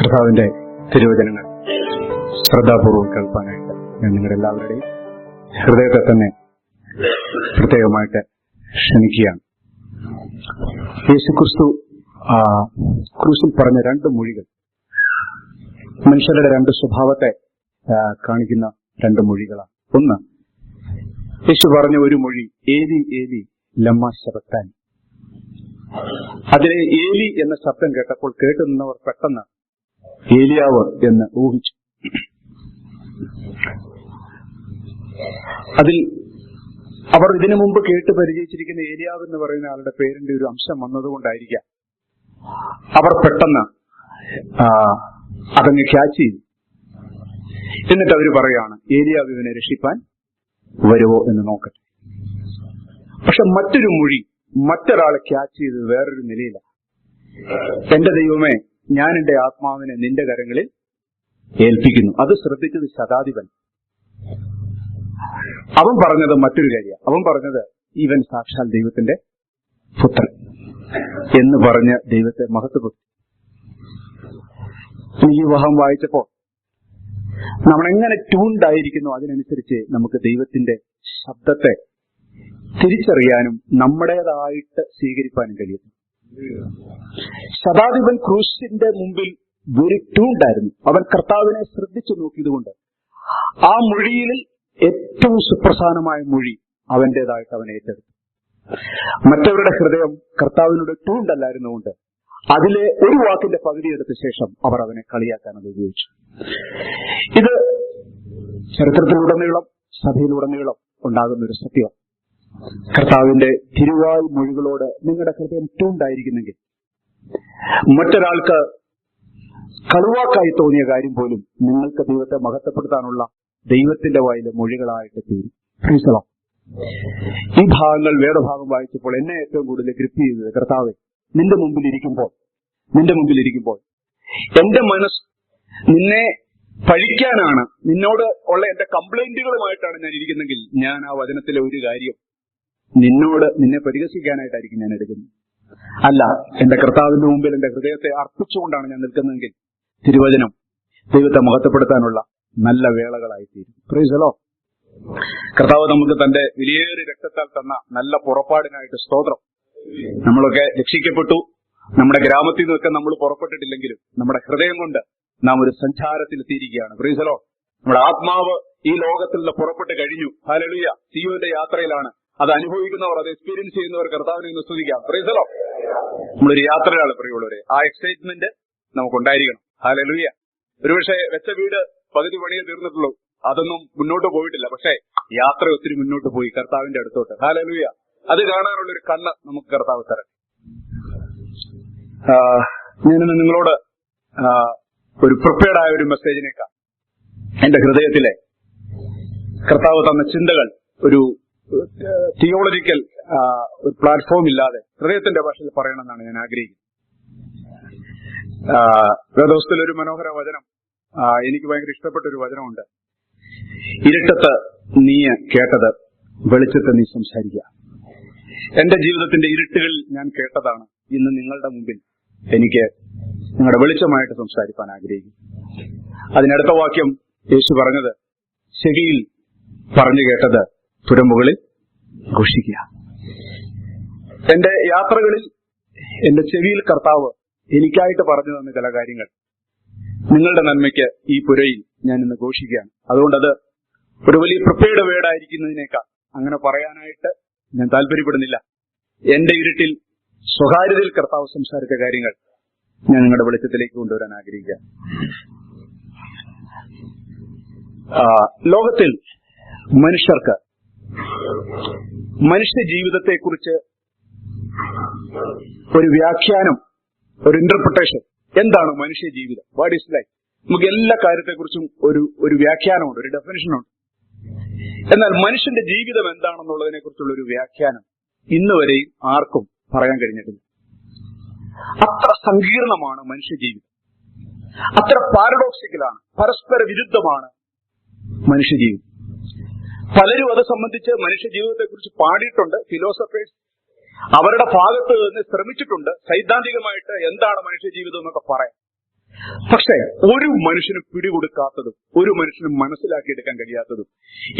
കർത്താവിന്റെ തിരുവചനങ്ങൾ ശ്രദ്ധാപൂർവ്വം കേൾപ്പാനായിട്ട് ഞാൻ നിങ്ങളുടെ എല്ലാവരുടെയും ഹൃദയത്തെ തന്നെ പ്രത്യേകമായിട്ട് ക്ഷണിക്കുകയാണ്. യേശുക്രിസ്തു ക്രൂശിൽ പറഞ്ഞ രണ്ട് മൊഴികൾ, മനുഷ്യരുടെ രണ്ട് സ്വഭാവത്തെ കാണിക്കുന്ന രണ്ട് മൊഴികളാണ്. ഒന്ന്, യേശു പറഞ്ഞ ഒരു മൊഴി, ഏലി ഏലി ലമ്മാ ശബക്താനി. അതിലെ ഏലി എന്ന ശബ്ദം കേട്ടപ്പോൾ കേട്ടു നിന്നവർ പെട്ടെന്ന് ഏലിയാവ് എന്ന് ഊഹിച്ചു. അതിൽ അവർ ഇതിനു മുമ്പ് കേട്ട് പരിചയിച്ചിരിക്കുന്ന ഏലിയാവ് എന്ന് പറയുന്ന ആളുടെ പേരിന്റെ ഒരു അംശം വന്നതുകൊണ്ടായിരിക്കാം അവർ പെട്ടെന്ന് അതങ്ങ് ക്യാച്ച് ചെയ്തു. എന്നിട്ട് അവർ പറയാണ്, ഏലിയാവ് ഇവനെ രക്ഷിപ്പാൻ വരുവോ എന്ന് നോക്കട്ടെ. പക്ഷെ മറ്റൊരു മൊഴി മറ്റൊരാളെ ക്യാച്ച് ചെയ്തത് വേറൊരു നിലയിലാണ്. എന്റെ ദൈവമേ, ഞാൻ എന്റെ ആത്മാവിനെ നിന്റെ കരങ്ങളിൽ ഏൽപ്പിക്കുന്നു. അത് ശ്രദ്ധിച്ചത് ശതാധിപൻ. അവൻ പറഞ്ഞത് മറ്റൊരു കാര്യമാണ്. അവൻ പറഞ്ഞത് ഇവൻ സാക്ഷാൽ ദൈവത്തിന്റെ പുത്രൻ എന്ന് പറഞ്ഞ് ദൈവത്തെ മഹത്വപ്പെടുത്തി. ഈ വഹം വായിച്ചപ്പോ നമ്മളെങ്ങനെ ട്യൂൺഡായിരിക്കുന്നു അതിനനുസരിച്ച് നമുക്ക് ദൈവത്തിന്റെ ശബ്ദത്തെ തിരിച്ചറിയാനും നമ്മുടേതായിട്ട് സ്വീകരിക്കാനും കഴിയുന്നു. ശതാധിപൻ ക്രൂശിന്റെ മുമ്പിൽ വെരി ട്യൂൺഡായിരുന്നു. അവൻ കർത്താവിനെ ശ്രദ്ധിച്ചു നോക്കിയതുകൊണ്ട് ആ മൊഴിയിൽ ഏറ്റവും സുപ്രധാനമായ മൊഴി അവന്റേതായിട്ട് അവൻ ഏറ്റെടുത്തു. മറ്റവരുടെ ഹൃദയം കർത്താവിനോട് ട്യൂൺഡല്ലായിരുന്നുകൊണ്ട് അതിലെ ഒരു വാക്കിന്റെ പകുതി എടുത്ത ശേഷം അവർ അവനെ കളിയാക്കാൻ അത് ഉപയോഗിച്ചു. ഇത് ചരിത്രത്തിലുടനീളം സഭയിലുടനീളം ഉണ്ടാകുന്ന ഒരു സത്യം. കർത്താവിന്റെ തിരുവായ് മൊഴികളോട് നിങ്ങളുടെ ഹൃദയം ട്യൂൺഡായിരിക്കുന്നെങ്കിൽ മറ്റൊരാൾക്ക് കളുവാക്കായി തോന്നിയ കാര്യം പോലും നിങ്ങൾക്ക് ദൈവത്തെ മഹത്വപ്പെടുത്താനുള്ള ദൈവത്തിന്റെ വായിലെ മൊഴികളായിട്ട് തീരും. പ്രീസലോ, ഈ ഭാഗങ്ങൾ വേദഭാഗം വായിച്ചപ്പോൾ എന്നെ ഏറ്റവും കൂടുതൽ ഗ്രിപ്പ് ചെയ്തത്, കർത്താവെ, നിന്റെ മുമ്പിൽ ഇരിക്കുമ്പോൾ എന്റെ മനസ്സ് നിന്നെ പഴിക്കാനാണ്, നിന്നോട് ഉള്ള എന്റെ കംപ്ലൈന്റുകളുമായിട്ടാണ് ഞാൻ ഇരിക്കുന്നെങ്കിൽ ഞാൻ ആ വചനത്തിലെ ഒരു കാര്യം നിന്നെ പരിഹസിക്കാനായിട്ടായിരിക്കും ഞാൻ എടുക്കുന്നത്. അല്ല, എന്റെ കർത്താവിന്റെ മുമ്പിൽ എന്റെ ഹൃദയത്തെ അർപ്പിച്ചുകൊണ്ടാണ് ഞാൻ നിൽക്കുന്നതെങ്കിൽ തിരുവചനം ദൈവത്തെ മഹത്വപ്പെടുത്താനുള്ള നല്ല വേളകളായിത്തീരും. Price the Lord. കർത്താവ് നമുക്ക് തന്റെ വിലയേറിയ രക്തത്താൽ തന്ന നല്ല പുറപ്പാടിനായിട്ട് സ്തോത്രം. നമ്മളൊക്കെ രക്ഷിക്കപ്പെട്ടു. നമ്മുടെ ഗ്രാമത്തിൽ നിന്നൊക്കെ നമ്മൾ പുറപ്പെട്ടിട്ടില്ലെങ്കിലും നമ്മുടെ ഹൃദയം കൊണ്ട് നാം ഒരു സഞ്ചാരത്തിൽ എത്തിയിരിക്കുകയാണ്. Price the Lord. നമ്മുടെ ആത്മാവ് ഈ ലോകത്തിൽ നിന്ന് പുറപ്പെട്ട് കഴിഞ്ഞു. ഹല്ലേലൂയ. ജീവന്റെ യാത്രയിലാണ്. അത് അനുഭവിക്കുന്നവർ, അത് എക്സ്പീരിയൻസ് ചെയ്യുന്നവർ കർത്താവിനെ ഒന്ന് സ്തുതിക്കാം. Price the Lord. നമ്മളൊരു യാത്രയിലാണ് പ്രിയമുള്ളവരെ. ആ എക്സൈറ്റ്മെന്റ് നമുക്കുണ്ടായിരിക്കണം. ഹല്ലേലൂയ. ഒരുപക്ഷെ വെച്ച വീട് പകുതി പണിയെ തീർന്നിട്ടുള്ളൂ, അതൊന്നും മുന്നോട്ട് പോയിട്ടില്ല. പക്ഷേ യാത്ര ഒത്തിരി മുന്നോട്ട് പോയി കർത്താവിന്റെ അടുത്തോട്ട്. ഹല്ലേലൂയ. അത് കാണാനുള്ളൊരു കണ്ണ് നമുക്ക് കർത്താവ് തരണം. ഞാനിന്ന് നിങ്ങളോട് ഒരു പ്രിപ്പയർഡ് ആയ ഒരു മെസ്സേജിനേക്കാൾ എന്റെ ഹൃദയത്തിലെ കർത്താവ് തന്ന ചിന്തകൾ ഒരു തിയോളജിക്കൽ ഒരു പ്ലാറ്റ്ഫോം ഇല്ലാതെ ഹൃദയത്തിന്റെ ഭാഷയിൽ പറയണമെന്നാണ് ഞാൻ ആഗ്രഹിക്കുന്നത്. വേദപുസ്തകത്തിൽ ഒരു മനോഹര വചനം, എനിക്ക് ഭയങ്കര ഇഷ്ടപ്പെട്ട ഒരു വചനമുണ്ട്. ഇരുട്ടത്ത് നീ കേട്ടത് വെളിച്ചത്ത് നീ സംസാരിക്കുക. എന്റെ ജീവിതത്തിന്റെ ഇരുട്ടുകളിൽ ഞാൻ കേട്ടതാണ് ഇന്ന് നിങ്ങളുടെ മുമ്പിൽ എനിക്ക് നിങ്ങളുടെ വെളിച്ചമായിട്ട് സംസാരിക്കാൻ ആഗ്രഹിക്കും. അതിനടുത്ത വാക്യം യേശു പറഞ്ഞത്, ചെവിയിൽ പറഞ്ഞു കേട്ടത് തുരമ്പുകളിൽ ഘോഷിക്കുക. എന്റെ യാത്രകളിൽ എന്റെ ചെവിയിൽ കർത്താവ് എനിക്കായിട്ട് പറഞ്ഞു തന്ന ചില കാര്യങ്ങൾ നിങ്ങളുടെ നന്മയ്ക്ക് ഈ പുരയിൽ ഞാൻ ഇന്ന് ഘോഷിക്കുകയാണ്. അതുകൊണ്ടത് ഒരു വലിയ പ്രിപ്പയർഡ് വേർഡായിരിക്കുന്നതിനേക്കാൾ അങ്ങനെ പറയാനായിട്ട് ഞാൻ താല്പര്യപ്പെടുന്നില്ല. എന്റെ ഇരുട്ടിൽ സ്വകാര്യതയിൽ കർത്താവ് സംസാരിച്ച കാര്യങ്ങൾ ഞാൻ നിങ്ങളുടെ വെളിച്ചത്തിലേക്ക് കൊണ്ടുവരാൻ ആഗ്രഹിക്കുക. ലോകത്തിൽ മനുഷ്യർക്ക് മനുഷ്യ ജീവിതത്തെക്കുറിച്ച് ഒരു വ്യാഖ്യാനം, ഒരു ഇന്റർപ്രിട്ടേഷൻ, എന്താണ് മനുഷ്യ ജീവിതം, വാട്ട് ഈസ് ലൈഫ്, നമുക്ക് എല്ലാ കാര്യത്തെക്കുറിച്ചും ഒരു വ്യാഖ്യാനമുണ്ട്, ഒരു ഡെഫിനിഷനുണ്ട്. എന്നാൽ മനുഷ്യന്റെ ജീവിതം എന്താണെന്നുള്ളതിനെ കുറിച്ചുള്ള ഒരു വ്യാഖ്യാനം ഇന്ന് വരെയും ആർക്കും പറയാൻ കഴിഞ്ഞിട്ടില്ല. അത്ര സങ്കീർണമാണ് മനുഷ്യ ജീവിതം, അത്ര പാരഡോക്സിക്കലാണ്, പരസ്പര വിരുദ്ധമാണ് മനുഷ്യജീവിതം. പലരും അത് സംബന്ധിച്ച് മനുഷ്യ ജീവിതത്തെക്കുറിച്ച് പാടിയിട്ടുണ്ട്. ഫിലോസഫേഴ്സ് അവരുടെ ഭാഗത്ത് നിന്ന് ശ്രമിച്ചിട്ടുണ്ട് സൈദ്ധാന്തികമായിട്ട് എന്താണ് മനുഷ്യ ജീവിതം എന്നൊക്കെ പറയാം. പക്ഷെ ഒരു മനുഷ്യനും പിടികൊടുക്കാത്തതും ഒരു മനുഷ്യനും മനസ്സിലാക്കിയെടുക്കാൻ കഴിയാത്തതും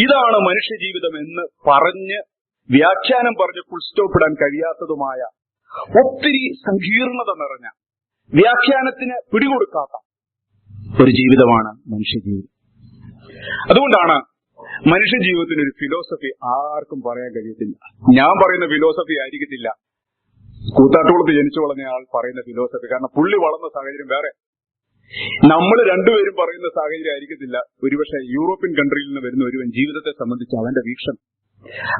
ഇതാണ് മനുഷ്യ ജീവിതം എന്ന് പറഞ്ഞ് വ്യാഖ്യാനം പറഞ്ഞ് ഫുൾ സ്റ്റോപ്പ് ഇടാൻ കഴിയാത്തതുമായ ഒത്തിരി സങ്കീർണത നിറഞ്ഞ വ്യാഖ്യാനത്തിന് പിടികൊടുക്കാത്ത ഒരു ജീവിതമാണ് മനുഷ്യജീവിതം. അതുകൊണ്ടാണ് മനുഷ്യജീവിതത്തിന് ഒരു ഫിലോസഫി ആർക്കും പറയാൻ കഴിയത്തില്ല. ഞാൻ പറയുന്ന ഫിലോസഫി ആയിരിക്കത്തില്ല കൂത്താട്ടുകുളത്ത് ജനിച്ചു വളർന്ന ആൾ പറയുന്ന ഫിലോസഫി. കാരണം പുള്ളി വളർന്ന സാഹചര്യം വേറെ. നമ്മൾ രണ്ടുപേരും പറയുന്ന സാഹചര്യം ആയിരിക്കത്തില്ല ഒരുപക്ഷെ യൂറോപ്യൻ കൺട്രിയിൽ നിന്ന് വരുന്ന ഒരുവൻ ജീവിതത്തെ സംബന്ധിച്ച് അവന്റെ വീക്ഷണം.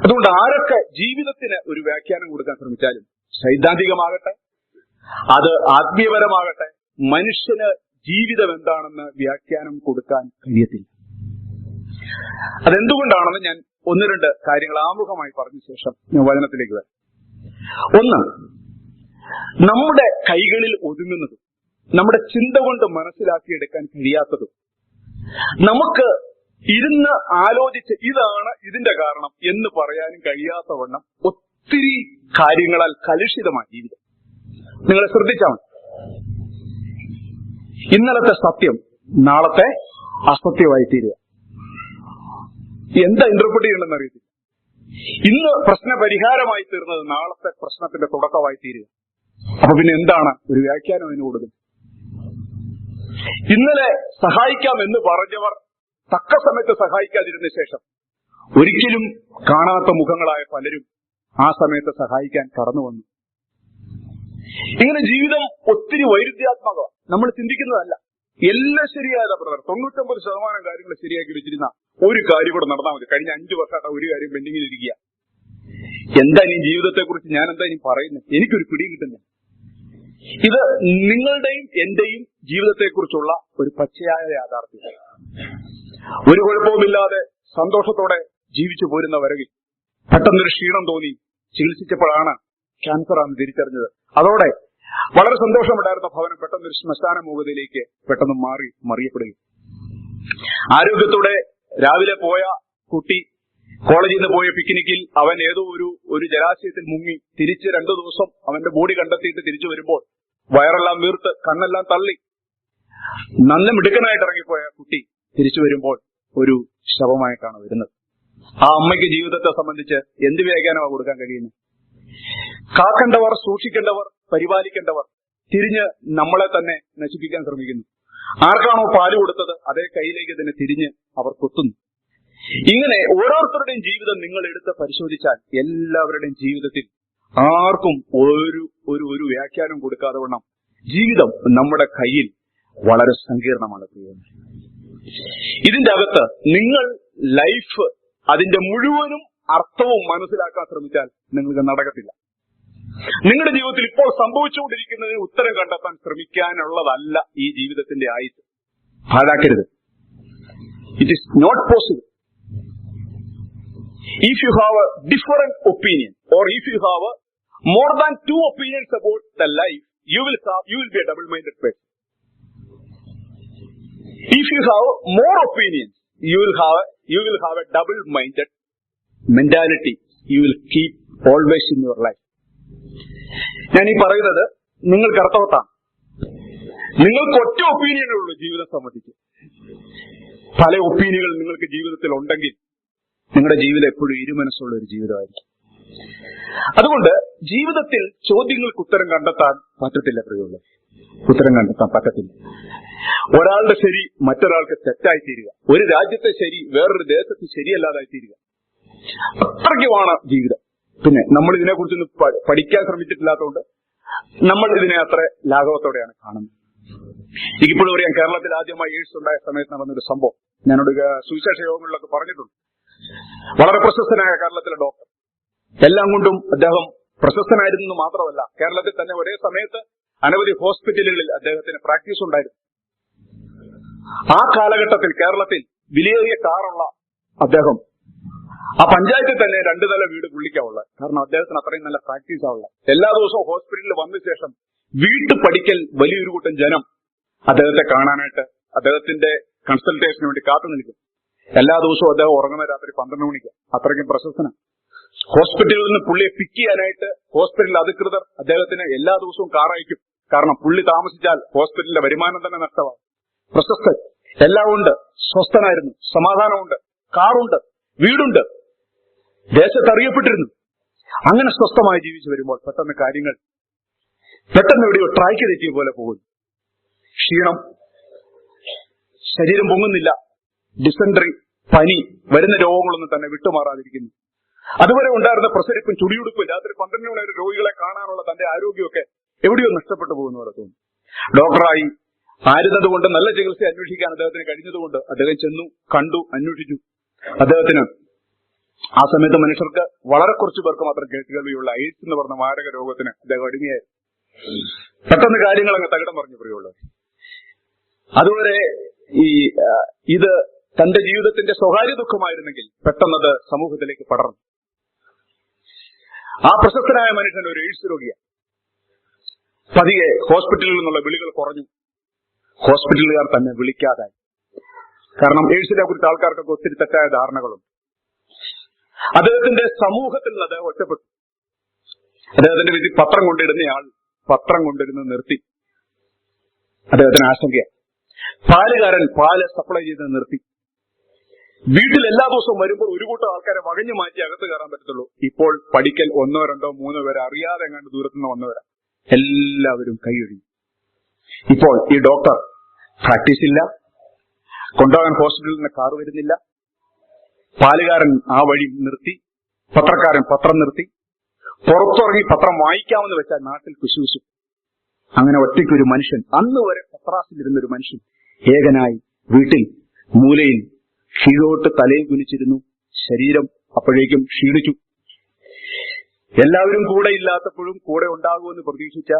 അതുകൊണ്ട് ആരൊക്കെ ജീവിതത്തിന് ഒരു വ്യാഖ്യാനം കൊടുക്കാൻ ശ്രമിച്ചാലും, സൈദ്ധാന്തികമാകട്ടെ അത് ആത്മീയപരമാകട്ടെ, മനുഷ്യന് ജീവിതം എന്താണെന്ന് വ്യാഖ്യാനം കൊടുക്കാൻ കഴിയത്തില്ല. അതെന്തുകൊണ്ടാണെന്ന് ഞാൻ ഒന്ന് രണ്ട് കാര്യങ്ങൾ ആമുഖമായി പറഞ്ഞ ശേഷം ഞാൻ വചനത്തിലേക്ക് വരാം. ഒന്ന്, നമ്മുടെ കൈകളിൽ ഒതുങ്ങുന്നതും നമ്മുടെ ചിന്ത കൊണ്ട് മനസ്സിലാക്കിയെടുക്കാൻ കഴിയാത്തതും നമുക്ക് ഇരുന്ന് ആലോചിച്ച് ഇതാണ് ഇതിന്റെ കാരണം എന്ന് പറയാനും കഴിയാത്തവണ്ണം ഒത്തിരി കാര്യങ്ങളാൽ കലുഷിതമായ ജീവിതം. നിങ്ങളെ ശ്രദ്ധിച്ചാൽ മതി. ഇന്നലത്തെ സത്യം നാളത്തെ അസത്യമായി തീരുക. എന്താ ഇന്റർപ്രറ്റ് ചെയ്യണമെന്ന് അറിയത്തില്ല. ഇന്ന് പ്രശ്ന പരിഹാരമായി തീർന്നത് നാളത്തെ പ്രശ്നത്തിന്റെ തുടക്കമായി തീരുക. അപ്പൊ പിന്നെ എന്താണ് ഒരു വ്യാഖ്യാനം അതിന് കൊടുക്കുന്നത്? ഇന്നലെ സഹായിക്കാം എന്ന് പറഞ്ഞവർ തക്ക സമയത്ത് സഹായിക്കാതിരുന്ന ശേഷം ഒരിക്കലും കാണാത്ത മുഖങ്ങളായ പലരും ആ സമയത്ത് സഹായിക്കാൻ കടന്നു വന്നു. ഇങ്ങനെ ജീവിതം ഒത്തിരി വൈരുദ്ധ്യാത്മകമാണ്. നമ്മൾ ചിന്തിക്കുന്നതല്ല. എല്ലാം ശരിയായതാ ബ്രദർ. 99% കാര്യങ്ങൾ ശരിയാക്കി വെച്ചിരുന്ന ഒരു കാര്യം കൂടെ നടന്നാൽ മതി. കഴിഞ്ഞ 5 വർഷമായിട്ട് ഒരു കാര്യം പെൻഡിങ്ങിൽ ഇരിക്കുക. എന്താ ഇനി ജീവിതത്തെക്കുറിച്ച് ഞാൻ എന്താ ഇനി പറയുന്നത്? എനിക്കൊരു പിടി കിട്ടുന്നില്ല. ഇത് നിങ്ങളുടെയും എന്റെയും ജീവിതത്തെക്കുറിച്ചുള്ള ഒരു പച്ചയായ യാഥാർത്ഥ്യം. ഒരു കുഴപ്പവുമില്ലാതെ സന്തോഷത്തോടെ ജീവിച്ചു പോരുന്നവരകിൽ പെട്ടെന്നൊരു ക്ഷീണം തോന്നി ചികിത്സിച്ചപ്പോഴാണ് ക്യാൻസർ ആണെന്ന് തിരിച്ചറിഞ്ഞത്. അതോടെ വളരെ സന്തോഷമുണ്ടായിരുന്ന ഭവനം പെട്ടെന്നൊരു ശ്മശാന മൂകതയിലേക്ക് പെട്ടെന്ന് മറിയപ്പെടുകയും, ആരോഗ്യത്തോടെ രാവിലെ പോയ കുട്ടി കോളേജിൽ നിന്ന് പോയ പിക്നിക്കിൽ അവൻ ഏതോ ഒരു ജലാശയത്തിൽ മുങ്ങി തിരിച്ച് 2 ദിവസം അവന്റെ ബോഡി കണ്ടെത്തിയിട്ട് തിരിച്ചു വരുമ്പോൾ വയറെല്ലാം വീർത്ത് കണ്ണെല്ലാം തള്ളി നല്ല മിടുക്കനായിട്ട് ഇറങ്ങിപ്പോയ കുട്ടി തിരിച്ചു വരുമ്പോൾ ഒരു ശവമായിട്ടാണ് വരുന്നത്. ആ അമ്മയ്ക്ക് ജീവിതത്തെ സംബന്ധിച്ച് എന്ത് വ്യാഖ്യാനമാണ് കൊടുക്കാൻ കഴിയുന്നത്? കാക്കേണ്ടവർ, സൂക്ഷിക്കേണ്ടവർ, പരിപാലിക്കേണ്ടവർ തിരിഞ്ഞ് നമ്മളെ തന്നെ നശിപ്പിക്കാൻ ശ്രമിക്കുന്നു. ആർക്കാണോ പാല് കൊടുത്തത് അതേ കയ്യിലേക്ക് തന്നെ തിരിഞ്ഞ് അവർ കൊത്തുന്നു. ഇങ്ങനെ ഓരോരുത്തരുടെയും ജീവിതം നിങ്ങൾ എടുത്ത് പരിശോധിച്ചാൽ എല്ലാവരുടെയും ജീവിതത്തിൽ ആർക്കും ഒരു വ്യാഖ്യാനം കൊടുക്കാതെ വണ്ണം ജീവിതം നമ്മുടെ കയ്യിൽ വളരെ സങ്കീർണമാണ്. ഇതിന്റെ അകത്ത് നിങ്ങൾ ലൈഫ് അതിന്റെ മുഴുവനും അർത്ഥവും മനസ്സിലാക്കാൻ ശ്രമിച്ചാൽ നിങ്ങൾക്ക് നടക്കത്തില്ല. നിങ്ങളുടെ ജീവിതത്തിൽ ഇപ്പോൾ സംഭവിച്ചുകൊണ്ടിരിക്കുന്നതിന് ഉത്തരം കണ്ടെത്താൻ ശ്രമിക്കാനുള്ളതല്ല ഈ ജീവിതത്തിന്റെ ആയുസ്. പാഴാക്കരുത്. It is not possible. If you have a different opinion or if you have more than 2 opinions about the life, you will be a double-minded person. If you have more opinions, you will have a double-minded mentality. You will keep always in your life. ഞാൻ ഈ പറയുന്നത് നിങ്ങൾക്ക് അർത്ഥവത്താണ്. നിങ്ങൾക്ക് ഒറ്റ ഒപ്പീനിയനേ ഉള്ളൂ ജീവിതം സംബന്ധിച്ച്. പല ഒപ്പീനിയനുകൾ നിങ്ങൾക്ക് ജീവിതത്തിൽ ഉണ്ടെങ്കിൽ നിങ്ങളുടെ ജീവിതം എപ്പോഴും ഇരുമനസ്സുള്ള ഒരു ജീവിതമായിരിക്കും. അതുകൊണ്ട് ജീവിതത്തിൽ ചോദ്യങ്ങൾക്ക് ഉത്തരം കണ്ടെത്താൻ പറ്റത്തില്ല. പ്രിയമുള്ള, ഉത്തരം കണ്ടെത്താൻ പറ്റത്തില്ല. ഒരാളുടെ ശരി മറ്റൊരാൾക്ക് തെറ്റായി തീരുക, ഒരു രാജ്യത്തെ ശരി വേറൊരു ദേശത്ത് ശരിയല്ലാതായി തീരുക, അത്രയ്ക്കുമാണ് ജീവിതം. പിന്നെ നമ്മൾ ഇതിനെക്കുറിച്ചൊന്നും പഠിക്കാൻ ശ്രമിച്ചിട്ടില്ലാത്തതുകൊണ്ട് നമ്മൾ ഇതിനെ അത്ര ലാഘവത്തോടെയാണ് കാണുന്നത്. എനിക്കിപ്പോഴും അറിയാം, കേരളത്തിൽ ആദ്യമായി എയ്ഡ്സ് ഉണ്ടായ സമയത്ത് നടന്നൊരു സംഭവം ഞാനോട് സുവിശേഷ യോഗങ്ങളിലൊക്കെ പറഞ്ഞിട്ടുണ്ട്. വളരെ പ്രശസ്തനായ കേരളത്തിലെ ഡോക്ടർ, എല്ലാം കൊണ്ടും അദ്ദേഹം പ്രശസ്തനായിരുന്നു മാത്രമല്ല, കേരളത്തിൽ തന്നെ ഒരേ സമയത്ത് അനവധി ഹോസ്പിറ്റലുകളിൽ അദ്ദേഹത്തിന് പ്രാക്ടീസ് ഉണ്ടായിരുന്നു. ആ കാലഘട്ടത്തിൽ കേരളത്തിൽ വിലയേറിയ കാറുള്ള അദ്ദേഹം ആ പഞ്ചായത്തിൽ തന്നെ 2 നില വീട് പുള്ളിക്കാവുള്ളത്. കാരണം അദ്ദേഹത്തിന് അത്രയും നല്ല പ്രാക്ടീസ് ആവുള്ള. എല്ലാ ദിവസവും ഹോസ്പിറ്റലിൽ വന്ന ശേഷം വീട്ടു പഠിക്കൽ വലിയൊരു കൂട്ടം ജനം അദ്ദേഹത്തെ കാണാനായിട്ട് അദ്ദേഹത്തിന്റെ കൺസൾട്ടേഷന് വേണ്ടി കാത്തു നിൽക്കും. എല്ലാ ദിവസവും അദ്ദേഹം ഉറങ്ങുന്ന രാത്രി 12 മണിക്ക്. അത്രയ്ക്കും പ്രശസ്തനാണ്. ഹോസ്പിറ്റലിൽ നിന്ന് പുള്ളിയെ പിക്ക് ചെയ്യാനായിട്ട് ഹോസ്പിറ്റൽ അധികൃതർ അദ്ദേഹത്തിന് എല്ലാ ദിവസവും കാർ അയക്കും. കാരണം പുള്ളി താമസിച്ചാൽ ഹോസ്പിറ്റലിന്റെ വരുമാനം തന്നെ നഷ്ടമാകും. പ്രശസ്തൻ, എല്ലാം ഉണ്ട്, സ്വസ്ഥനായിരുന്നു, സമാധാനമുണ്ട്, കാറുണ്ട്, വീടുണ്ട്, ദേശത്ത് അറിയപ്പെട്ടിരുന്നു. അങ്ങനെ സ്വസ്ഥമായി ജീവിച്ചു വരുമ്പോൾ പെട്ടെന്ന് എവിടെയോ ട്രാക്ക് തെറ്റിയ പോലെ പോകുന്നു. ക്ഷീണം, ശരീരം പൊങ്ങുന്നില്ല, ഡിസെൻട്രി, പനി, വരുന്ന രോഗങ്ങളൊന്നും തന്നെ വിട്ടുമാറാതിരിക്കുന്നു. അതുവരെ ഉണ്ടായിരുന്ന പ്രസരിപ്പും ചുടിയുടുപ്പും രാത്രി 12 മണി വരെ രോഗികളെ കാണാനുള്ള തന്റെ ആരോഗ്യമൊക്കെ എവിടെയോ നഷ്ടപ്പെട്ടു പോകുന്ന പോലെ തോന്നുന്നു. ഡോക്ടറായി ആയിരുന്നത് കൊണ്ട് നല്ല ചികിത്സ അന്വേഷിക്കാൻ അദ്ദേഹത്തിന് കഴിഞ്ഞതുകൊണ്ട് അദ്ദേഹം ചെന്നു, കണ്ടു, അന്വേഷിച്ചു. അദ്ദേഹത്തിന് ആ സമയത്ത് മനുഷ്യർക്ക് വളരെ കുറച്ചു പേർക്ക് മാത്രം കേൾവിയുള്ള എയ്ഡ്സ് എന്ന് പറഞ്ഞ മാരക രോഗത്തിന് അദ്ദേഹം അടിമയായിരുന്നു. പെട്ടെന്ന് കാര്യങ്ങൾ അങ്ങ് തകിടം പറഞ്ഞു പ്രിയമുള്ളവർ. അതുവരെ ഇത് തന്റെ ജീവിതത്തിന്റെ സ്വകാര്യ ദുഃഖമായിരുന്നെങ്കിൽ പെട്ടെന്നത് സമൂഹത്തിലേക്ക് പടർന്നു. ആ പ്രശസ്തനായ മനുഷ്യൻ ഒരു എയ്ഡ്സ് രോഗിയാണ്. പതിയെ ഹോസ്പിറ്റലിൽ നിന്നുള്ള വിളികൾ കുറഞ്ഞു. ഹോസ്പിറ്റലുകാർ തന്നെ വിളിക്കാതായി. കാരണം എയ്ഡ്സിനെ കുറിച്ച് ആൾക്കാർക്കൊക്കെ ഒത്തിരി തെറ്റായ ധാരണകളുണ്ട്. അദ്ദേഹത്തിന്റെ സമൂഹത്തിൽ നിന്ന് അദ്ദേഹം ഒറ്റപ്പെട്ടു. അദ്ദേഹത്തിന്റെ വീട്ടിൽ പത്രം കൊണ്ടിടുന്നയാൾ പത്രം കൊണ്ടിരുന്ന് നിർത്തി. അദ്ദേഹത്തിന് ആശങ്കയാണ്. പാലുകാരൻ പാല് സപ്ലൈ ചെയ്ത് നിർത്തി. വീട്ടിൽ എല്ലാ ദിവസവും വരുമ്പോൾ ഒരു കൂട്ടം ആൾക്കാരെ വകഞ്ഞു മാറ്റി അകത്ത് കയറാൻ പറ്റത്തുള്ളൂ. ഇപ്പോൾ പഠിക്കൽ 1, 2, 3 പേരെ അറിയാതെ എങ്ങാണ്ട് ദൂരത്തുനിന്ന് വന്നവരാ. എല്ലാവരും കൈയൊഴിഞ്ഞു. ഇപ്പോൾ ഈ ഡോക്ടർ പ്രാക്ടീസ് ഇല്ല, കൊണ്ടുപോകാൻ ഹോസ്പിറ്റലിൽ നിന്ന് കാർ വരുന്നില്ല, പാലുകാരൻ ആ വഴി നിർത്തി, പത്രക്കാരൻ പത്രം നിർത്തി, പുറത്തിറങ്ങി പത്രം വായിക്കാമെന്ന് വെച്ചാൽ നാട്ടിൽ കുശൂശു. അങ്ങനെ ഒറ്റയ്ക്കൊരു മനുഷ്യൻ, അന്ന് വരെ പത്രാസിലിരുന്നൊരു മനുഷ്യൻ ഏകനായി വീട്ടിൽ മൂലയിൽ കീഴോട്ട് തലയും കുനിച്ചിരുന്നു. ശരീരം അപ്പോഴേക്കും ക്ഷീണിച്ചു. എല്ലാവരും കൂടെ ഇല്ലാത്തപ്പോഴും കൂടെ ഉണ്ടാകുമെന്ന് പ്രതീക്ഷിച്ച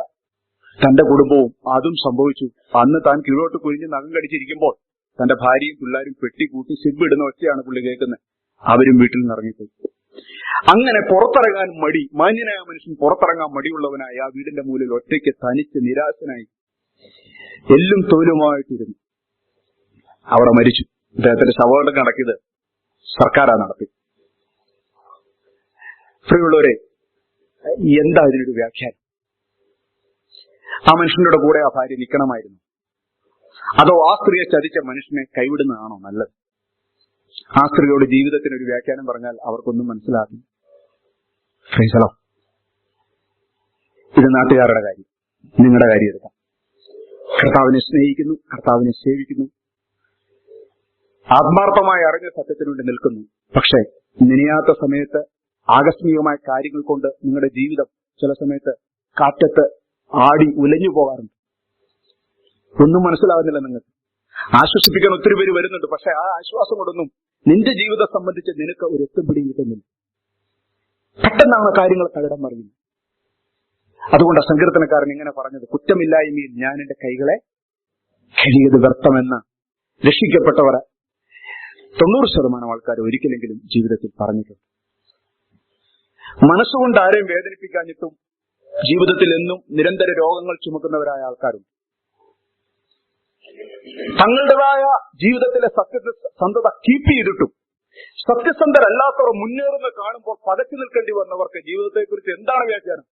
തന്റെ കുടുംബവും അതും സംഭവിച്ചു. അന്ന് താൻ കീഴോട്ട് കുനിഞ്ഞ് നഖം കടിച്ചിരിക്കുമ്പോൾ തന്റെ ഭാര്യയും പിള്ളേരും പെട്ടി കൂട്ടി സിബിടുന്ന ഒച്ചയാണ് പുള്ളി കേൾക്കുന്നത്. അവരും വീട്ടിൽ നിന്ന് ഇറങ്ങിപ്പോയി. അങ്ങനെ പുറത്തിറങ്ങാൻ മടി, മാന്യനായ മനുഷ്യൻ പുറത്തിറങ്ങാൻ മടിയുള്ളവനായി ആ വീടിന്റെ മൂലയിൽ ഒറ്റയ്ക്ക് തനിച്ച് നിരാശനായി എല്ലും തോലുമായിട്ടിരുന്നു. അവിടെ മരിച്ചു. അദ്ദേഹത്തിന്റെ ശവകടം നടക്കിയത് സർക്കാരാ നടത്തി. പ്രിയമുള്ളവരെ, എന്താ ഇതിനൊരു വ്യാഖ്യാനം? ആ മനുഷ്യന്റെ കൂടെ ആ ഭാര്യ നിൽക്കണമായിരുന്നു? അതോ ആ സ്ത്രീയെ ചതിച്ച മനുഷ്യനെ കൈവിടുന്നതാണോ നല്ലത്? ആ സ്ത്രീയോട് ജീവിതത്തിനൊരു വ്യാഖ്യാനം പറഞ്ഞാൽ അവർക്കൊന്നും മനസ്സിലാകും. ഇത് നാട്ടുകാരുടെ കാര്യം, നിങ്ങളുടെ കാര്യം എടുക്കാം. കർത്താവിനെ സ്നേഹിക്കുന്നു, കർത്താവിനെ സേവിക്കുന്നു, ആത്മാർത്ഥമായി അറിഞ്ഞ സത്യത്തിനു വേണ്ടി നിൽക്കുന്നു. പക്ഷെ നിനയാത്ത സമയത്ത് ആകസ്മികമായ കാര്യങ്ങൾ കൊണ്ട് നിങ്ങളുടെ ജീവിതം ചില സമയത്ത് കാറ്റത്ത് ആടി ഉലഞ്ഞു പോകാറുണ്ട്. ഒന്നും മനസ്സിലാകുന്നില്ല. നിങ്ങൾക്ക് ആശ്വസിപ്പിക്കാൻ ഒത്തിരി പേര് വരുന്നുണ്ട്. പക്ഷെ ആ ആശ്വാസം കൊണ്ടൊന്നും നിന്റെ ജീവിതം സംബന്ധിച്ച് നിനക്ക് ഒരു എത്തുപിടിയും കിട്ടുന്നില്ല. പെട്ടെന്നാണ് കാര്യങ്ങൾ തകിടം മറിയുന്നത്. അതുകൊണ്ട് സങ്കീർത്തനക്കാരൻ ഇങ്ങനെ പറഞ്ഞത്, കുറ്റമില്ലായ്മയിൽ ഞാൻ എന്റെ കൈകളെ കഴുകിയത് വ്യർത്ഥമെന്ന് രക്ഷിക്കപ്പെട്ടവർ 90% ആൾക്കാർ ഒരിക്കലെങ്കിലും ജീവിതത്തിൽ പറഞ്ഞിട്ടുണ്ട്. മനസ്സുകൊണ്ട് ആരെയും വേദനിപ്പിക്കാഞ്ഞിട്ടും ജീവിതത്തിൽ എന്നും നിരന്തര രോഗങ്ങൾ ചുമക്കുന്നവരായ ആൾക്കാരുണ്ട്. തങ്ങളുടേതായ ജീവിതത്തിലെ സത്യസന്ധത കീപ്പ് ചെയ്തിട്ടും സത്യസന്ധരല്ലാത്തവർ മുന്നേറുന്ന കാണുമ്പോൾ പതച്ചു നിൽക്കേണ്ടി വന്നവർക്ക് ജീവിതത്തെക്കുറിച്ച് എന്താണ് വ്യാഖ്യാനം?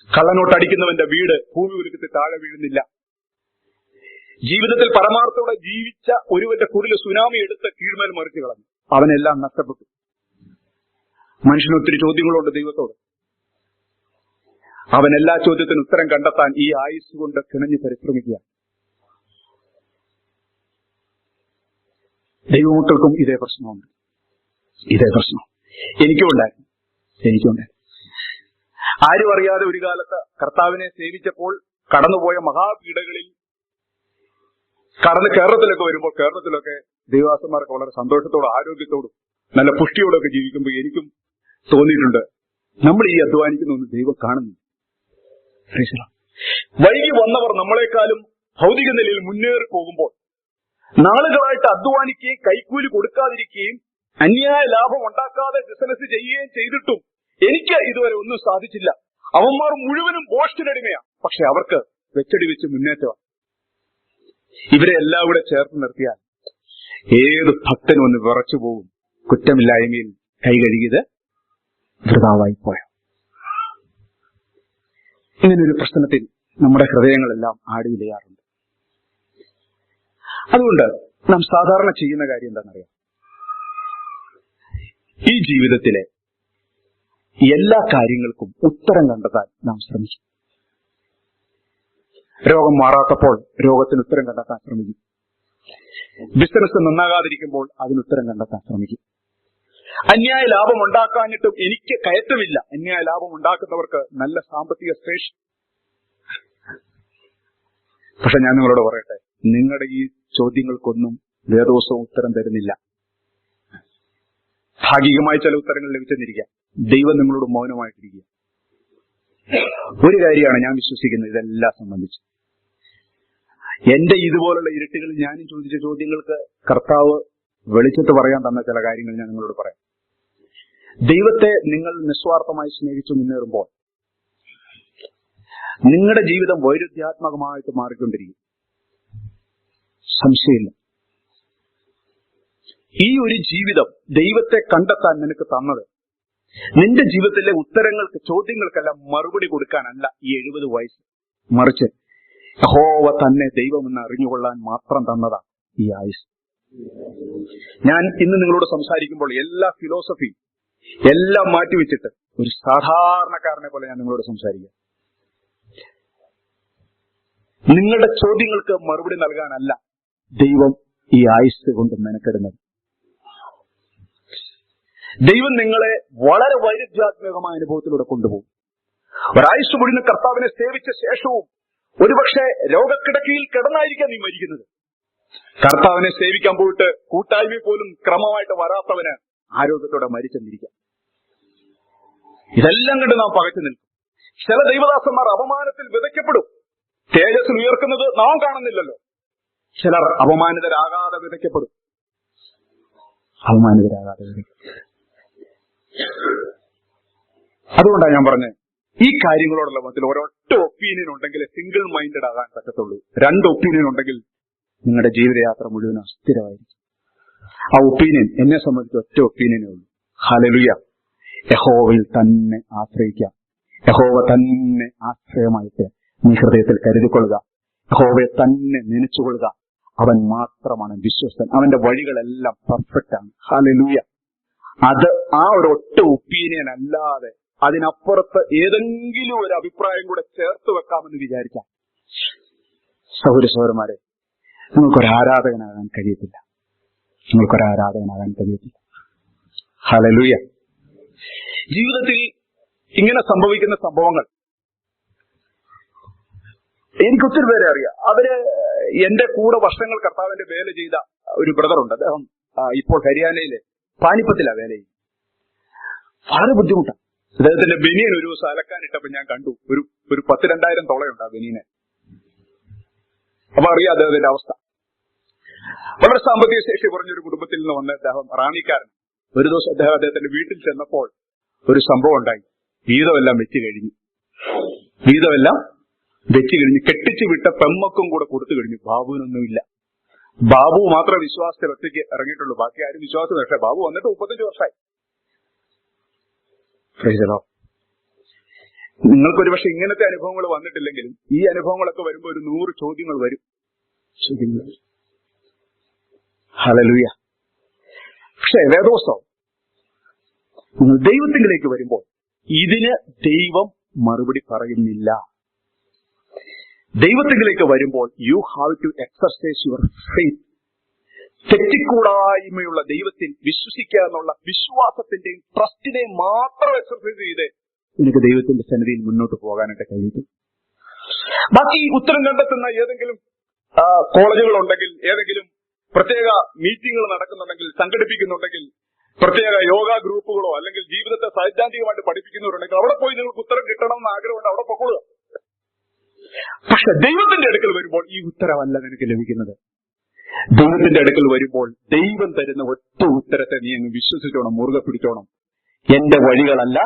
കള്ളനോട്ടടിക്കുന്നവന്റെ വീട് ഭൂമി ഉലുക്കത്തിൽ താഴെ വീഴുന്നില്ല. ജീവിതത്തിൽ പരമാർത്ഥത്തോടെ ജീവിച്ച ഒരുവന്റെ കുടില് സുനാമി എടുത്ത് കീഴ്മേൽ മറിച്ചു കളഞ്ഞു. അവനെല്ലാം നഷ്ടപ്പെട്ടു. മനുഷ്യന് ഒത്തിരി ചോദ്യങ്ങളുണ്ട് ദൈവത്തോട്. അവൻ എല്ലാ ചോദ്യത്തിനും ഉത്തരം കണ്ടെത്താൻ ഈ ആയുസ് കൊണ്ട് കിണഞ്ഞു പരിശ്രമിക്കുക. ദൈവമക്കൾക്കും ഇതേ പ്രശ്നമുണ്ട്. എനിക്കും ഉണ്ടായിരുന്നു. ആരും അറിയാതെ ഒരു കാലത്ത് കർത്താവിനെ സേവിച്ചപ്പോൾ കടന്നുപോയ മഹാപീഠകളിൽ കടന്ന് കേരളത്തിലൊക്കെ വരുമ്പോൾ കേരളത്തിലൊക്കെ ദൈവദാസന്മാർക്ക് വളരെ സന്തോഷത്തോടും ആരോഗ്യത്തോടും നല്ല പുഷ്ടിയോടൊക്കെ ജീവിക്കുമ്പോൾ എനിക്കും തോന്നിയിട്ടുണ്ട്, നമ്മൾ ഈ അധ്വാനിക്കുന്നൊന്നും ദൈവം കാണുന്നു. വൈകി വന്നവർ നമ്മളെക്കാളും ഭൗതിക നിലയിൽ മുന്നേറി പോകുമ്പോൾ നാളുകളായിട്ട് അധ്വാനിക്കുകയും കൈക്കൂലി കൊടുക്കാതിരിക്കുകയും അന്യായ ലാഭം ഉണ്ടാക്കാതെ ബിസിനസ് ചെയ്യുകയും ചെയ്തിട്ടും എനിക്ക് ഇതുവരെ ഒന്നും സാധിച്ചില്ല. അവന്മാർ മുഴുവനും ബോഷ്ടിനടിമയാണ്. പക്ഷെ അവർക്ക് വെച്ചടി വെച്ച് മുന്നേറ്റമാണ്. ഇവരെ എല്ലാം കൂടെ ചേർത്ത് നിർത്തിയാൽ ഏത് ഭക്തനും ഒന്ന് വിറച്ചു പോകും. കുറ്റമില്ലായ്മയിൽ കൈ കഴുകിയത് വൃഥാവായി പോയോ? ഇങ്ങനൊരു പ്രശ്നത്തിൽ നമ്മുടെ ഹൃദയങ്ങളെല്ലാം ആടിയിലയാറുണ്ട്. അതുകൊണ്ട് നാം സാധാരണ ചെയ്യുന്ന കാര്യം എന്താണെന്നറിയാം? ഈ ജീവിതത്തിലെ എല്ലാ കാര്യങ്ങൾക്കും ഉത്തരം കണ്ടെത്താൻ നാം ശ്രമിക്കും. രോഗം മാറാത്തപ്പോൾ രോഗത്തിന് ഉത്തരം കണ്ടെത്താൻ ശ്രമിക്കും. ബിസിനസ് നന്നാകാതിരിക്കുമ്പോൾ അതിന് ഉത്തരം കണ്ടെത്താൻ ശ്രമിക്കും. അന്യായ ലാഭം ഉണ്ടാക്കാനിട്ടും എനിക്ക് കയറ്റമില്ല. അന്യായ ലാഭം ഉണ്ടാക്കുന്നവർക്ക് നല്ല സാമ്പത്തിക ശേഷി. പക്ഷെ ഞാൻ നിങ്ങളോട് പറയട്ടെ, നിങ്ങളുടെ ഈ ചോദ്യങ്ങൾക്കൊന്നും വേദോസവും ഉത്തരം തരുന്നില്ല. ഭാഗികമായി ചില ഉത്തരങ്ങൾ ലഭിച്ചെന്നിരിക്കാം. ദൈവം നിങ്ങളോട് മൗനമായിട്ടിരിക്കുക. ഒരു കാര്യമാണ് ഞാൻ വിശ്വസിക്കുന്നത് ഇതെല്ലാം സംബന്ധിച്ച്. എന്റെ ഇതുപോലുള്ള ഇരുട്ടുകളിൽ ഞാനും ചോദിച്ച ചോദ്യങ്ങൾക്ക് കർത്താവ് വെളിച്ചത്ത് പറയാൻ തന്ന ചില കാര്യങ്ങൾ ഞാൻ നിങ്ങളോട് പറയാം. ദൈവത്തെ നിങ്ങൾ നിസ്വാർത്ഥമായി സ്നേഹിച്ചു മുന്നേറുമ്പോൾ നിങ്ങളുടെ ജീവിതം വൈരുദ്ധ്യാത്മകമായിട്ട് മാറിക്കൊണ്ടിരിക്കും. സംശയമില്ല. ഈ ഒരു ജീവിതം ദൈവത്തെ കണ്ടെത്താൻ നിനക്ക് തന്നത് നിന്റെ ജീവിതത്തിലെ ഉത്തരങ്ങൾക്ക്, ചോദ്യങ്ങൾക്കെല്ലാം മറുപടി കൊടുക്കാനല്ല ഈ 70 വയസ്സ്. മറിച്ച് യഹോവ തന്നെ ദൈവമെന്ന് അറിഞ്ഞുകൊള്ളാൻ മാത്രം തന്നതാ ഈ ആയുസ്. ഞാൻ ഇന്ന് നിങ്ങളോട് സംസാരിക്കുമ്പോൾ എല്ലാ ഫിലോസഫി എല്ലാം മാറ്റിവെച്ചിട്ട് ഒരു സാധാരണക്കാരനെ പോലെ ഞാൻ നിങ്ങളോട് സംസാരിക്കാം. നിങ്ങളുടെ ചോദ്യങ്ങൾക്ക് മറുപടി നൽകാനല്ല ദൈവം ഈ ആയുസ് കൊണ്ട് മെനക്കെടുന്നത്. ദൈവം നിങ്ങളെ വളരെ വൈരുദ്ധ്യാത്മകമായ അനുഭവത്തിലൂടെ കൊണ്ടുപോകും. ഒരായുസ് മുഴുവൻ കർത്താവിനെ സേവിച്ച ശേഷവും ഒരുപക്ഷെ രോഗക്കിടക്കയിൽ കിടന്നായിരിക്കാം നീ മരിക്കുന്നത്. കർത്താവിനെ സേവിക്കാൻ പോയിട്ട് കൂട്ടായ്മ പോലും ക്രമമായിട്ട് വരാത്തവന് ആരോഗ്യത്തോടെ മരിച്ചെന്നിരിക്കാം. ഇതെല്ലാം കണ്ട് നാം പകച്ചു നിൽക്കും. ചില ദൈവദാസന്മാർ അപമാനത്തിൽ വിതയ്ക്കപ്പെടും. തേജസ്സിൽ ഉയർക്കുന്നത് നാം കാണുന്നില്ലല്ലോ. ചിലർ അപമാനിതരാകാതെ വിതയ്ക്കപ്പെടും. അതുകൊണ്ടാണ് ഞാൻ പറഞ്ഞത്, ഈ കാര്യങ്ങളോടുള്ള മതിൽ ഒരൊറ്റ ഒപ്പീനിയൻ ഉണ്ടെങ്കിൽ സിംഗിൾ മൈൻഡഡ് ആകാൻ പറ്റത്തുള്ളൂ. 2 ഒപ്പീനിയൻ ഉണ്ടെങ്കിൽ നിങ്ങളുടെ ജീവിതയാത്ര മുഴുവൻ അസ്ഥിരമായിരിക്കും. ആ ഒപ്പീനിയൻ എന്നെ സംബന്ധിച്ച് ഒറ്റ ഒപ്പീനിയനേ ഉള്ളൂ. ഹല്ലേലൂയ. യഹോവയിൽ തന്നെ ആശ്രയിക്കാം. യഹോവ തന്നെ ആശ്രയമായിട്ട് നീ ഹൃദയത്തിൽ കരുതിക്കൊള്ളുക. യഹോവയെ തന്നെ നനച്ചുകൊള്ളുക. അവൻ മാത്രമാണ് വിശ്വസ്തൻ. അവന്റെ വഴികളെല്ലാം പെർഫെക്റ്റ് ആണ്. ഹല്ലേലൂയ. അത് ആ ഒരു ഒറ്റ ഒപ്പീനിയൻ അല്ലാതെ അതിനപ്പുറത്ത് ഏതെങ്കിലും ഒരു അഭിപ്രായം കൂടെ ചേർത്ത് വെക്കാമെന്ന് വിചാരിക്കാം. സഹോദരന്മാരെ, നിങ്ങൾക്കൊരാരാധകനാകാൻ കഴിയത്തില്ല. ഹല്ലേലൂയ. ജീവിതത്തിൽ ഇങ്ങനെ സംഭവിക്കുന്ന സംഭവങ്ങൾ എനിക്കൊത്തിരി പേരെ അറിയാം. അവര് എന്റെ കൂടെ വർഷങ്ങൾ കർത്താവിന്റെ വേല ചെയ്ത ഒരു ബ്രദറുണ്ട്. അദ്ദേഹം ഇപ്പോൾ ഹരിയാനയിലെ പാനിപ്പത്തിലാണ് വേല ചെയ്യുന്നത്. വളരെ ബുദ്ധിമുട്ടാണ്. അദ്ദേഹത്തിന്റെ ബനിയൻ ഒരു ദിവസം അലക്കാനിട്ടപ്പോ ഞാൻ കണ്ടു ഒരു 10,000-2,000 തുളയുണ്ട് ആ ബനിയന്. അപ്പൊ അറിയാം അദ്ദേഹത്തിന്റെ അവസ്ഥ. വളരെ സാമ്പത്തിക ശേഷി കുറഞ്ഞൊരു കുടുംബത്തിൽ നിന്ന് വന്ന അദ്ദേഹം റാണിക്കാരൻ. ഒരു ദിവസം അദ്ദേഹത്തിന്റെ വീട്ടിൽ ചെന്നപ്പോൾ ഒരു സംഭവം ഉണ്ടായി. വീതമെല്ലാം വെച്ച് കഴിഞ്ഞു. കെട്ടിച്ചു വിട്ട പെമ്മക്കും കൂടെ കൊടുത്തു കഴിഞ്ഞു. ബാബുവിനൊന്നുമില്ല. ബാബു മാത്രമേ വിശ്വാസത്തിൽ ഒറ്റയ്ക്ക് ഇറങ്ങിയിട്ടുള്ളൂ. ബാക്കി ആരും വിശ്വാസം. പക്ഷേ ബാബു വന്നിട്ട് 35 വർഷമായി. നിങ്ങൾക്കൊരു പക്ഷെ ഇങ്ങനത്തെ അനുഭവങ്ങൾ വന്നിട്ടില്ലെങ്കിലും ഈ അനുഭവങ്ങളൊക്കെ വരുമ്പോൾ ഒരു 100 ചോദ്യങ്ങൾ വരും. ഹല്ലേലൂയ. പക്ഷേ വേദോസ്തവം നിങ്ങൾ ദൈവത്തിലേക്ക് വരുമ്പോൾ ഇതിന് ദൈവം മറുപടി പറയുന്നില്ല. ദൈവത്തിലേക്ക് വരുമ്പോൾ you have to exercise your faith. തെറ്റിക്കൂടായ്മയുള്ള ദൈവത്തിൽ വിശ്വസിക്കുക എന്നുള്ള വിശ്വാസത്തിന്റെയും ട്രസ്റ്റിനെയും മാത്രം എക്സർസൈസ് ചെയ്ത് എനിക്ക് ദൈവത്തിന്റെ സന്നിധിയിൽ മുന്നോട്ട് പോകാനായിട്ട് കഴിയും. ബാക്കി ഉത്തരം കണ്ടെത്തുന്ന ഏതെങ്കിലും കോളേജുകളുണ്ടെങ്കിൽ, ഏതെങ്കിലും പ്രത്യേക മീറ്റിങ്ങുകൾ നടക്കുന്നുണ്ടെങ്കിൽ, സംഘടിപ്പിക്കുന്നുണ്ടെങ്കിൽ, പ്രത്യേക യോഗ ഗ്രൂപ്പുകളോ അല്ലെങ്കിൽ ജീവിതത്തെ സൈദ്ധാന്തികമായിട്ട് പഠിപ്പിക്കുന്നവരുണ്ടെങ്കിൽ അവിടെ പോയി നിങ്ങൾക്ക് ഉത്തരം കിട്ടണമെന്ന് ആഗ്രഹമുണ്ട്, അവിടെ പൊക്കോളുക. പക്ഷെ ദൈവത്തിന്റെ അടുക്കൽ വരുമ്പോൾ ഈ ഉത്തരവല്ല നിനക്ക് ലഭിക്കുന്നത്. ദൈവത്തിന്റെ അടുക്കൽ വരുമ്പോൾ ദൈവം തരുന്ന ഒറ്റ ഉത്തരത്തെ നീ അങ്ങ് വിശ്വസിച്ചോണം, മുറുകെ പിടിച്ചോണം. എന്റെ വഴികളല്ല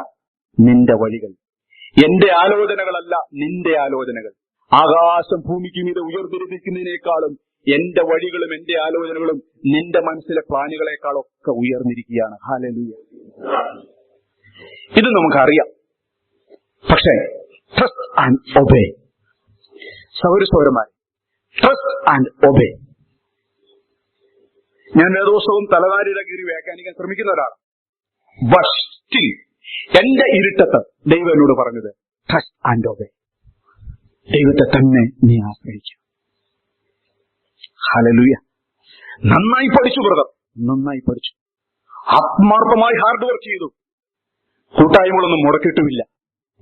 നിന്റെ വഴികൾ, എന്റെ ആലോചനകളല്ല നിന്റെ ആലോചനകൾ. ആകാശം ഭൂമിക്ക് മീതെ ഉയർന്നിരിക്കുന്നതിനേക്കാളും എന്റെ വഴികളും എന്റെ ആലോചനകളും നിന്റെ മനസ്സിലെ പ്ലാനുകളെക്കാളൊക്കെ ഉയർന്നിരിക്കുകയാണ്. ഹല്ലേലൂയ. ഇത് നമുക്കറിയാം. പക്ഷേ ട്രസ്റ്റ് ആൻഡ് ഒബേ, സൗരസൗരന്മാരെ, ട്രസ്റ്റ് ആൻഡ് ഒബേ. ഞാൻ വേദോത്സവം തലനാരിയുടെ കീറി വ്യാഖ്യാനിക്കാൻ ശ്രമിക്കുന്ന ഒരാളാണ്. ബട്ട് സ്റ്റിൽ എന്റെ ഇരുട്ടത്ത് ദൈവം എന്നോട് പറഞ്ഞത് ട്രസ്റ്റ് ആൻഡ് ഒബേ. ദൈവത്തെ തന്നെ നീ ആശ്രയിക്കും. ഹല്ലേലൂയ. നന്നായി പഠിച്ചു ബ്രദർ, നന്നായി പഠിച്ചു. ആത്മാർത്ഥമായി ഹാർഡ് വർക്ക് ചെയ്തു. കൂട്ടായ്മകളൊന്നും മുടക്കിയിട്ടുമില്ല.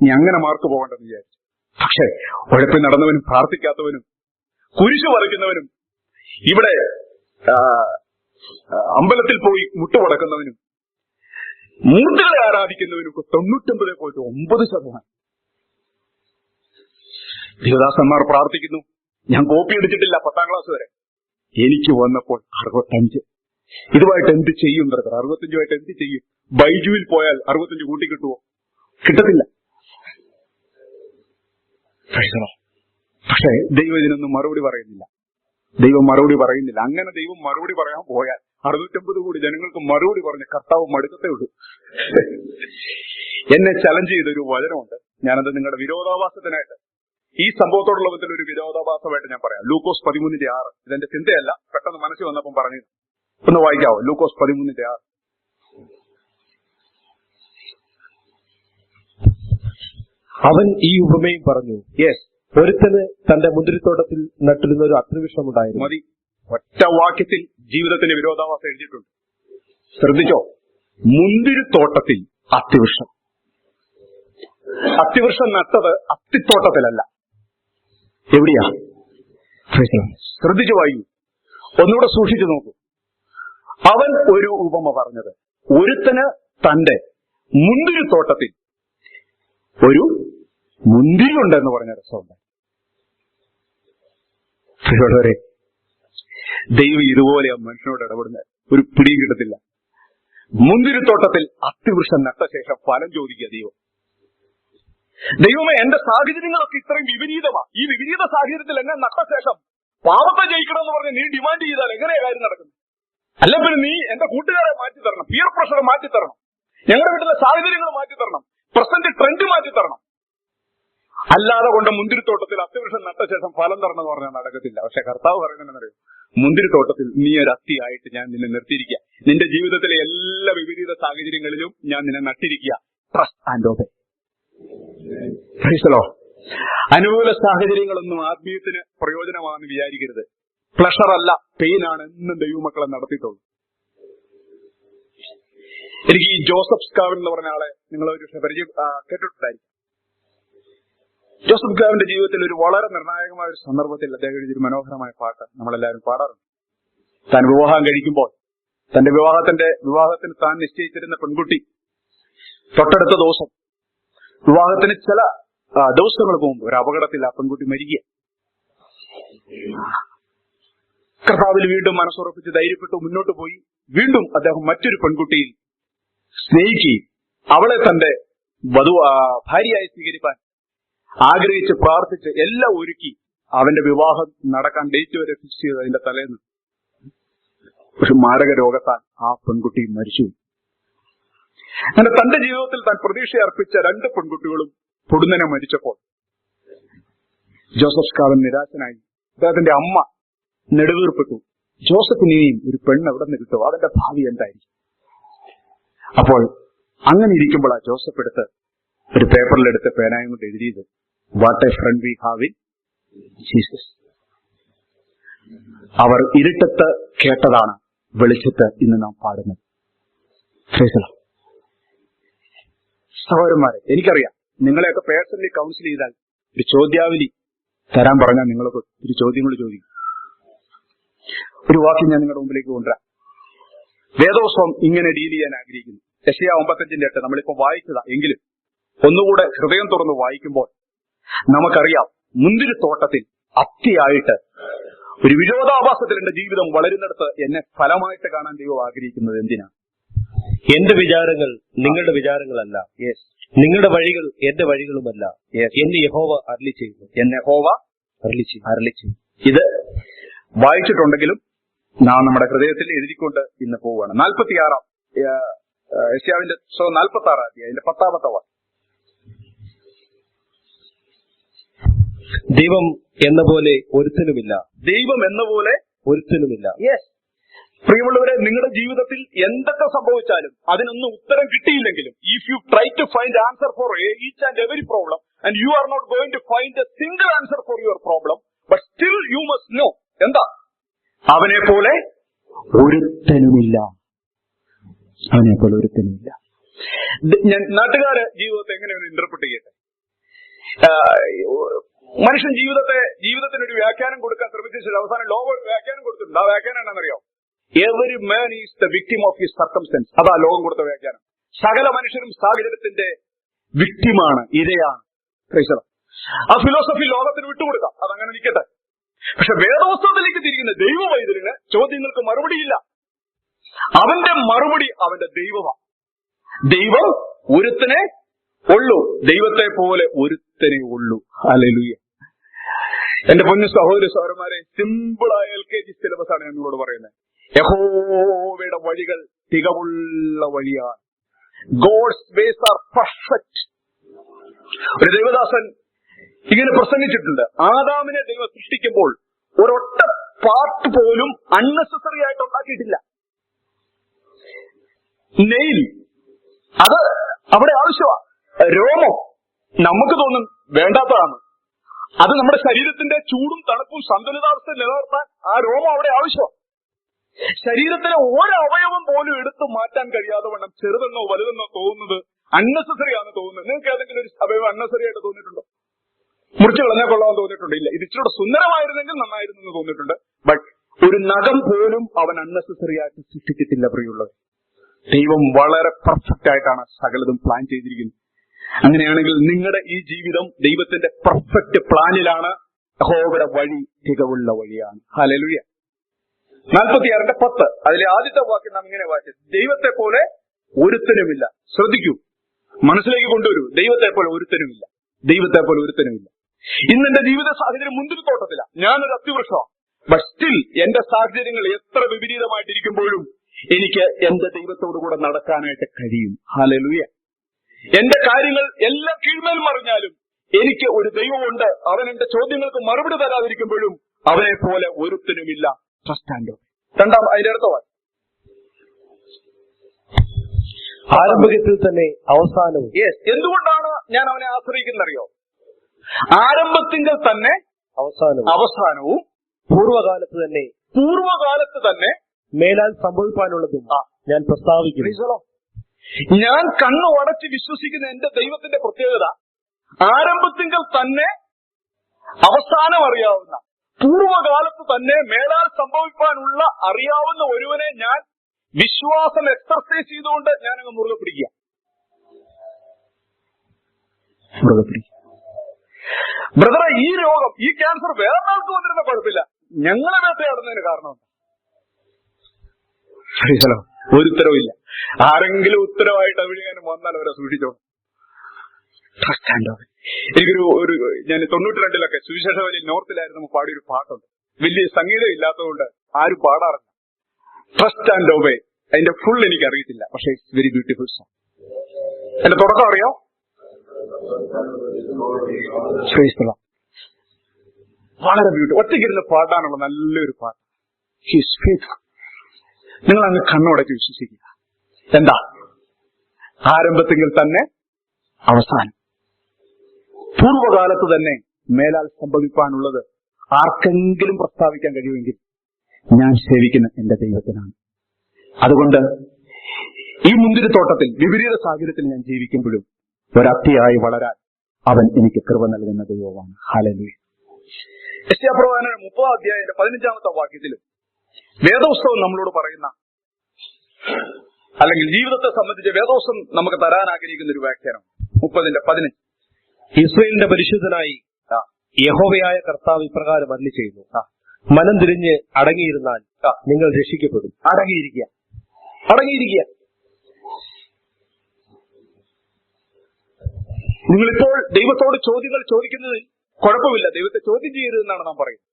നീ അങ്ങനെ മാർക്ക് പോകണ്ടെന്ന് വിചാരിച്ചു. പക്ഷെ ഉഴപ്പിൽ നടന്നവനും പ്രാർത്ഥിക്കാത്തവനും കുരിശു വരയ്ക്കുന്നവനും ഇവിടെ അമ്പലത്തിൽ പോയി മുട്ടുപടക്കുന്നവനും മൂർത്തികളെ ആരാധിക്കുന്നവനും 99.9%. ദേവദാസന്മാർ പ്രാർത്ഥിക്കുന്നു. ഞാൻ കോപ്പി എടുത്തിട്ടില്ല 10ാം ക്ലാസ് വരെ. എനിക്ക് വന്നപ്പോൾ 65. ഇതുമായിട്ട് എന്ത് ചെയ്യും ബ്രദർ? 65 എന്ത് ചെയ്യും? ബൈജുവിൽ പോയാൽ 65 കൂട്ടി കിട്ടുമോ? കിട്ടത്തില്ല. പക്ഷേ ദൈവം ഇതിനൊന്നും മറുപടി പറയുന്നില്ല. ദൈവം മറുപടി പറയുന്നില്ല. അങ്ങനെ ദൈവം മറുപടി പറയാൻ പോയാൽ 69 കോടി ജനങ്ങൾക്ക് മറുപടി പറഞ്ഞ് കർത്താവ് മടുക്കത്തേ ഉള്ളൂ. എന്നെ ചലഞ്ച് ചെയ്തൊരു വചനമുണ്ട്. ഞാനത് നിങ്ങളുടെ വിരോധാഭാസത്തിനായിട്ട്, ഈ സംഭവത്തോടുള്ള വിധത്തിൽ ഒരു വിരോധാഭാസമായിട്ട് ഞാൻ പറയാം. ലൂക്കോസ് 13:6. ഇതെന്റെ ചിന്തയല്ല, പെട്ടെന്ന് മനസ്സിൽ വന്നപ്പം പറഞ്ഞു. ഒന്ന് വായിക്കാവോ? ലൂക്കോസ് 13:6. അവൻ ഈ ഉപമയും പറഞ്ഞു. യെസ്. ഒരുത്തന് തന്റെ മുന്തിരിത്തോട്ടത്തിൽ നട്ടിരുന്ന ഒരു അത്തിവൃക്ഷമുണ്ടായിരുന്നു. മതി. ഒറ്റ വാക്യത്തിൽ ജീവിതത്തിന്റെ വിരോധാഭാസം എഴുതിയിട്ടുണ്ട്. ശ്രദ്ധിച്ചോ? മുന്തിരിത്തോട്ടത്തിൽ അത്തിവൃക്ഷം. അത്തിവൃക്ഷം നട്ടത് അത്തിത്തോട്ടത്തിലല്ല. എവിടെയാ? ശ്രദ്ധിച്ചു വായു. ഒന്നുകൂടെ സൂക്ഷിച്ചു നോക്കൂ. അവൻ ഒരു ഉപമ പറഞ്ഞത്, ഒരുത്തന് തന്റെ മുന്തിരിത്തോട്ടത്തിൽ ഒരു മുന്തിരി ഉണ്ടെന്ന് പറഞ്ഞ രസമുണ്ട്. പ്രിയമുള്ളവരെ, ദൈവം ഇതുപോലെ ആ മനുഷ്യനോട് ഇടപെടുന്ന ഒരു പിടിയും കിട്ടത്തില്ല. മുന്തിരിത്തോട്ടത്തിൽ അത്തിവൃക്ഷം നട്ട ശേഷം ഫലം ചോദിക്കുക ദൈവം. ദൈവമേ, എന്റെ സാഹചര്യങ്ങളൊക്കെ ഇത്രയും വിപരീതമാണ്. ഈ വിപരീത സാഹചര്യത്തിൽ എന്നെ നട്ട ശേഷം പാവത്തെ ജയിക്കണമെന്ന് പറഞ്ഞ് നീ ഡിമാൻഡ് ചെയ്താൽ എങ്ങനെയാ കാര്യം നടക്കുന്നത്? അല്ല പിന്നെ നീ എന്റെ കൂട്ടുകാരെ മാറ്റിത്തരണം, പിയർ പ്രഷർ മാറ്റിത്തരണം, ഞങ്ങളുടെ വീട്ടിലെ സാഹചര്യങ്ങൾ മാറ്റിത്തരണം, പ്രസന്റ് ട്രെൻഡ് മാറ്റിത്തരണം. അല്ലാതെ കൊണ്ട് മുന്തിരിത്തോട്ടത്തിൽ അത്തിവൃക്ഷം നട്ട ശേഷം ഫലം തരണം എന്ന് പറഞ്ഞാൽ നടക്കത്തില്ല. പക്ഷെ കർത്താവ് പറയുന്നതെന്നറിയോ? മുന്തിരിത്തോട്ടത്തിൽ നീ ഒരു അത്തിയായിട്ട് ഞാൻ നിന്നെ നിർത്തിയിരിക്കുക. നിന്റെ ജീവിതത്തിലെ എല്ലാ വിപരീത സാഹചര്യങ്ങളിലും ഞാൻ നിന്നെ നട്ടിരിക്കുക. Trust and obey. Praise the lord. അനുകൂല സാഹചര്യങ്ങളൊന്നും ആത്മീയത്തിന് പ്രയോജനമാണെന്ന് വിചാരിക്കരുത്. പ്ലഷർ അല്ല, പെയിൻ ആണ് എന്നും ദൈവമക്കളെ നടത്തിയിട്ടുള്ളൂ. എനിക്ക് ഈ ജോസഫ് സ്കാവൻ എന്ന് പറഞ്ഞ ആളെ നിങ്ങൾ ഒരു പരിചയം കേട്ടിട്ടുണ്ടായിരിക്കും. ജോസഫ് സ്കാവിന്റെ ജീവിതത്തിൽ ഒരു വളരെ നിർണായകമായ ഒരു സന്ദർഭത്തിൽ അദ്ദേഹം എഴുതിയൊരു മനോഹരമായ പാട്ട് നമ്മളെല്ലാവരും പാടാറുണ്ട്. താൻ വിവാഹം കഴിക്കുമ്പോൾ തന്റെ വിവാഹത്തിന് താൻ നിശ്ചയിച്ചിരുന്ന പെൺകുട്ടി തൊട്ടടുത്ത ദിവസം വിവാഹത്തിന് ചില ദിവസങ്ങൾ മുമ്പ് ഒരു അപകടത്തിൽ ആ പെൺകുട്ടി മരിക്കുക. കർത്താവിൽ വീണ്ടും മനസ്സുറപ്പിച്ച് ധൈര്യപ്പെട്ടു മുന്നോട്ട് പോയി. വീണ്ടും അദ്ദേഹം മറ്റൊരു പെൺകുട്ടിയിൽ സ്നേഹിക്കുകയും അവളെ തന്റെ ഭാര്യയായി സ്വീകരിക്കാൻ ആഗ്രഹിച്ച് പ്രാർത്ഥിച്ച് എല്ലാം ഒരുക്കി അവന്റെ വിവാഹം നടക്കാൻ ഡേറ്റ് വരെ ഫിക്സ് ചെയ്ത് അതിന്റെ തലേന്ന് പക്ഷെ മാരക രോഗത്താൽ ആ പെൺകുട്ടി മരിച്ചു. അങ്ങനെ തന്റെ ജീവിതത്തിൽ താൻ പ്രതീക്ഷ അർപ്പിച്ച 2 പെൺകുട്ടികളും പൊടുന്നനെ മരിച്ചപ്പോൾ ജോസഫ് സ്കാവൻ നിരാശനായി. അദ്ദേഹത്തിന്റെ അമ്മ നെടുവീർപ്പെട്ടു. ജോസഫിനെയും ഒരു പെണ്ണ് എവിടെ നിന്ന് കിട്ടുമോ? അവന്റെ ഭാവി എന്തായിരിക്കും? അപ്പോൾ അങ്ങനെ ഇരിക്കുമ്പോൾ ആ ജോസഫ് എടുത്ത് ഒരു പേപ്പറിലെടുത്ത് പേനായും കൊണ്ട് എഴുതിയത്, what a friend we have in Jesus. അവർ ഇരുട്ടത്ത് കേട്ടതാണ് വെളിച്ചത്ത് ഇന്ന് നാം പാടുന്നത്. സഹോദരന്മാരെ, എനിക്കറിയാം നിങ്ങളെയൊക്കെ പേഴ്സണലി കൗൺസിൽ ചെയ്താൽ ഒരു ചോദ്യാവലി തരാൻ പറഞ്ഞാൽ നിങ്ങളൊക്കെ ഒരു ചോദ്യങ്ങൾ ചോദിക്കും. ഒരു വാക്യം ഞാൻ നിങ്ങളുടെ മുമ്പിലേക്ക് കൊണ്ടുവരാം. വേദോത്സവം ഇങ്ങനെ ഡീൽ ചെയ്യാൻ ആഗ്രഹിക്കുന്നു. യെശയ്യാ 55:8 നമ്മളിപ്പോ വായിച്ചതാ. എങ്കിലും ഒന്നുകൂടെ ഹൃദയം തുറന്ന് വായിക്കുമ്പോൾ നമുക്കറിയാം, മുന്തിരിത്തോട്ടത്തിൽ അത്തിയായിട്ട് ഒരു വിരോധാഭാസത്തിൽ എന്റെ ജീവിതം വളരുന്നിടത്ത് എന്നെ ഫലമായിട്ട് കാണാൻ ദൈവം ആഗ്രഹിക്കുന്നത് എന്തിനാണ്? എന്റെ വിചാരങ്ങൾ നിങ്ങളുടെ വിചാരങ്ങളല്ല, നിങ്ങളുടെ വഴികൾ എന്റെ വഴികളുമല്ല എന്ന് യഹോവ അരുളി ചെയ്യുന്നു. എന്ന് യഹോവ അരുളി ചെയ്യും. ഇത് വായിച്ചിട്ടുണ്ടെങ്കിലും നാം നമ്മുടെ ഹൃദയത്തിൽ എഴുതിക്കൊണ്ട് ഇന്ന് പോവുകയാണ്. 46 യെശയ്യാവിന്റെ 46 അതിന്റെ 10-ാമത്തെ വാക്യം. ദൈവം എന്ന പോലെ ഒരുത്തനുമില്ല. ദൈവം എന്ന പോലെ ഒരുത്തനുമില്ല. യെസ്. പ്രിയമുള്ളവരെ, നിങ്ങളുടെ ജീവിതത്തിൽ എന്തൊക്കെ സംഭവിച്ചാലും അതിനൊന്നും ഉത്തരം കിട്ടിയില്ലെങ്കിലും, if you try to find answer for each and every problem and you are not going to find a single answer for your problem, but still you must know, എന്താ? അവനെ പോലെ ഒരുത്തനുമില്ല. അവനെ പോലെ ഒരുത്തനുമില്ല. ഞാൻ നാട്ടുകാര് ജീവിതത്തെ എങ്ങനെയാണ് ഇന്റർപ്രറ്റ് ചെയ്യട്ടെ? മനുഷ്യൻ ജീവിതത്തിനൊരു വ്യാഖ്യാനം കൊടുക്കാൻ ശ്രമിച്ച അവസാനം ലോകം ഒരു വ്യാഖ്യാനം കൊടുത്തിട്ടുണ്ട്. ആ വ്യാഖ്യാനം എന്താണെന്നറിയോ? Every man is the victim of his circumstances. അതാ ലോകം കൊടുത്ത വ്യാഖ്യാനം. സകല മനുഷ്യരും സാഹചര്യത്തിന്റെ വിക്ടിമാണ്, ഇരയാണ്. ആ ഫിലോസഫി ലോകത്തിന് വിട്ടുകൊടുക്കാം, അതങ്ങനെ നിൽക്കട്ടെ. പക്ഷെ വേദപുസ്തകത്തിലേക്ക് തിരിക്കുന്ന ദൈവവൈദ്യന് ചോദ്യങ്ങൾക്ക് മറുപടിയില്ല. അവന്റെ മറുപടി അവന്റെ ദൈവമാണ്. ദൈവം ഒരുത്തനെ ഉള്ളൂ, ദൈവത്തെ പോലെ ഒരുത്തനെ ഉള്ളൂ. ഹല്ലേലൂയ. എന്റെ പൊന്നു സഹോദര സഹോദരന്മാരെ, സിമ്പിളായ LKG സിലബസ് ആണ് ഞാൻ നിങ്ങളോട് പറയുന്നത്. യഹോവയുടെ വഴികൾ തികവുള്ള വഴിയാണ്. God's ways are perfect. ഒരു ദൈവദാസൻ ഇങ്ങനെ പ്രസംഗിച്ചിട്ടുണ്ട്, ആദാമിനെ ദൈവം സൃഷ്ടിക്കുമ്പോൾ ഒരൊറ്റ പാർട്ട് പോലും അൺനെസസറി ആയിട്ട് ഉണ്ടാക്കിയിട്ടില്ല. നെയിൽ അത് അവിടെ ആവശ്യമാണ്. രോമം നമുക്ക് തോന്നും വേണ്ടാത്തതാണ്. അത് നമ്മുടെ ശരീരത്തിന്റെ ചൂടും തണുപ്പും സന്തുലിതാവസ്ഥ നിലനിർത്താൻ ആ രോമം അവിടെ ആവശ്യമാണ്. ശരീരത്തിലെ ഒരവയവം പോലും എടുത്തു മാറ്റാൻ കഴിയാതെ വണ്ണം ചെറുതെന്നോ വലുതെന്നോ തോന്നുന്നത് അൺനെസസറി ആണെന്ന് തോന്നുന്നത്. നിങ്ങൾക്ക് ഏതെങ്കിലും ഒരു അവയവം അൺനെസറി ആയിട്ട് തോന്നിയിട്ടുണ്ടോ? മുറിച്ച് കളഞ്ഞാൽ കൊള്ളാമെന്ന് തോന്നിയിട്ടുണ്ടോ? ഇല്ല. ഇത് ഇച്ചിരി സുന്ദരമായിരുന്നെങ്കിൽ നന്നായിരുന്നു എന്ന് തോന്നിയിട്ടുണ്ട്. ബട്ട് ഒരു നഖം പോലും അവൻ അൺനെസസറി ആയിട്ട് സൃഷ്ടിച്ചിട്ടില്ല. പ്രിയമുള്ളത്, ദൈവം വളരെ പെർഫെക്റ്റ് ആയിട്ടാണ് സകലതും പ്ലാൻ ചെയ്തിരിക്കുന്നത്. അങ്ങനെയാണെങ്കിൽ നിങ്ങളുടെ ഈ ജീവിതം ദൈവത്തിന്റെ പെർഫെക്റ്റ് പ്ലാനിലാണ്. യഹോവയുടെ വഴി തികവുള്ള വഴിയാണ്. ഹല്ലേലൂയ. 46:10 അതിലെ ആദ്യത്തെ വാക്യം നാം ഇങ്ങനെ വായിച്ചു, ദൈവത്തെ പോലെ ഒരുത്തനുമില്ല. ശ്രദ്ധിക്കൂ, മനസ്സിലേക്ക് കൊണ്ടുവരൂ. ദൈവത്തെ പോലെ ഒരുത്തനുമില്ല. ദൈവത്തെ പോലെ ഒരുത്തനുമില്ല. ഇന്ന് എന്റെ ജീവിത സാഹചര്യം മുന്തിരിത്തോട്ടത്തില്ല. ഞാനൊരു അത്തിവൃക്ഷമാണ്. ബട്ട് സ്റ്റിൽ എന്റെ സാഹചര്യങ്ങൾ എത്ര വിപരീതമായിട്ടിരിക്കുമ്പോഴും എനിക്ക് എന്റെ ദൈവത്തോടു കൂടെ നടക്കാനായിട്ട് കഴിയും. ഹല്ലേലൂയ. എന്റെ കാര്യങ്ങൾ എല്ലാം കീഴ്മേൽ മറിഞ്ഞാലും എനിക്ക് ഒരു ദൈവമുണ്ട്. അവൻ എന്റെ ചോദ്യങ്ങൾക്ക് മറുപടി തരാതിരിക്കുമ്പോഴും അവനെ പോലെ ഒരുത്തനുമില്ല. Trust and obey. അതിന്റെ അടുത്ത വാക്യം, ആരംഭത്തിൽ തന്നെ അവസാനവും. എന്തുകൊണ്ടാണ് ഞാൻ അവനെ ആശ്രയിക്കുന്നറിയോ? ആരംഭത്തിങ്കിൽ തന്നെ അവസാനവും പൂർവകാലത്ത് തന്നെ മേലാൽ സംഭവിക്കാനുള്ളതും ഞാൻ പ്രസ്താവിക്കുന്നു. ഞാൻ കണ്ണു അടച്ച് വിശ്വസിക്കുന്ന എന്റെ ദൈവത്തിന്റെ പ്രത്യേകത ആരംഭത്തിങ്കിൽ തന്നെ അവസാനം അറിയാവുന്ന, പൂർവകാലത്ത് തന്നെ മേലാൽ സംഭവിക്കാനുള്ള അറിയാവുന്ന ഒരുവനെ ഞാൻ വിശ്വാസം എക്സർസൈസ് ചെയ്തുകൊണ്ട് ഞാനങ്ങ് മുറുകെ പിടിക്കുക. ബ്രദറെ, ഈ രോഗം, ഈ ക്യാൻസർ വേറൊരാൾക്ക് വന്നിരുന്ന കുഴപ്പമില്ല, ഞങ്ങളെ വേട്ടയാടുന്നതിന് കാരണമുണ്ട്. ഒരു ഉത്തരവില്ല. ആരെങ്കിലും ഉത്തരവായിട്ട് അവിടെയാനും വന്നാൽ അവരെ സൂക്ഷിച്ചോ. ഞാൻ 92 സുവിശേഷ വലിയ നോർത്തിലായിരുന്നു പാടിയൊരു പാട്ടുണ്ട്. വലിയ സംഗീതം ഇല്ലാത്തതുകൊണ്ട് ആരും പാടാറില്ല. Trust and obey. അതിന്റെ ഫുൾ എനിക്ക് അറിയത്തില്ല, പക്ഷേ ഇറ്റ്സ് വെരി ബ്യൂട്ടിഫുൾ സോങ്. എന്റെ തുടക്കം അറിയോ? വളരെ ബ്യൂട്ടിഫുൾ. ഒറ്റയ്ക്കിരുന്ന് പാടാനുള്ള നല്ലൊരു പാട്ട്. His faithful. നിങ്ങൾ അങ്ങ് കണ്ണുടച്ച് വിശ്വസിക്കുക. എന്താ? ആരംഭത്തിൽ തന്നെ അവസാനം, പൂർവകാലത്ത് തന്നെ മേലാൽ സംഭവിക്കാനുള്ളത് ആർക്കെങ്കിലും പ്രസ്താവിക്കാൻ കഴിയുമെങ്കിൽ ഞാൻ സേവിക്കുന്ന എന്റെ ദൈവത്തിനാണ്. അതുകൊണ്ട് ഈ മുന്തിരിത്തോട്ടത്തിൽ വിപരീത സാഹചര്യത്തിൽ ഞാൻ ജീവിക്കുമ്പോഴും ഒരത്തിയായി വളരാൻ അവൻ എനിക്ക് കൃപ നൽകുന്ന ദൈവമാണ്. ഹല്ലേലൂയ. യെശയ്യാപ്രവാചകൻ 30-ാം അധ്യായത്തിന്റെ 15-ാമത്തെ വാക്യത്തിലും വേദപുസ്തകം നമ്മളോട് പറയുന്ന, അല്ലെങ്കിൽ ജീവിതത്തെ സംബന്ധിച്ച് വേദപുസ്തകം നമുക്ക് തരാൻ ആഗ്രഹിക്കുന്ന ഒരു വ്യാഖ്യാനം 30:15. ഇസ്രായേലിന്റെ പരിശുദ്ധനായി യഹോവയായ കർത്താവ് ഇപ്രകാരം അരുളി ചെയ്യുന്നു, മനം തിരിഞ്ഞ് അടങ്ങിയിരുന്നാൽ നിങ്ങൾ രക്ഷിക്കപ്പെടും. അടങ്ങിയിരിക്കുക. നിങ്ങളിപ്പോൾ ദൈവത്തോട് ചോദ്യങ്ങൾ ചോദിക്കുന്നതിൽ കുഴപ്പമില്ല. ദൈവത്തെ ചോദ്യം ചെയ്യരുതെന്നാണ് നാം പറയുന്നത്.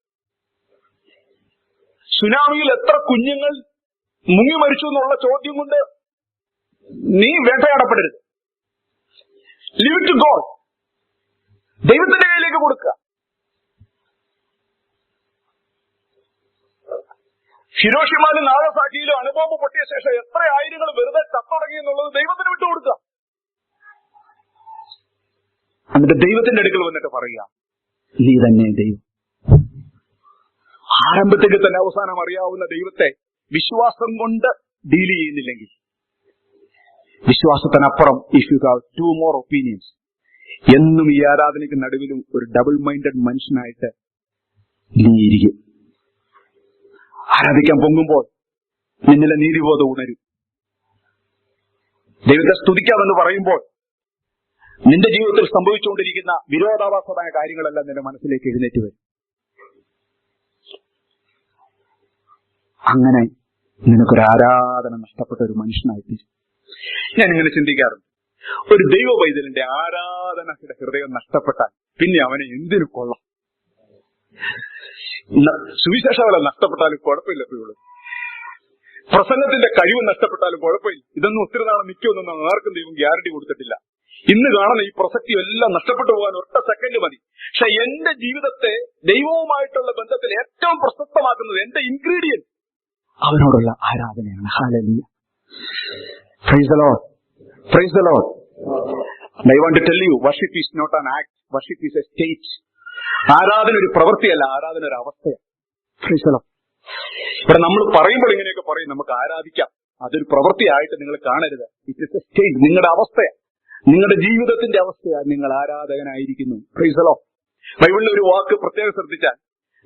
സുനാമിയിൽ എത്ര കുഞ്ഞുങ്ങൾ മുങ്ങി മരിച്ചു എന്നുള്ള ചോദ്യം കൊണ്ട് നീ വേട്ടയാടപ്പെടരുത്. Leave to God. ദൈവത്തിന്റെ കയ്യിലേക്ക് കൊടുക്കുക. ഹിരോഷിമയിലും നാഗസാക്കിയിലും അനുഭവം പൊട്ടിയ ശേഷം എത്ര ആയിരങ്ങൾ വെറുതെ ചത്തുടങ്ങി എന്നുള്ളത് ദൈവത്തിന് വിട്ടുകൊടുക്കുക. എന്നിട്ട് ദൈവത്തിന്റെ അടുക്കൽ വന്നിട്ട് പറയുക, നീ തന്നെ ദൈവം. ആരംഭത്തേക്ക് തന്നെ അവസാനം അറിയാവുന്ന ദൈവത്തെ വിശ്വാസം കൊണ്ട് ഡീൽ ചെയ്യുന്നില്ലെങ്കിൽ, വിശ്വാസത്തിനപ്പുറം if you have to more opinions, എന്നും ഈ ആരാധനയ്ക്ക് നടുവിലും ഒരു ഡബിൾ മൈൻഡഡ് മനുഷ്യനായിട്ട് നീ ഇരിക്കും. ആരാധിക്കാൻ പൊങ്ങുമ്പോൾ നിന്നിലെ നീതിബോധം ഉണരും. ദൈവത്തെ സ്തുതിക്കാമെന്ന് പറയുമ്പോൾ നിന്റെ ജീവിതത്തിൽ സംഭവിച്ചുകൊണ്ടിരിക്കുന്ന വിരോധാഭാസമായ കാര്യങ്ങളെല്ലാം നിന്റെ മനസ്സിലേക്ക് എഴുന്നേറ്റ് വരും. അങ്ങനെ നിനക്കൊരു ആരാധന നഷ്ടപ്പെട്ട ഒരു മനുഷ്യനായിത്തീരും. ഞാൻ ഇങ്ങനെ ചിന്തിക്കാറുണ്ട്, ഒരു ദൈവ പൈതലിന്റെ ആരാധനയുടെ ഹൃദയം നഷ്ടപ്പെട്ടാൽ പിന്നെ അവനെ എന്തിനു കൊള്ളാം? സുവിശേഷവല നഷ്ടപ്പെട്ടാലും കുഴപ്പമില്ല. പ്രസംഗത്തിന്റെ കഴിവ് നഷ്ടപ്പെട്ടാലും കുഴപ്പമില്ല. ഇതൊന്നും ഒത്തിരി നാളെ നിൽക്കുമെന്നൊന്നും ആർക്കും ദൈവം ഗ്യാരണ്ടി കൊടുത്തിട്ടില്ല. ഇന്ന് കാണുന്ന ഈ പ്രസക്തി എല്ലാം നഷ്ടപ്പെട്ടു പോകാൻ ഒറ്റ സെക്കൻഡ് മതി. പക്ഷെ എന്റെ ജീവിതത്തെ ദൈവവുമായിട്ടുള്ള ബന്ധത്തിൽ ഏറ്റവും പ്രസക്തമാക്കുന്നത്, എന്റെ ഇൻഗ്രീഡിയന്റ് അവനോടുള്ള ആരാധനയാണ്. Hallelujah. Praise the lord. Praise the lord. I want to tell you, worship is not an act, worship is a state. ആരാധന ഒരു പ്രവൃത്തിയല്ല, ആരാധന ഒരു അവസ്ഥയാണ്. Price the Lord. ഇവിടെ നമ്മൾ പറയുമ്പോൾ ഇങ്ങനെയൊക്കെ പറയും, നമുക്ക് ആരാധിക്കാം. അതൊരു പ്രവൃത്തിയായിട്ട് നിങ്ങൾ കാണരുത്. It is A state. നിങ്ങളുടെ അവസ്ഥയാണ്, നിങ്ങളുടെ ജീവിതത്തിന്റെ അവസ്ഥയാണ്. നിങ്ങൾ ആരാധകനായിരിക്കുന്നു. Price the Lord. ബൈബിളിലെ ഒരു വാക്ക് പ്രത്യേകം ശ്രദ്ധിച്ചാൽ,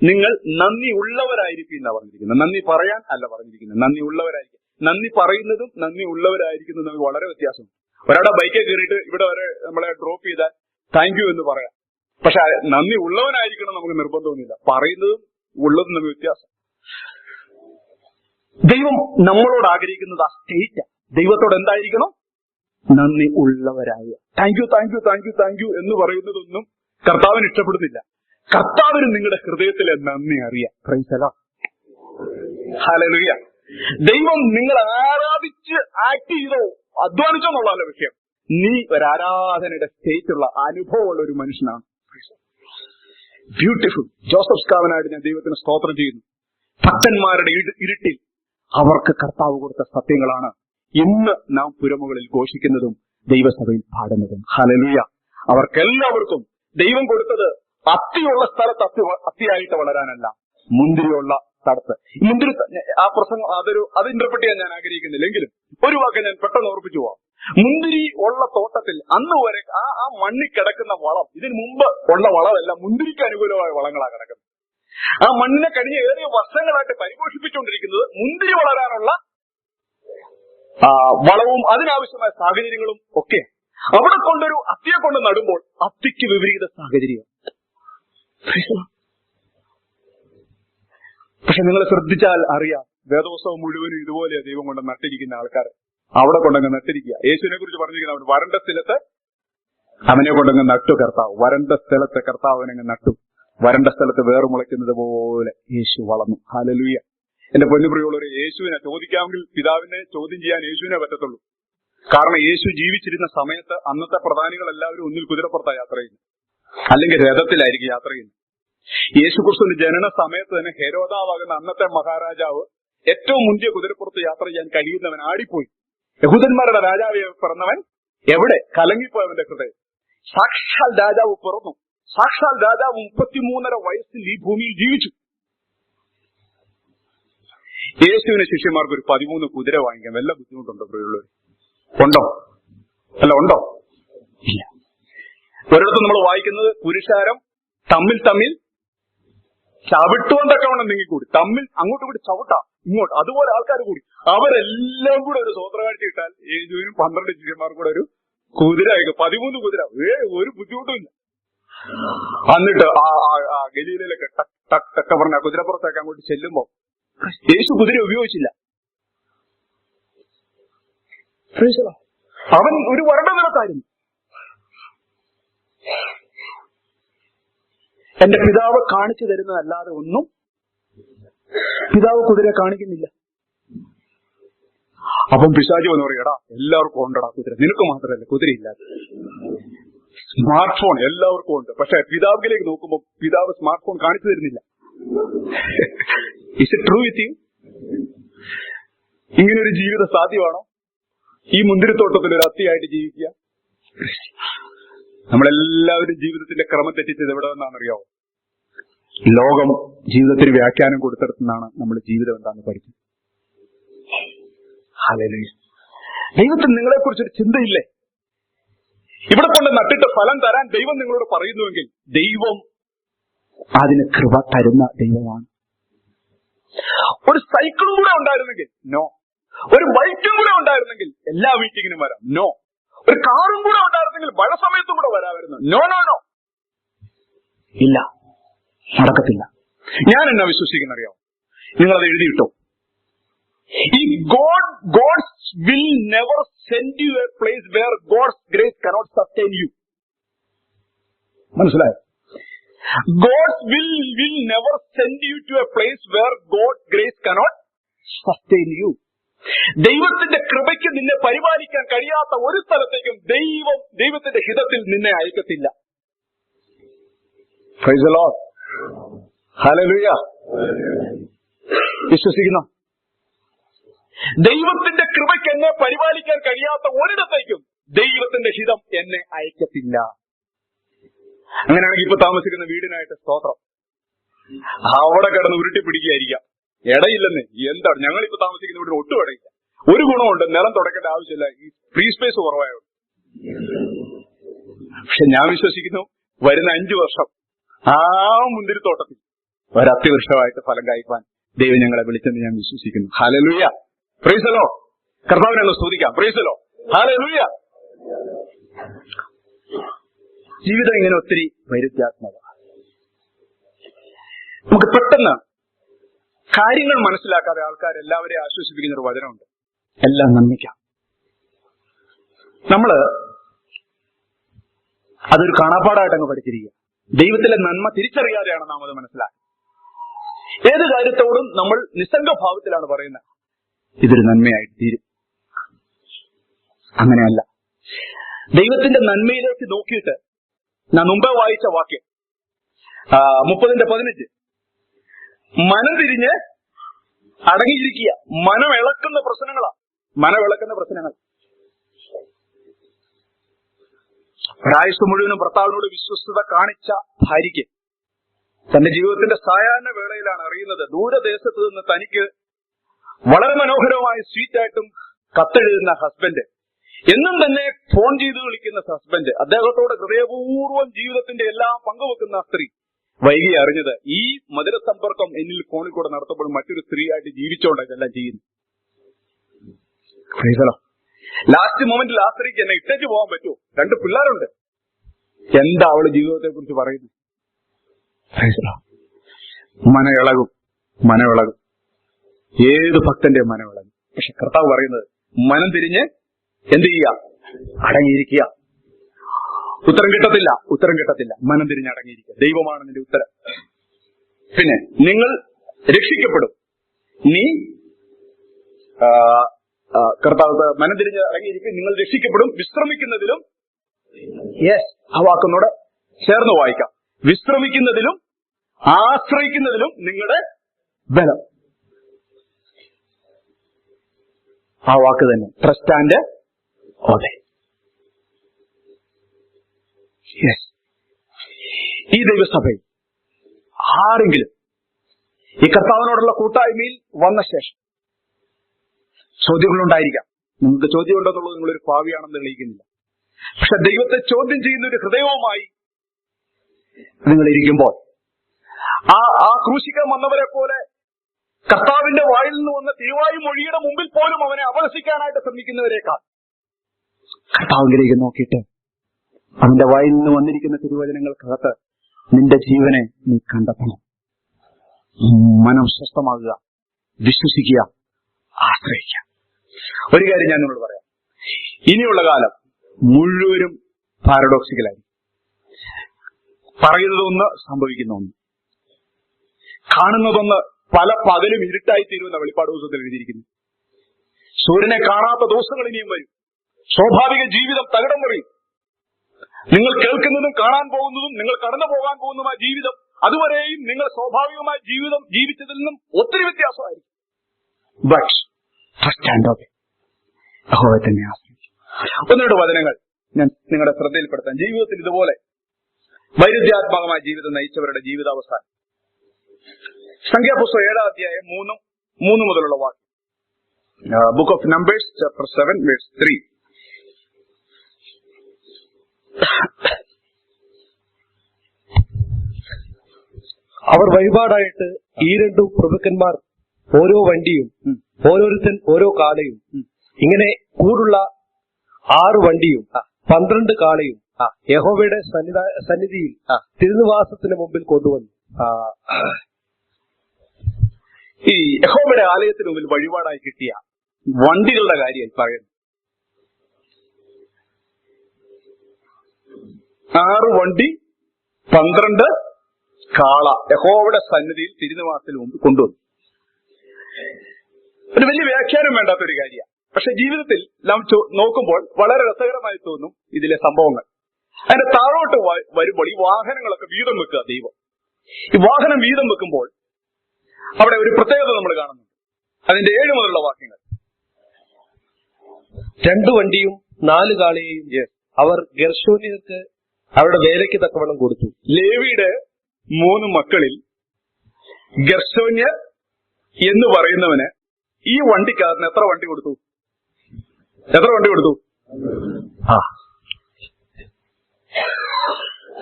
നിങ്ങൾ നന്ദി ഉള്ളവരായിരിക്കും എന്നാണ് പറഞ്ഞിരിക്കുന്നത്. നന്ദി പറയാൻ അല്ല പറഞ്ഞിരിക്കുന്നത്, നന്ദി ഉള്ളവരായിരിക്കും. നന്ദി പറയുന്നതും നന്ദി ഉള്ളവരായിരിക്കുന്നതും തമ്മിൽ വളരെ വ്യത്യാസമുണ്ട്. ഒരാളുടെ ബൈക്കിൽ കയറിയിട്ട് ഇവിടെ വരെ നമ്മളെ ഡ്രോപ്പ് ചെയ്താൽ താങ്ക് യു എന്ന് പറയാം. പക്ഷെ നന്ദി ഉള്ളവനായിരിക്കണം നമുക്ക് നിർബന്ധമൊന്നുമില്ല. പറയുന്നതും ഉള്ളതും തമ്മിൽ വ്യത്യാസം. ദൈവം നമ്മളോട് ആഗ്രഹിക്കുന്നത് ആ സ്റ്റേറ്റ്. ദൈവത്തോട് എന്തായിരിക്കണം? നന്ദി ഉള്ളവരാകുക. Thank you thank you thank you thank you എന്ന് പറയുന്നതൊന്നും കർത്താവിന് ഇഷ്ടപ്പെടുന്നില്ല. കർത്താവിന് നിങ്ങളുടെ ഹൃദയത്തിലെ നന്ദി അറിയാം. Praise the lord. ഹല്ലേലൂയ. ദൈവം നിങ്ങളെ ആരാധിച്ച് ആക്ട് ചെയ്തോ അധ്വാനിച്ചോ എന്നുള്ളതല്ല വിഷയം. നീ ഒരു ആരാധനയുടെ സ്റ്റേറ്റുള്ള അനുഭവമുള്ള ഒരു മനുഷ്യനാണ്. ബ്യൂട്ടിഫുൾ. ജോസഫ് സ്കാവനായിട്ട് ഞാൻ ദൈവത്തിന് സ്തോത്രം ചെയ്യുന്നു. ഭക്തന്മാരുടെ ഇരുട്ടിൽ അവർക്ക് കർത്താവ് കൊടുത്ത സത്യങ്ങളാണ് ഇന്ന് നാം പുരമുകളിൽ ഘോഷിക്കുന്നതും ദൈവസഭയിൽ പാടുന്നതും. ഹല്ലേലൂയ. അവർക്കെല്ലാവർക്കും ദൈവം കൊടുത്തത് അത്തിയുള്ള സ്ഥലത്ത് അത്തിയായിട്ട് വളരാനല്ല, മുന്തിരിയുള്ള സ്ഥലത്ത്. മുന്തിരി ആ പ്രസംഗം അത് ഇന്റർപ്രറ്റ് ചെയ്യാൻ ഞാൻ ആഗ്രഹിക്കുന്നില്ല. എങ്കിലും ഒരു വാക്ക് ഞാൻ പെട്ടെന്ന് ഓർപ്പിച്ചു പോവാം. മുന്തിരി ഉള്ള തോട്ടത്തിൽ അന്ന് വരെ ആ മണ്ണിൽ കിടക്കുന്ന വളം, ഇതിനു മുമ്പ് ഉള്ള വളമല്ല, മുന്തിരിക്ക് അനുകൂലമായ വളങ്ങളാണ് കിടക്കുന്നത്. ആ മണ്ണിനെ കഴിഞ്ഞ ഏറിയ വർഷങ്ങളായിട്ട് പരിപോഷിപ്പിച്ചുകൊണ്ടിരിക്കുന്നത് മുന്തിരി വളരാനുള്ള വളവും അതിനാവശ്യമായ സാഹചര്യങ്ങളും ഒക്കെ. അവിടെ കൊണ്ടൊരു അത്തിയെ കൊണ്ട് നടുമ്പോൾ അത്തിക്ക് വിപരീത സാഹചര്യം. പക്ഷെ നിങ്ങൾ ശ്രദ്ധിച്ചാൽ അറിയാം, വേദോത്സവം മുഴുവനും ഇതുപോലെയാ ദൈവം കൊണ്ട് നട്ടിരിക്കുന്ന ആൾക്കാർ. അവിടെ കൊണ്ടങ്ങ് നട്ടിരിക്കുക. യേശുവിനെ കുറിച്ച് പറഞ്ഞിരിക്കുന്ന അവൻ വരണ്ട സ്ഥലത്ത് അവനെ കൊണ്ടങ്ങ് നട്ടു കർത്താവ്. വരണ്ട സ്ഥലത്ത് കർത്താവ് അവനങ്ങ് നട്ടു. വരണ്ട സ്ഥലത്ത് വേറെ മുളയ്ക്കുന്നത് പോലെ യേശു വളർന്നു. ഹല്ലേലൂയ. എന്റെ പൊന്നുപ്രിയമുള്ളവരെ, യേശുവിനെ ചോദിക്കാമെങ്കിൽ പിതാവിനെ ചോദ്യം ചെയ്യാൻ യേശുവിനെ പറ്റത്തുള്ളൂ. കാരണം യേശു ജീവിച്ചിരുന്ന സമയത്ത് അന്നത്തെ പ്രധാനികൾ എല്ലാവരും ഒന്നിൽ കുതിരപ്പുറത്താണ് യാത്ര ചെയ്യുന്നത്, അല്ലെങ്കിൽ രഥത്തിലായിരിക്കും യാത്ര ചെയ്യുന്നത്. യേശുക്രിസ്തുവിന്റെ ജനന സമയത്ത് തന്നെ ഹെരോദാവാകുന്ന അന്നത്തെ മഹാരാജാവ് ഏറ്റവും മുന്തിയ കുതിരപ്പുറത്ത് യാത്ര ചെയ്യാൻ കഴിയുന്നവൻ ആടിപ്പോയി. യഹൂദന്മാരുടെ രാജാവ് പിറന്നവൻ എവിടെ? കലങ്ങിപ്പോയവന്റെ ഹൃദയം. സാക്ഷാൽ രാജാവ് പിറന്നു. സാക്ഷാൽ രാജാവ് 33.5 വയസ്സിൽ ഈ ഭൂമിയിൽ ജീവിച്ചു. യേശുവിന് ശിഷ്യന്മാർക്ക് ഒരു 13 കുതിര വാങ്ങിക്കാൻ വല്ല ബുദ്ധിമുട്ടുണ്ടോ? പ്രിയമുള്ളവർ, ഉണ്ടോ? അല്ല, ഉണ്ടോ? ഇല്ല. ഒരിടത്ത് നമ്മൾ വായിക്കുന്നത് പുരുഷാരം തമ്മിൽ ചവിട്ടുകൊണ്ടൊക്കെ വേണം നീങ്ങിക്കൂടി, തമ്മിൽ അങ്ങോട്ടും കൂടി ചവിട്ടാം ഇങ്ങോട്ട്, അതുപോലെ ആൾക്കാർ കൂടി അവരെല്ലാം കൂടെ ഒരു സ്വോത്രകാഴ്ച ഇട്ടാൽ യേശുവിനും 12 ശിഷ്യന്മാർക്കും കൂടെ ഒരു കുതിര, 13 കുതിര, ഒരു ബുദ്ധിമുട്ടുമില്ല. എന്നിട്ട് ആ ഗലീലയിലൊക്കെ ടക്ക് പറഞ്ഞ കുതിരപ്പുറത്തൊക്കെ അങ്ങോട്ട് ചെല്ലുമ്പോ യേശു കുതിര ഉപയോഗിച്ചില്ല. അവൻ ഒരു വരണ്ട നിലത്തായിരുന്നു. എന്റെ പിതാവ് കാണിച്ചു തരുന്നതല്ലാതെ ഒന്നും പിതാവ് കുതിരയെ കാണിക്കുന്നില്ല. അപ്പം പിശാചി എന്ന് പറയടാ, എല്ലാവർക്കും ഉണ്ടടാ കുതിര, നിനക്ക് മാത്രമല്ല കുതിരയില്ലാതെ. സ്മാർട്ട് ഫോൺ എല്ലാവർക്കും ഉണ്ട്, പക്ഷെ പിതാവിലേക്ക് നോക്കുമ്പോൾ പിതാവ് സ്മാർട്ട് ഫോൺ കാണിച്ചു തരുന്നില്ല. Is it true with you? ഇങ്ങനൊരു ജീവിതം സാധ്യമാണോ? ഈ മുന്തിരിത്തോട്ടത്തിൽ ഒരു അത്തിയായിട്ട് ജീവിക്കുക? നമ്മളെല്ലാവരും ജീവിതത്തിന്റെ ക്രമം തെറ്റിച്ചത് എവിടെ നിന്നാണെന്നറിയാവോ? ലോകം ജീവിതത്തിന് വ്യാഖ്യാനം കൊടുത്തിടത്തുനിന്നാണ് നമ്മൾ ജീവിതം എന്താണെന്ന് പഠിച്ചത്. ഹല്ലേലൂയ. ദൈവത്തിന് നിങ്ങളെക്കുറിച്ചൊരു ചിന്തയില്ലേ? ഇവിടെ കൊണ്ട് നട്ടിട്ട് ഫലം തരാൻ ദൈവം നിങ്ങളോട് പറയുന്നുവെങ്കിൽ ദൈവം അതിന് കൃപ തരുന്ന ദൈവമാണ്. ഒരു സൈക്കിളും കൂടെ ഉണ്ടായിരുന്നെങ്കിൽ നോ. ഒരു ബൈക്കും കൂടെ ഉണ്ടായിരുന്നെങ്കിൽ എല്ലാ മീറ്റിങ്ങിനും വരാം നോ. ഒരു കാറും കൂടെ ഉണ്ടായിരുന്നെങ്കിൽ മഴ സമയത്തും കൂടെ വരാമായിരുന്നു നോ നോ നോ. ഇല്ല, നടക്കത്തില്ല. ഞാൻ എന്നാ വിശ്വസിക്കുന്നറിയാം? നിങ്ങളത് എഴുതിയിട്ടോ. ഈ God's will never send you a place where God's grace cannot sustain you. മനസ്സിലായോ? God's will never send you to a place where God's grace cannot sustain you. ദൈവത്തിന്റെ കൃപയ്ക്ക് നിന്നെ പരിപാലിക്കാൻ കഴിയാത്ത ഒരു സ്ഥലത്തേക്കും ദൈവത്തിന്റെ ഹിതത്തിൽ നിന്നെ അയക്കത്തില്ല. Praise the Lord. Hallelujah. വിശ്വസിക്കുന്നു? ദൈവത്തിന്റെ കൃപയ്ക്ക് എന്നെ പരിപാലിക്കാൻ കഴിയാത്ത ഒരിടത്തേക്കും ദൈവത്തിന്റെ ഹിതം എന്നെ അയക്കത്തില്ല. അങ്ങനെയാണെങ്കിൽ ഇപ്പൊ താമസിക്കുന്ന വീടിനായിട്ട് സ്തോത്രം. അവിടെ കിടന്ന് ഉരുട്ടി പിടിക്കുകയായിരിക്കാം. ഇടയില്ലെന്ന്. എന്താണ് ഞങ്ങളിപ്പോ താമസിക്കുന്ന വീടിന് ഒട്ടും ഇടയില്ല. ഒരു ഗുണമുണ്ട്, നിലം തുടക്കേണ്ട ആവശ്യമില്ല, ഈ ഫ്രീ സ്പേസ് കുറവായുള്ളൂ. പക്ഷെ ഞാൻ വിശ്വസിക്കുന്നു വരുന്ന 5 വർഷം ആ മുന്തിരിത്തോട്ടത്തിൽ ഒരത്യവൃക്ഷമായിട്ട് ഫലം കായ്പാൻ ദൈവം ഞങ്ങളെ വിളിച്ചെന്ന് ഞാൻ വിശ്വസിക്കുന്നു. ഹല്ലേലൂയ. Praise the Lord. കർത്താവിനെ ഒന്ന് സ്തുതിക്കാം. Price the lord. ഹല്ലേലൂയ. ജീവിതം ഇങ്ങനെ ഒത്തിരി വൈരുദ്ധ്യാത്മക. നമുക്ക് പെട്ടെന്ന് കാര്യങ്ങൾ മനസ്സിലാക്കാതെ ആൾക്കാരെല്ലാവരെയും ആശ്വസിപ്പിക്കുന്ന ഒരു വചനമുണ്ട്, എല്ലാം നന്ദിക്കാം. നമ്മള് അതൊരു കാണാപ്പാടായിട്ട് അങ്ങ് പഠിച്ചിരിക്കുക. ദൈവത്തിലെ നന്മ തിരിച്ചറിയാതെയാണ് നാം അത് മനസ്സിലാക്കുക. ഏത് കാര്യത്തോടും നമ്മൾ നിസ്സംഗഭാവത്തിലാണ് പറയുന്നത്, ഇതൊരു നന്മയായിട്ട് തീരും. അങ്ങനെയല്ല. ദൈവത്തിന്റെ നന്മയിലേക്ക് നോക്കിയിട്ട് ഞാൻ മുമ്പേ വായിച്ച വാക്യം 30:15, മനം തിരിഞ്ഞ് അടങ്ങിയിരിക്കുക. മനമിളക്കുന്ന പ്രശ്നങ്ങളാ. മനമിളക്കുന്ന പ്രശ്നങ്ങൾ. ഒരായുസ് മുഴുവനും ഭർത്താവിനോട് വിശ്വസ്തത കാണിച്ച ഭാര്യയ്ക്ക് തന്റെ ജീവിതത്തിന്റെ സായാഹ്ന വേളയിലാണ് അറിയുന്നത്, ദൂരദേശത്ത് നിന്ന് തനിക്ക് വളരെ മനോഹരമായി സ്വീറ്റായിട്ടും കത്തെഴുതുന്ന ഹസ്ബൻഡ്, എന്നും തന്നെ ഫോൺ ചെയ്ത് വിളിക്കുന്ന ഹസ്ബൻഡ്, അദ്ദേഹത്തോട് ഹൃദയപൂർവ്വം ജീവിതത്തിന്റെ എല്ലാം പങ്കുവെക്കുന്ന സ്ത്രീ വൈകി അറിഞ്ഞത് ഈ മധുര സമ്പർക്കം എന്നിൽ ഫോണിൽ കൂടെ നടത്തപ്പെടും മറ്റൊരു സ്ത്രീയായിട്ട് ജീവിച്ചോണ്ട് ഇതെല്ലാം ചെയ്യുന്നു. ലാസ്റ്റ് മൊമെന്റിൽ ആ സ്ത്രീക്ക് എന്നെ ഇട്ടേച്ച് പോകാൻ പറ്റുമോ? 2 പിള്ളേരുണ്ട്. എന്താ അവള് ജീവിതത്തെ കുറിച്ച് പറയുന്നത്? മനമിളകും. മനമിളകും. ഏത് ഭക്തന്റെ മനമിളകും. പക്ഷെ കർത്താവ് പറയുന്നത് മനം തിരിഞ്ഞ് എന്ത് ചെയ്യുക? അടങ്ങിയിരിക്കുക. ഉത്തരം കിട്ടത്തില്ല. ഉത്തരം കിട്ടത്തില്ല. മനം തിരിഞ്ഞ് അടങ്ങിയിരിക്കുക. ദൈവമാണ് നിന്റെ ഉത്തരം. പിന്നെ നിങ്ങൾ രക്ഷിക്കപ്പെടും. നീ കർത്താവ് മനം തിരിഞ്ഞ് അടങ്ങിയിരിക്കും. നിങ്ങൾ രക്ഷിക്കപ്പെടും. വിശ്രമിക്കുന്നതിലും, യെസ്, ആ വാക്കിനോട് ചേർന്ന് വായിക്കാം. വിശ്രമിക്കുന്നതിലും ആശ്രയിക്കുന്നതിലും നിങ്ങളുടെ ബലം. ആ വാക്ക് തന്നെ, ട്രസ്റ്റ് ആൻഡ് ഒബേ. യെസ്. ഈ ദൈവസഭയിൽ ആരെങ്കിലും ഈ കർത്താവിനോടുള്ള കൂട്ടായ്മയിൽ വന്ന ശേഷം ചോദ്യങ്ങളുണ്ടായിരിക്കാം. നിങ്ങൾക്ക് ചോദ്യം ഉണ്ടെന്നുള്ളത് നിങ്ങളൊരു ഭാവിയാണെന്ന് തെളിയിക്കുന്നില്ല. പക്ഷെ ദൈവത്തെ ചോദ്യം ചെയ്യുന്ന ഒരു ഹൃദയവുമായി നിങ്ങൾ ഇരിക്കുമ്പോൾ ആ ക്രൂശിക്കാൻ വന്നവരെ പോലെ കർത്താവിന്റെ വായിൽ നിന്ന് വന്ന തിരുവായു മൊഴിയുടെ മുമ്പിൽ പോലും അവനെ അപഹസിക്കാനായിട്ട് ശ്രമിക്കുന്നവരെക്കാൾ കർത്താവിലേക്ക് നോക്കിയിട്ട് അവന്റെ വായിൽ നിന്ന് വന്നിരിക്കുന്ന തിരുവചനങ്ങൾക്കകത്ത് നിന്റെ ജീവനെ നീ കണ്ടെത്തണം. മനം സ്വസ്ഥമാകുക, വിശ്വസിക്കുക, ആശ്രയിക്കുക. ഒരു കാര്യം ഞാൻ നിങ്ങളോട് പറയാം, ഇനിയുള്ള കാലം മുഴുവനും പാരഡോക്സിക്കലായി. പറയുന്നതൊന്ന്, സംഭവിക്കുന്ന ഒന്ന്. കാണുന്നതൊന്ന് പല പകലും ഇരുട്ടായി തീരുമെന്ന വെളിപ്പാട് ദിവസത്തിൽ എഴുതിയിരിക്കുന്നു. സൂര്യനെ കാണാത്ത ദിവസങ്ങൾ ഇനിയും വരും. സ്വാഭാവിക ജീവിതം തകിടം മറിയും. നിങ്ങൾ കേൾക്കുന്നതും കാണാൻ പോകുന്നതും നിങ്ങൾ കടന്നു പോകാൻ പോകുന്നതുമായ ജീവിതം അതുവരെയും നിങ്ങൾ സ്വാഭാവികമായ ജീവിതം ജീവിച്ചതിൽ നിന്നും ഒത്തിരി വ്യത്യാസമായിരിക്കും. But trust and obey. യഹോവയെ തന്നെ ആശ്രയിക്കും. ഒന്നുകൂടെ വചനങ്ങൾ ഞാൻ നിങ്ങളുടെ ശ്രദ്ധയിൽപ്പെടുത്താം. ജീവിതത്തിൽ ഇതുപോലെ വൈരുദ്ധ്യാത്മകമായ ജീവിതം നയിച്ചവരുടെ ജീവിതാവസാനം. സംഖ്യാപുസ്തകം 7-ാം അധ്യായം 3 മുതലുള്ള വാക്യം. Book of numbers chapter 7 verse 3. അവർ വഴിപാടായിട്ട് ഈ 2 പ്രഭുക്കന്മാർ ഓരോ വണ്ടിയും ഓരോരുത്തൻ ഓരോ കാളയും ഇങ്ങനെ കൂടുള്ള 6 വണ്ടിയും 12 കാളയും യഹോവയുടെ സന്നിധിയിൽ തിരുനിവാസത്തിന് മുമ്പിൽ കൊണ്ടുവന്നു. ഈ യഹോവയുടെ ആലയത്തിന് മുമ്പിൽ വഴിപാടായി കിട്ടിയ വണ്ടികളുടെ കാര്യം പറയുന്നു. 6 വണ്ടി 12 കാള യഹോവയുടെ സന്നിധിയിൽ തിരുനിവാസത്തിന് മുമ്പ് കൊണ്ടുവന്നു. ഒരു വലിയ വ്യാഖ്യാനം വേണ്ടാത്തൊരു കാര്യമാണ്. പക്ഷെ ജീവിതത്തിൽ നാം നോക്കുമ്പോൾ വളരെ രസകരമായി തോന്നും ഇതിലെ സംഭവങ്ങൾ. അതിന്റെ താഴോട്ട് വരുമ്പോൾ ഈ വാഹനങ്ങളൊക്കെ വീതം വെക്കുക ദൈവം. ഈ വാഹനം വീതം വെക്കുമ്പോൾ അവിടെ ഒരു പ്രത്യേകത നമ്മൾ കാണുന്നുണ്ട്. അതിന്റെ 7 മുതലുള്ള വാക്യങ്ങൾ. 2 വണ്ടിയും 4 കാളയെയും അവർ ഗെർശോന്യർക്ക് അവരുടെ വേലയ്ക്ക് തക്കവണ്ണം കൊടുത്തു. ലേവിയുടെ 3 മക്കളിൽ ഗെർശോന്യർ എന്ന് പറയുന്നവന് ഈ വണ്ടിക്കാരന് എത്ര വണ്ടി കൊടുത്തു?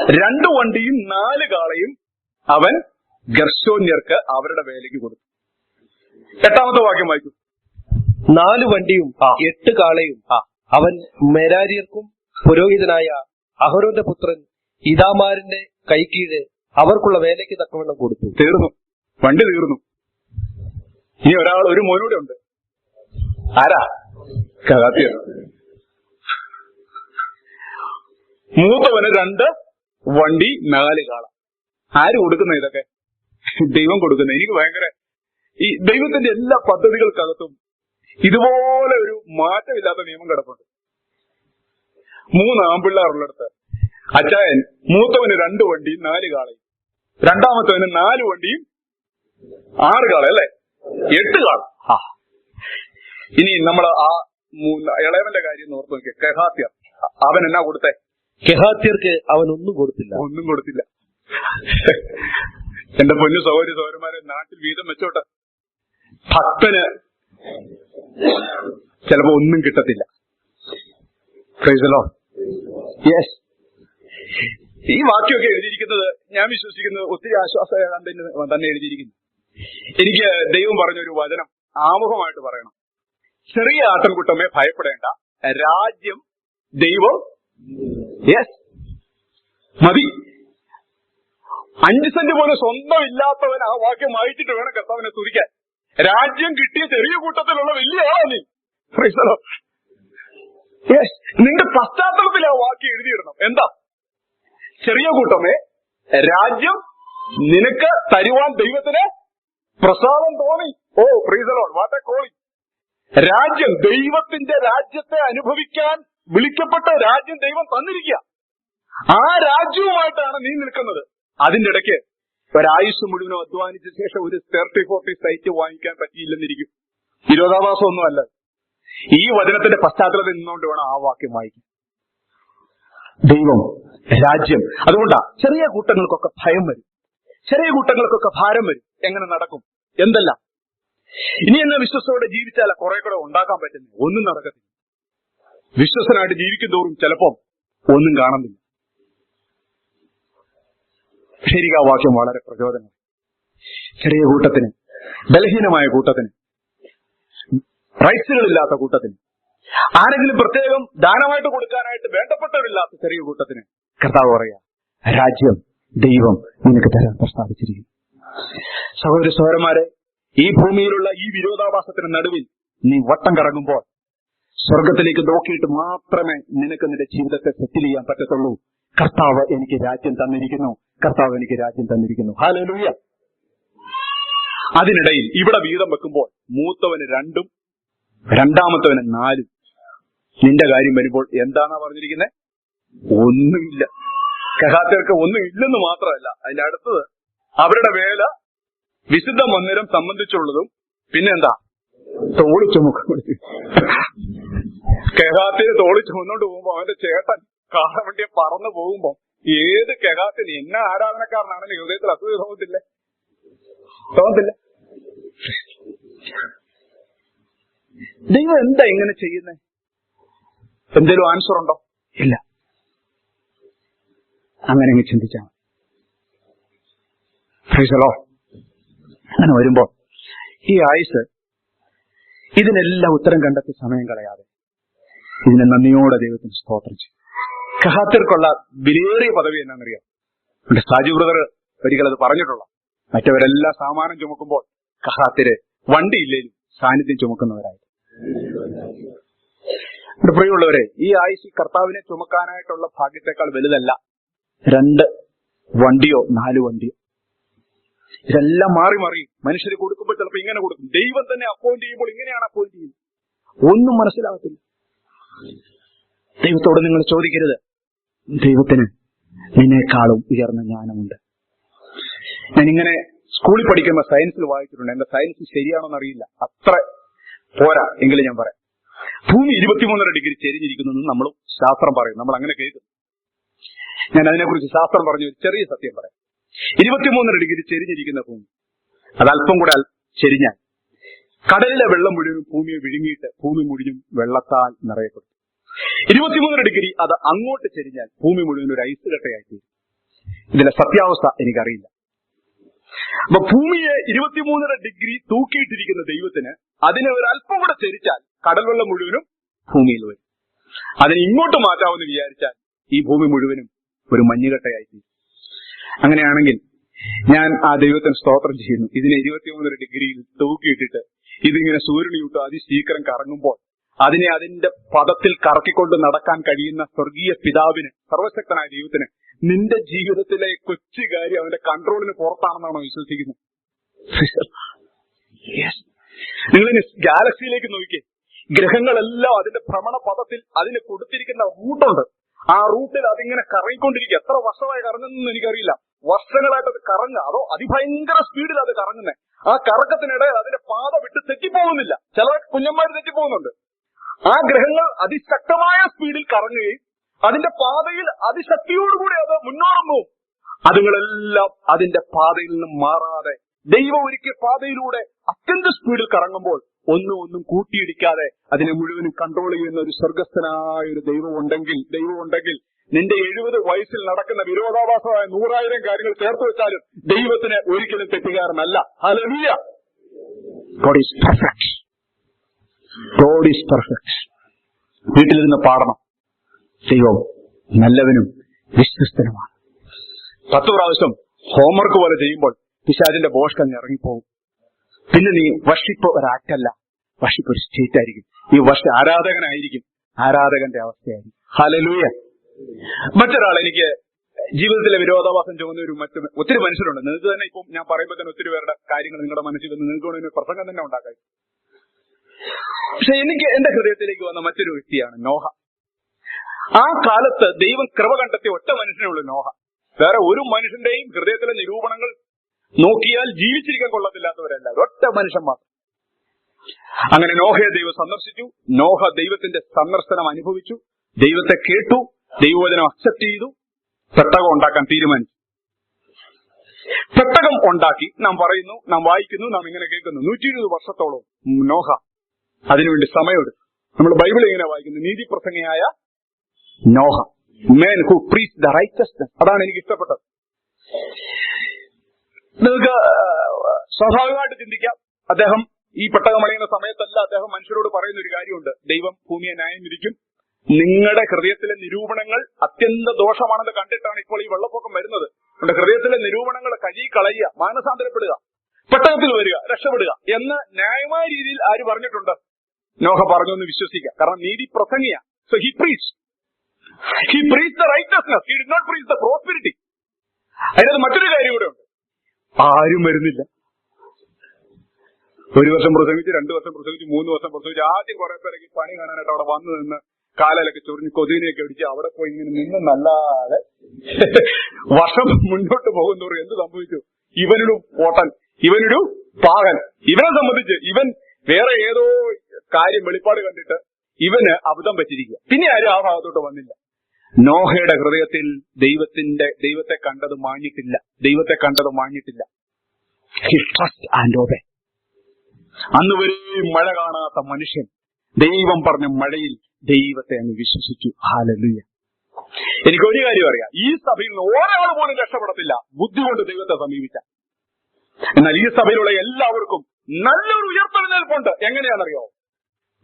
2 വണ്ടിയും 4 കാളയും അവൻ ഗെർശോന്യർക്ക് അവരുടെ വേലയ്ക്ക് കൊടുത്തു. 8-ാമത്തെ വാക്യം വായിച്ചു. 4 വണ്ടിയും 8 കാളയും അവൻ മെരാര്യർക്കും പുരോഹിതനായ അഹരോന്റെ പുത്രൻ ഇതാമാരിന്റെ കൈക്കീഴ് അവർക്കുള്ള വേലയ്ക്ക് തക്കവണ്ണം കൊടുത്തു. തീർന്നു, വണ്ടി തീർന്നു. ഇനി ഒരു മോനൂടെ ഉണ്ട്. ആരാ? കഹാത്യർ. മൂത്തവന് 2 വണ്ടി 4 കാള. ആര് കൊടുക്കുന്ന ഇതൊക്കെ? ദൈവം കൊടുക്കുന്ന. എനിക്ക് ഭയങ്കര ഈ ദൈവത്തിന്റെ എല്ലാ പദ്ധതികൾക്കകത്തും ഇതുപോലെ ഒരു മാറ്റമില്ലാത്ത നിയമം കിടപ്പുണ്ട്. 3 ആൺപിള്ളേരുള്ളിടത്ത് അച്ചായൻ മൂത്തവന് 2 വണ്ടിയും 4 കാളയും, രണ്ടാമത്തവന് 4 വണ്ടിയും 6 കാള, അല്ലേ? 8 കാള. ഇനി നമ്മൾ ആ ഇളയവന്റെ കാര്യം ഓർത്ത് നോക്കിയ കെഹാത്യർ, അവൻ എന്നാ കൊടുത്തേ? കെഹാത്യർക്ക് അവൻ ഒന്നും കൊടുത്തില്ല. എന്റെ പൊന്നു സഹോദരന്മാരെ, നാട്ടിൽ വീതം വെച്ചോട്ടെ. ഭക്തന് ചിലപ്പോ ഒന്നും കിട്ടത്തില്ല. Price the Lord. യെസ്, ഈ വാക്യമൊക്കെ എഴുതിയിരിക്കുന്നത് ഞാൻ വിശ്വസിക്കുന്നത് ഒത്തിരി ആശ്വാസം തന്നെ എഴുതിയിരിക്കുന്നു. എനിക്ക് ദൈവം പറഞ്ഞൊരു വചനം ആമുഖമായിട്ട് പറയണം. ചെറിയ ആട്ടിൻകൂട്ടമേ ഭയപ്പെടേണ്ട, രാജ്യം ദൈവം. യെസ്, മതി. 5 സെന്റ് പോലും സ്വന്തം ഇല്ലാത്തവൻ ആ വാക്യം വായിച്ചിട്ട് വേണം കർത്താവിനെ സ്തുതിക്കാൻ. രാജ്യം കിട്ടിയ ചെറിയ കൂട്ടത്തിലുള്ള വലിയ ആളാ നീ. Price the Lord. യെസ്, നിന്റെ പശ്ചാത്തലത്തിൽ ആ വാക്യം എഴുതിയിടണം. എന്താ? ചെറിയ കൂട്ടമേ, രാജ്യം നിനക്ക് തരുവാൻ ദൈവത്തിന് പ്രസാദം തോന്നി. Oh praise the lord, what a calling. രാജ്യം, ദൈവത്തിന്റെ രാജ്യത്തെ അനുഭവിക്കാൻ വിളിക്കപ്പെട്ട രാജ്യം ദൈവം തന്നിരിക്കുക. ആ രാജ്യവുമായിട്ടാണ് നീ നിൽക്കുന്നത്. അതിന്റെ ഇടയ്ക്ക് ഒരായുസ് മുഴുവനും അധ്വാനിച്ച ശേഷം ഒരു 30-40 സൈറ്റ് വാങ്ങിക്കാൻ പറ്റിയില്ലെന്നിരിക്കും. വിരോധാഭാസമൊന്നുമല്ല. ഈ വചനത്തിന്റെ പശ്ചാത്തലത്തിൽ നിന്നുകൊണ്ട് വേണം ആ വാക്യം വായിക്കാൻ. ദൈവം, രാജ്യം. അതുകൊണ്ടാ ചെറിയ കൂട്ടങ്ങൾക്കൊക്കെ ഭയം വരും, ചെറിയ കൂട്ടങ്ങൾക്കൊക്കെ ഭാരം വരും. എങ്ങനെ നടക്കും? എന്തെല്ലാം? ഇനി എന്നെ വിശ്വസത്തോടെ ജീവിച്ചാൽ കുറെ കൂടെ ഉണ്ടാക്കാൻ പറ്റുന്നു. ഒന്നും നടക്കത്തില്ല. വിശ്വസനായിട്ട് ജീവിക്കും തോറും ചിലപ്പം ഒന്നും കാണുന്നില്ല. ശരിക്കും ആ വാക്യം വളരെ പ്രചോദനം. ചെറിയ കൂട്ടത്തിന്, ബലഹീനമായ കൂട്ടത്തിന്, റൈറ്റ്സുകളില്ലാത്ത കൂട്ടത്തിന്, ആരെങ്കിലും പ്രത്യേകം ദാനമായിട്ട് കൊടുക്കാനായിട്ട് വേണ്ടപ്പെട്ടവരില്ലാത്ത ചെറിയ കൂട്ടത്തിന് കർത്താവ് പറയാ, രാജ്യം ദൈവം നിനക്ക് തരാൻ പ്രസ്താവിച്ചിരിക്കുന്നു. സഹോദര സഹോദരന്മാരെ, ഈ ഭൂമിയിലുള്ള ഈ വിരോധാഭാസത്തിന് നടുവിൽ നീ വട്ടം കറങ്ങുമ്പോൾ സ്വർഗത്തിലേക്ക് നോക്കിയിട്ട് മാത്രമേ നിനക്ക് നിന്റെ ജീവിതത്തെ സെറ്റിൽ ചെയ്യാൻ പറ്റത്തുള്ളൂ. കർത്താവ് എനിക്ക് രാജ്യം തന്നിരിക്കുന്നു, കർത്താവ് എനിക്ക് രാജ്യം തന്നിരിക്കുന്നു. ഹല്ലേലൂയ. അതിനിടയിൽ ഇവിടെ വീതം വെക്കുമ്പോൾ മൂത്തവന് 2, രണ്ടാമത്തവന് 4. നിന്റെ കാര്യം വരുമ്പോൾ എന്താണാ പറഞ്ഞിരിക്കുന്നത്? ഒന്നുമില്ല. കഹാത്യർക്ക് ഒന്നും ഇല്ലെന്ന് മാത്രമല്ല, അതിന്റെ അടുത്തത് അവരുടെ വേല വിശുദ്ധ മന്ദിരം സംബന്ധിച്ചുള്ളതും പിന്നെന്താ തോളി ചുമക്കും. കെഹാത്തിന് തോളി ചുമന്നോണ്ട് പോകുമ്പോ അവന്റെ ചേട്ടൻ കാളവണ്ടിയെ പറന്നു പോകുമ്പോ ഏത് കെഹാത്തിന് എന്നെ ആരാധനക്കാരനാണെന്ന് ഹൃദയത്തിൽ അസൂയ തോന്നത്തില്ലേ? തോന്നത്തില്ല. ദൈവം എന്താ ഇങ്ങനെ ചെയ്യുന്നേ? എന്തേലും ആൻസർ ഉണ്ടോ? ഇല്ല. അങ്ങനെ അങ്ങ് ചിന്തിച്ചാൽ മതി. അങ്ങനെ വരുമ്പോ ഈ ആയുസ് ഇതിനെല്ലാം ഉത്തരം കണ്ടെത്തി സമയം കളയാതെ ഇതിനെ നന്ദിയോടെ ദൈവത്തിന് സ്തോത്രം ചെയ്യും. കഹാത്തിർക്കുള്ള വിലയേറിയ പദവി എന്നാണെന്നറിയാം. സാജു ബ്രദർ ഒരിക്കൽ അത് പറഞ്ഞിട്ടുള്ള, മറ്റവരെല്ലാം സാമാനം ചുമക്കുമ്പോൾ കഹാത്തിര് വണ്ടിയില്ലേലും സാന്നിധ്യം ചുമക്കുന്നവരായി. പ്രിയമുള്ളവരെ, ഈ ആയുസ് കർത്താവിനെ ചുമക്കാനായിട്ടുള്ള ഭാഗ്യത്തെക്കാൾ വലുതല്ല 2 വണ്ടിയോ 4 വണ്ടിയോ. ഇതെല്ലാം മാറി മാറി മനുഷ്യര് കൊടുക്കുമ്പോൾ ചിലപ്പോൾ ഇങ്ങനെ കൊടുക്കും. ദൈവം തന്നെ അപ്പോയിന്റ് ചെയ്യുമ്പോൾ ഇങ്ങനെയാണ് അപ്പോയിന്റ് ചെയ്യുന്നത്. ഒന്നും മനസ്സിലാകത്തില്ല. ദൈവത്തോട് നിങ്ങൾ ചോദിക്കരുത്, ദൈവത്തിന് നിന്നേക്കാളും ഉയർന്ന ജ്ഞാനമുണ്ട്. ഞാനിങ്ങനെ സ്കൂളിൽ പഠിക്കുമ്പോൾ സയൻസിൽ വായിച്ചിട്ടുണ്ട്. എന്റെ സയൻസ് ശരിയാണോന്ന് അറിയില്ല, അത്ര പോരാ എങ്കിലും ഞാൻ പറയാം. ഭൂമി 23.5 ഡിഗ്രി ചെരിഞ്ഞിരിക്കുന്നു നമ്മൾ ശാസ്ത്രം പറയും. നമ്മൾ അങ്ങനെ കേൾക്കും. ഞാൻ അതിനെക്കുറിച്ച് ശാസ്ത്രം പറഞ്ഞ ഒരു ചെറിയ സത്യം പറയാം. 23.5 ഡിഗ്രി ചെരിഞ്ഞിരിക്കുന്ന ഭൂമി, അതല്പം കൂടെ ചെരിഞ്ഞാൽ കടലിലെ വെള്ളം മുഴുവൻ ഭൂമിയെ വിഴുങ്ങിയിട്ട് ഭൂമി മുഴുവൻ വെള്ളത്താൽ നിറയപ്പെടും. 23 ഡിഗ്രി അത് അങ്ങോട്ട് ചെരിഞ്ഞാൽ ഭൂമി മുഴുവൻ ഒരു ഐസ് കട്ടയായിത്തീരും. ഇതിലെ സത്യാവസ്ഥ എനിക്കറിയില്ല. അപ്പൊ ഭൂമിയെ 23.5 ഡിഗ്രി തൂക്കിയിട്ടിരിക്കുന്ന ദൈവത്തിന് അതിനെ ഒരു അല്പം കൂടെ ചെരിച്ചാൽ കടൽ വെള്ളം മുഴുവനും ഭൂമിയിൽ വരും. അതിനെ ഇങ്ങോട്ട് മാറ്റാമെന്ന് വിചാരിച്ചാൽ ഈ ഭൂമി മുഴുവനും ഒരു മഞ്ഞുകട്ടയായിത്തീരും. അങ്ങനെയാണെങ്കിൽ ഞാൻ ആ ദൈവത്തിന് സ്തോത്രം ചെയ്യുന്നു. ഇതിനെ 23.5 ഡിഗ്രിയിൽ തൂക്കിയിട്ടിട്ട് ഇതിങ്ങനെ സൂര്യനിട്ട് അതിശീഘ്രം കറങ്ങുമ്പോൾ അതിനെ അതിന്റെ പദത്തിൽ കറക്കിക്കൊണ്ട് നടക്കാൻ കഴിയുന്ന സ്വർഗീയ പിതാവിന്, സർവശക്തനായ ദൈവത്തിന് നിന്റെ ജീവിതത്തിലെ കൊച്ചു കാര്യം അവന്റെ കൺട്രോളിന് പുറത്താണെന്നാണോ വിശ്വസിക്കുന്നത്? നിങ്ങളിനി ഗാലക്സിയിലേക്ക് നോക്കിക്കേ. ഗ്രഹങ്ങളെല്ലാം അതിന്റെ ഭ്രമണ പദത്തിൽ അതിന് കൊടുത്തിരിക്കുന്ന റൂട്ടുണ്ട്. ആ റൂട്ടിൽ അതിങ്ങനെ കറങ്ങിക്കൊണ്ടിരിക്കുക. എത്ര വർഷമായി കറങ്ങുന്നതെന്ന് എനിക്കറിയില്ല. വർഷങ്ങളായിട്ട് അത് കറങ്ങുക, അതോ അതിഭയങ്കര സ്പീഡിൽ അത് കറങ്ങുന്നത്. ആ കറക്കത്തിനിടെ അതിന്റെ പാത വിട്ട് തെറ്റിപ്പോകുന്നില്ല. ചില കുഞ്ഞന്മാർ തെറ്റിപ്പോകുന്നുണ്ട്. ആ ഗ്രഹങ്ങൾ അതിശക്തമായ സ്പീഡിൽ കറങ്ങുകയും അതിന്റെ പാതയിൽ അതിശക്തിയോടുകൂടി അത് മുന്നോട്ട് പോകും. അതുങ്ങളെല്ലാം അതിന്റെ പാതയിൽ നിന്നും മാറാതെ ദൈവം ഒരുക്കിയ പാതയിലൂടെ അത്യന്ത സ്പീഡിൽ കറങ്ങുമ്പോൾ ഒന്നും കൂട്ടിയിടിക്കാതെ അതിനെ മുഴുവനും കൺട്രോൾ ചെയ്യുന്ന ഒരു സ്വർഗസ്ഥനായ ഒരു ദൈവം ഉണ്ടെങ്കിൽ നിന്റെ 70 വയസ്സിൽ നടക്കുന്ന വിരോധാഭാസമായ 100,000 കാര്യങ്ങൾ ചേർത്ത് വെച്ചാലും ദൈവത്തിന് ഒരിക്കലും തെറ്റുകാരനല്ല. Hallelujah. God is perfect. God is perfect. വീട്ടിലിരുന്ന് പാടണം, ദൈവം നല്ലവനും വിശ്വസ്തനുമാണ്. 10 പ്രാവശ്യം ഹോംവർക്ക് പോലെ ചെയ്യുമ്പോൾ പിശാചിന്റെ ബോഷ്കങ്ങ് ഇറങ്ങിപ്പോകും. പിന്നെ നീ വർഷിപ്പ് ഒരു ആക്ടല്ല, വർഷിപ്പ് ഒരു സ്റ്റേറ്റ് ആയിരിക്കും. ഈ ആരാധകനായിരിക്കും, ആരാധകന്റെ അവസ്ഥയായിരിക്കും. ഹല്ലേലൂയ. മറ്റൊരാൾ, എനിക്ക് ജീവിതത്തിലെ വിരോധാഭാസം ചുമന്ന ഒത്തിരി മനുഷ്യരുണ്ട്. നിങ്ങൾക്ക് തന്നെ ഇപ്പം ഞാൻ പറയുമ്പോൾ തന്നെ ഒത്തിരി പേരുടെ കാര്യങ്ങൾ നിങ്ങളുടെ മനസ്സിൽ വന്ന് നിങ്ങൾക്ക് പ്രസംഗം തന്നെ ഉണ്ടാക്കാൻ. പക്ഷെ എനിക്ക് എന്റെ ഹൃദയത്തിലേക്ക് വന്ന മറ്റൊരു വ്യക്തിയാണ് നോഹ. ആ കാലത്ത് ദൈവം കൃപ കണ്ടെത്തിയ ഒറ്റ മനുഷ്യനേ ഉള്ളൂ, നോഹ. വേറെ ഒരു മനുഷ്യന്റെയും ഹൃദയത്തിലെ നിരൂപണങ്ങൾ നോക്കിയാൽ ജീവിച്ചിരിക്കാൻ കൊള്ളത്തില്ലാത്തവരല്ല, ഒറ്റ മനുഷ്യൻ മാത്രം. അങ്ങനെ നോഹയെ ദൈവം സന്ദർശിച്ചു. നോഹ ദൈവത്തിന്റെ സന്ദർശനം അനുഭവിച്ചു, ദൈവത്തെ കേട്ടു, ദൈവവചനം അക്സെപ്റ്റ് ചെയ്തു, പെട്ടകം ഉണ്ടാക്കാൻ തീരുമാനിച്ചു. പെട്ടകം ഉണ്ടാക്കി നാം പറയുന്നു, നാം വായിക്കുന്നു, നാം ഇങ്ങനെ കേൾക്കുന്നു. 120 വർഷത്തോളം നോഹ അതിനുവേണ്ടി സമയമെടുത്തു. നമ്മൾ ബൈബിൾ ഇങ്ങനെ വായിക്കുന്നു, നീതിപ്രസംഗിയായ Noah, man who preached the righteousness. അതാണ് എനിക്ക് ഇഷ്ടപ്പെട്ടത്. നിങ്ങൾക്ക് സ്വാഭാവികമായിട്ട് ചിന്തിക്കാം, അദ്ദേഹം ഈ പെട്ടകം അണിയുന്ന സമയത്തല്ല അദ്ദേഹം മനുഷ്യരോട് പറയുന്ന ഒരു കാര്യമുണ്ട്, ദൈവം ഭൂമിയെ ന്യായം വിധിക്കും, നിങ്ങളുടെ ഹൃദയത്തിലെ നിരൂപണങ്ങൾ അത്യന്ത ദോഷമാണെന്ന് കണ്ടിട്ടാണ് ഇപ്പോൾ ഈ വെള്ളപ്പൊക്കം വരുന്നത്. നമ്മുടെ ഹൃദയത്തിലെ നിരൂപണങ്ങൾ കളയുക, മാനസാന്തരപ്പെടുക, പെട്ടകത്തിൽ വരിക, രക്ഷപ്പെടുക എന്ന് ന്യായമായ രീതിയിൽ ആര് പറഞ്ഞിട്ടുണ്ട്? നോഹ പറഞ്ഞു എന്ന് വിശ്വസിക്കുക. കാരണം നീതി പ്രസംഗിയ. So he preached the righteousness. He did not preach the prosperity. അതിനകത്ത് മറ്റൊരു കാര്യം കൂടെ ഉണ്ട്, ആരും വരുന്നില്ല. 1 വർഷം പ്രസംഗിച്ച്, 2 വർഷം പ്രസംഗിച്ച്, 3 വർഷം പ്രസംഗിച്ച്, ആദ്യം കുറെ പേരൊക്കെ പണി കാണാനായിട്ട് അവിടെ വന്നു നിന്ന് കാലയിലൊക്കെ ചൊറിഞ്ഞ് കൊതുകിനെയൊക്കെ അടിച്ച് അവിടെ പോയി ഇങ്ങനെ നിന്നല്ലാതെ വർഷം മുന്നോട്ട് പോകുന്നവർ എന്ത് സംഭവിച്ചു? ഇവനൊരു പോട്ടൻ, ഇവനൊരു പാകൻ. ഇവനെ സംബന്ധിച്ച് ഇവൻ വേറെ ഏതോ കാര്യം വെളിപ്പാട് കണ്ടിട്ട് ഇവന് അബദ്ധം പറ്റിയിരിക്കുക. പിന്നെ ആരും ആ ഭാഗത്തോട്ട് വന്നില്ല. നോഹയുടെ ഹൃദയത്തിൽ ദൈവത്തെ കണ്ടത് മാഞ്ഞിട്ടില്ല. ദൈവത്തെ കണ്ടത് മാഞ്ഞിട്ടില്ല. He trust and obey. അന്ന് വരെയും മഴ കാണാത്ത മനുഷ്യൻ ദൈവം പറഞ്ഞ മഴയിൽ ദൈവത്തെ അങ്ങ് വിശ്വസിച്ചു. ഹല്ലേലൂയ. എനിക്കൊരു കാര്യം അറിയാം, ഈ സഭയിൽ നിന്ന് ഒരാൾ പോലും രക്ഷപ്പെടത്തില്ല ബുദ്ധി കൊണ്ട് ദൈവത്തെ സമീപിച്ച. എന്നാൽ ഈ സഭയിലുള്ള എല്ലാവർക്കും നല്ലൊരു ഉയർത്തെഴുന്നേൽപ്പുണ്ട്. എങ്ങനെയാണെന്നറിയോ?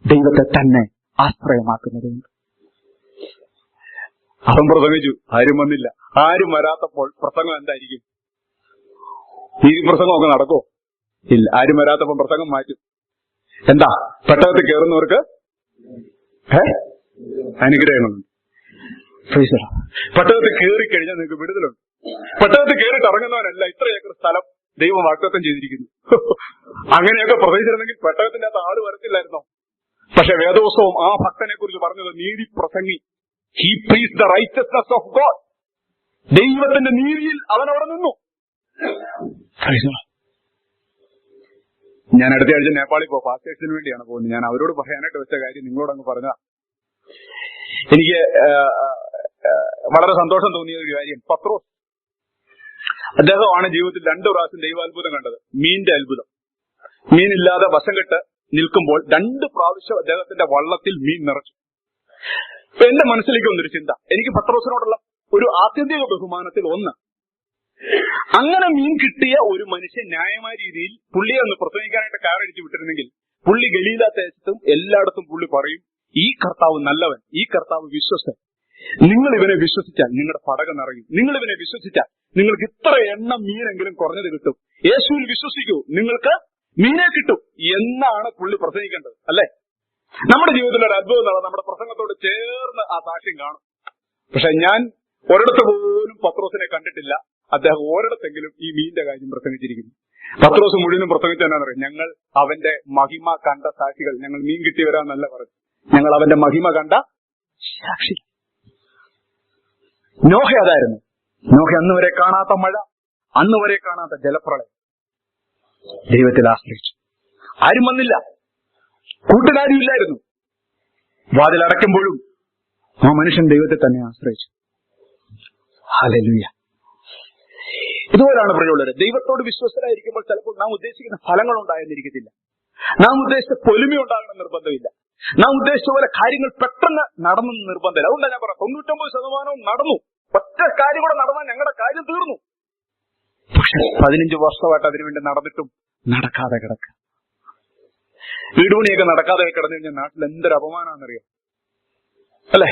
ദൈവത്തെ തന്നെ ആശ്രയമാക്കുന്നതുകൊണ്ട്. അവൻ പ്രസംഗിച്ചു, ആരും വന്നില്ല. ആരും വരാത്തപ്പോൾ പ്രസംഗം എന്തായിരിക്കും? ഈ പ്രസംഗമൊക്കെ നടക്കുമോ? ഇല്ല. ആരും വരാത്തപ്പോൾ പ്രസംഗം മാറ്റും. എന്താ? പെട്ടകത്തിൽ കയറുന്നവർക്ക് അനുഗ്രഹങ്ങളുണ്ട്. പെട്ടകത്തിൽ കയറി കഴിഞ്ഞാൽ നിങ്ങൾക്ക് വിടുതലുണ്ട്. പെട്ടകത്തിൽ കയറിയിട്ട് ഇറങ്ങുന്നവനല്ല ഇത്ര ഏക്കർ സ്ഥലം ദൈവം വാഗ്ദത്തം ചെയ്തിരിക്കുന്നു. അങ്ങനെയൊക്കെ പ്രവചിച്ചിരുന്നെങ്കിൽ പെട്ടകത്തിന്റെ അകത്ത് ആള് വരത്തില്ലായിരുന്നോ? പക്ഷെ വേദോത്സവം ആ ഭക്തനെ കുറിച്ച് പറഞ്ഞത് നീതി പ്രസംഗി. He preach the righteousness of God. ദൈവത്തിന്റെ നീതിയിൽ അവൻ അവിടെ നിന്നു. ഞാൻ അടുത്ത ആഴ്ച നേപ്പാളിൽ പാസ്റ്റേഴ്സിന് വേണ്ടിയാണ് പോകുന്നത്. ഞാൻ അവരോട് പറയാനായിട്ട് വെച്ച കാര്യം നിങ്ങളോട് അങ്ങ് പറഞ്ഞ. എനിക്ക് വളരെ സന്തോഷം തോന്നിയ ഒരു കാര്യം, പത്രോസ് അദ്ദേഹമാണ് ജീവിതത്തിൽ 2 പ്രാവശ്യം ദൈവാത്ഭുതം കണ്ടത്. മീനിന്റെ അത്ഭുതം. മീനില്ലാതെ വശം കെട്ട് നിൽക്കുമ്പോൾ 2 പ്രാവശ്യം അദ്ദേഹത്തിന്റെ വള്ളത്തിൽ മീൻ നിറച്ചു. അപ്പൊ എന്റെ മനസ്സിലേക്ക് വന്നൊരു ചിന്ത, എനിക്ക് പത്രോസിനോടുള്ള ഒരു ആത്യന്തിക ബഹുമാനത്തിൽ ഒന്ന്, അങ്ങനെ മീൻ കിട്ടിയ ഒരു മനുഷ്യൻ ന്യായമായ രീതിയിൽ പുള്ളിയെ ഒന്ന് പ്രസംഗിക്കാനായിട്ട് കാറടിച്ചു വിട്ടിരുന്നെങ്കിൽ പുള്ളി ഗലീല ദേശത്തും എല്ലായിടത്തും പുള്ളി പറയും, ഈ കർത്താവ് നല്ലവൻ, ഈ കർത്താവ് വിശ്വസ്തൻ. നിങ്ങൾ ഇവനെ വിശ്വസിച്ചാൽ നിങ്ങളുടെ പടകം നിറയും. നിങ്ങൾ ഇവനെ വിശ്വസിച്ചാൽ നിങ്ങൾക്ക് ഇത്ര എണ്ണം മീനെങ്കിലും കുറഞ്ഞത് കിട്ടും. യേശുവിൽ വിശ്വസിക്കൂ, നിങ്ങൾക്ക് മീനെ കിട്ടും എന്നാണ് പുള്ളി പ്രസംഗിക്കേണ്ടത്, അല്ലെ? നമ്മുടെ ജീവിതത്തിൽ ഒരു അത്ഭുതം നടന്നു, നമ്മുടെ പ്രസംഗത്തോട് ചേർന്ന് ആ സാക്ഷ്യം കാണും. പക്ഷെ ഞാൻ ഒരിടത്ത് പോലും പത്രോസിനെ കണ്ടിട്ടില്ല അദ്ദേഹം ഒരിടത്തെങ്കിലും ഈ മീനിന്റെ കാര്യം പ്രസംഗിച്ചിരിക്കുന്നു. പത്രോസ് മുഴുവനും പ്രസംഗിച്ചെന്നാന്നറിയാം, ഞങ്ങൾ അവന്റെ മഹിമ കണ്ട സാക്ഷികൾ. ഞങ്ങൾ മീൻ കിട്ടിയവരാന്നല്ല പറഞ്ഞു, ഞങ്ങൾ അവന്റെ മഹിമ കണ്ട സാക്ഷി. നോഹ അതായിരുന്നു. നോഹ അന്ന് വരെ കാണാത്ത മഴ, അന്ന് വരെ കാണാത്ത ജലപ്രളയം. ദൈവത്തിൽ ആശ്രയിച്ചു. ആരും വന്നില്ല, കൂട്ടുകാരും ഇല്ലായിരുന്നു. വാതിലടയ്ക്കുമ്പോഴും ആ മനുഷ്യൻ ദൈവത്തെ തന്നെ ആശ്രയിച്ചു. ഹല്ലേലൂയ. ഇതുപോലാണ് പ്രിയമുള്ളവരെ, ദൈവത്തോട് വിശ്വസ്തരായിരിക്കുമ്പോൾ ചിലപ്പോൾ നാം ഉദ്ദേശിക്കുന്ന ഫലങ്ങൾ ഉണ്ടായെന്നിരിക്കത്തില്ല. നാം ഉദ്ദേശിച്ച പൊലിമ ഉണ്ടാകണം നിർബന്ധമില്ല. നാം ഉദ്ദേശിച്ച പോലെ കാര്യങ്ങൾ പെട്ടെന്ന് നടന്നെന്ന് നിർബന്ധമില്ല. അതുകൊണ്ടാണ് ഞാൻ പറയാം, 99% നടന്നു. ഒറ്റ കാര്യം കൂടെ നടന്നാൽ ഞങ്ങളുടെ കാര്യം തീർന്നു. പക്ഷെ 15 വർഷമായിട്ട് അതിനുവേണ്ടി നടന്നിട്ടും നടക്കാതെ കിടക്കുക. വീടുപണിയൊക്കെ നടക്കാതെ കിടന്നു കഴിഞ്ഞാൽ നാട്ടിൽ എന്തൊരു അപമാനമാണെന്നറിയാം, അല്ലേ?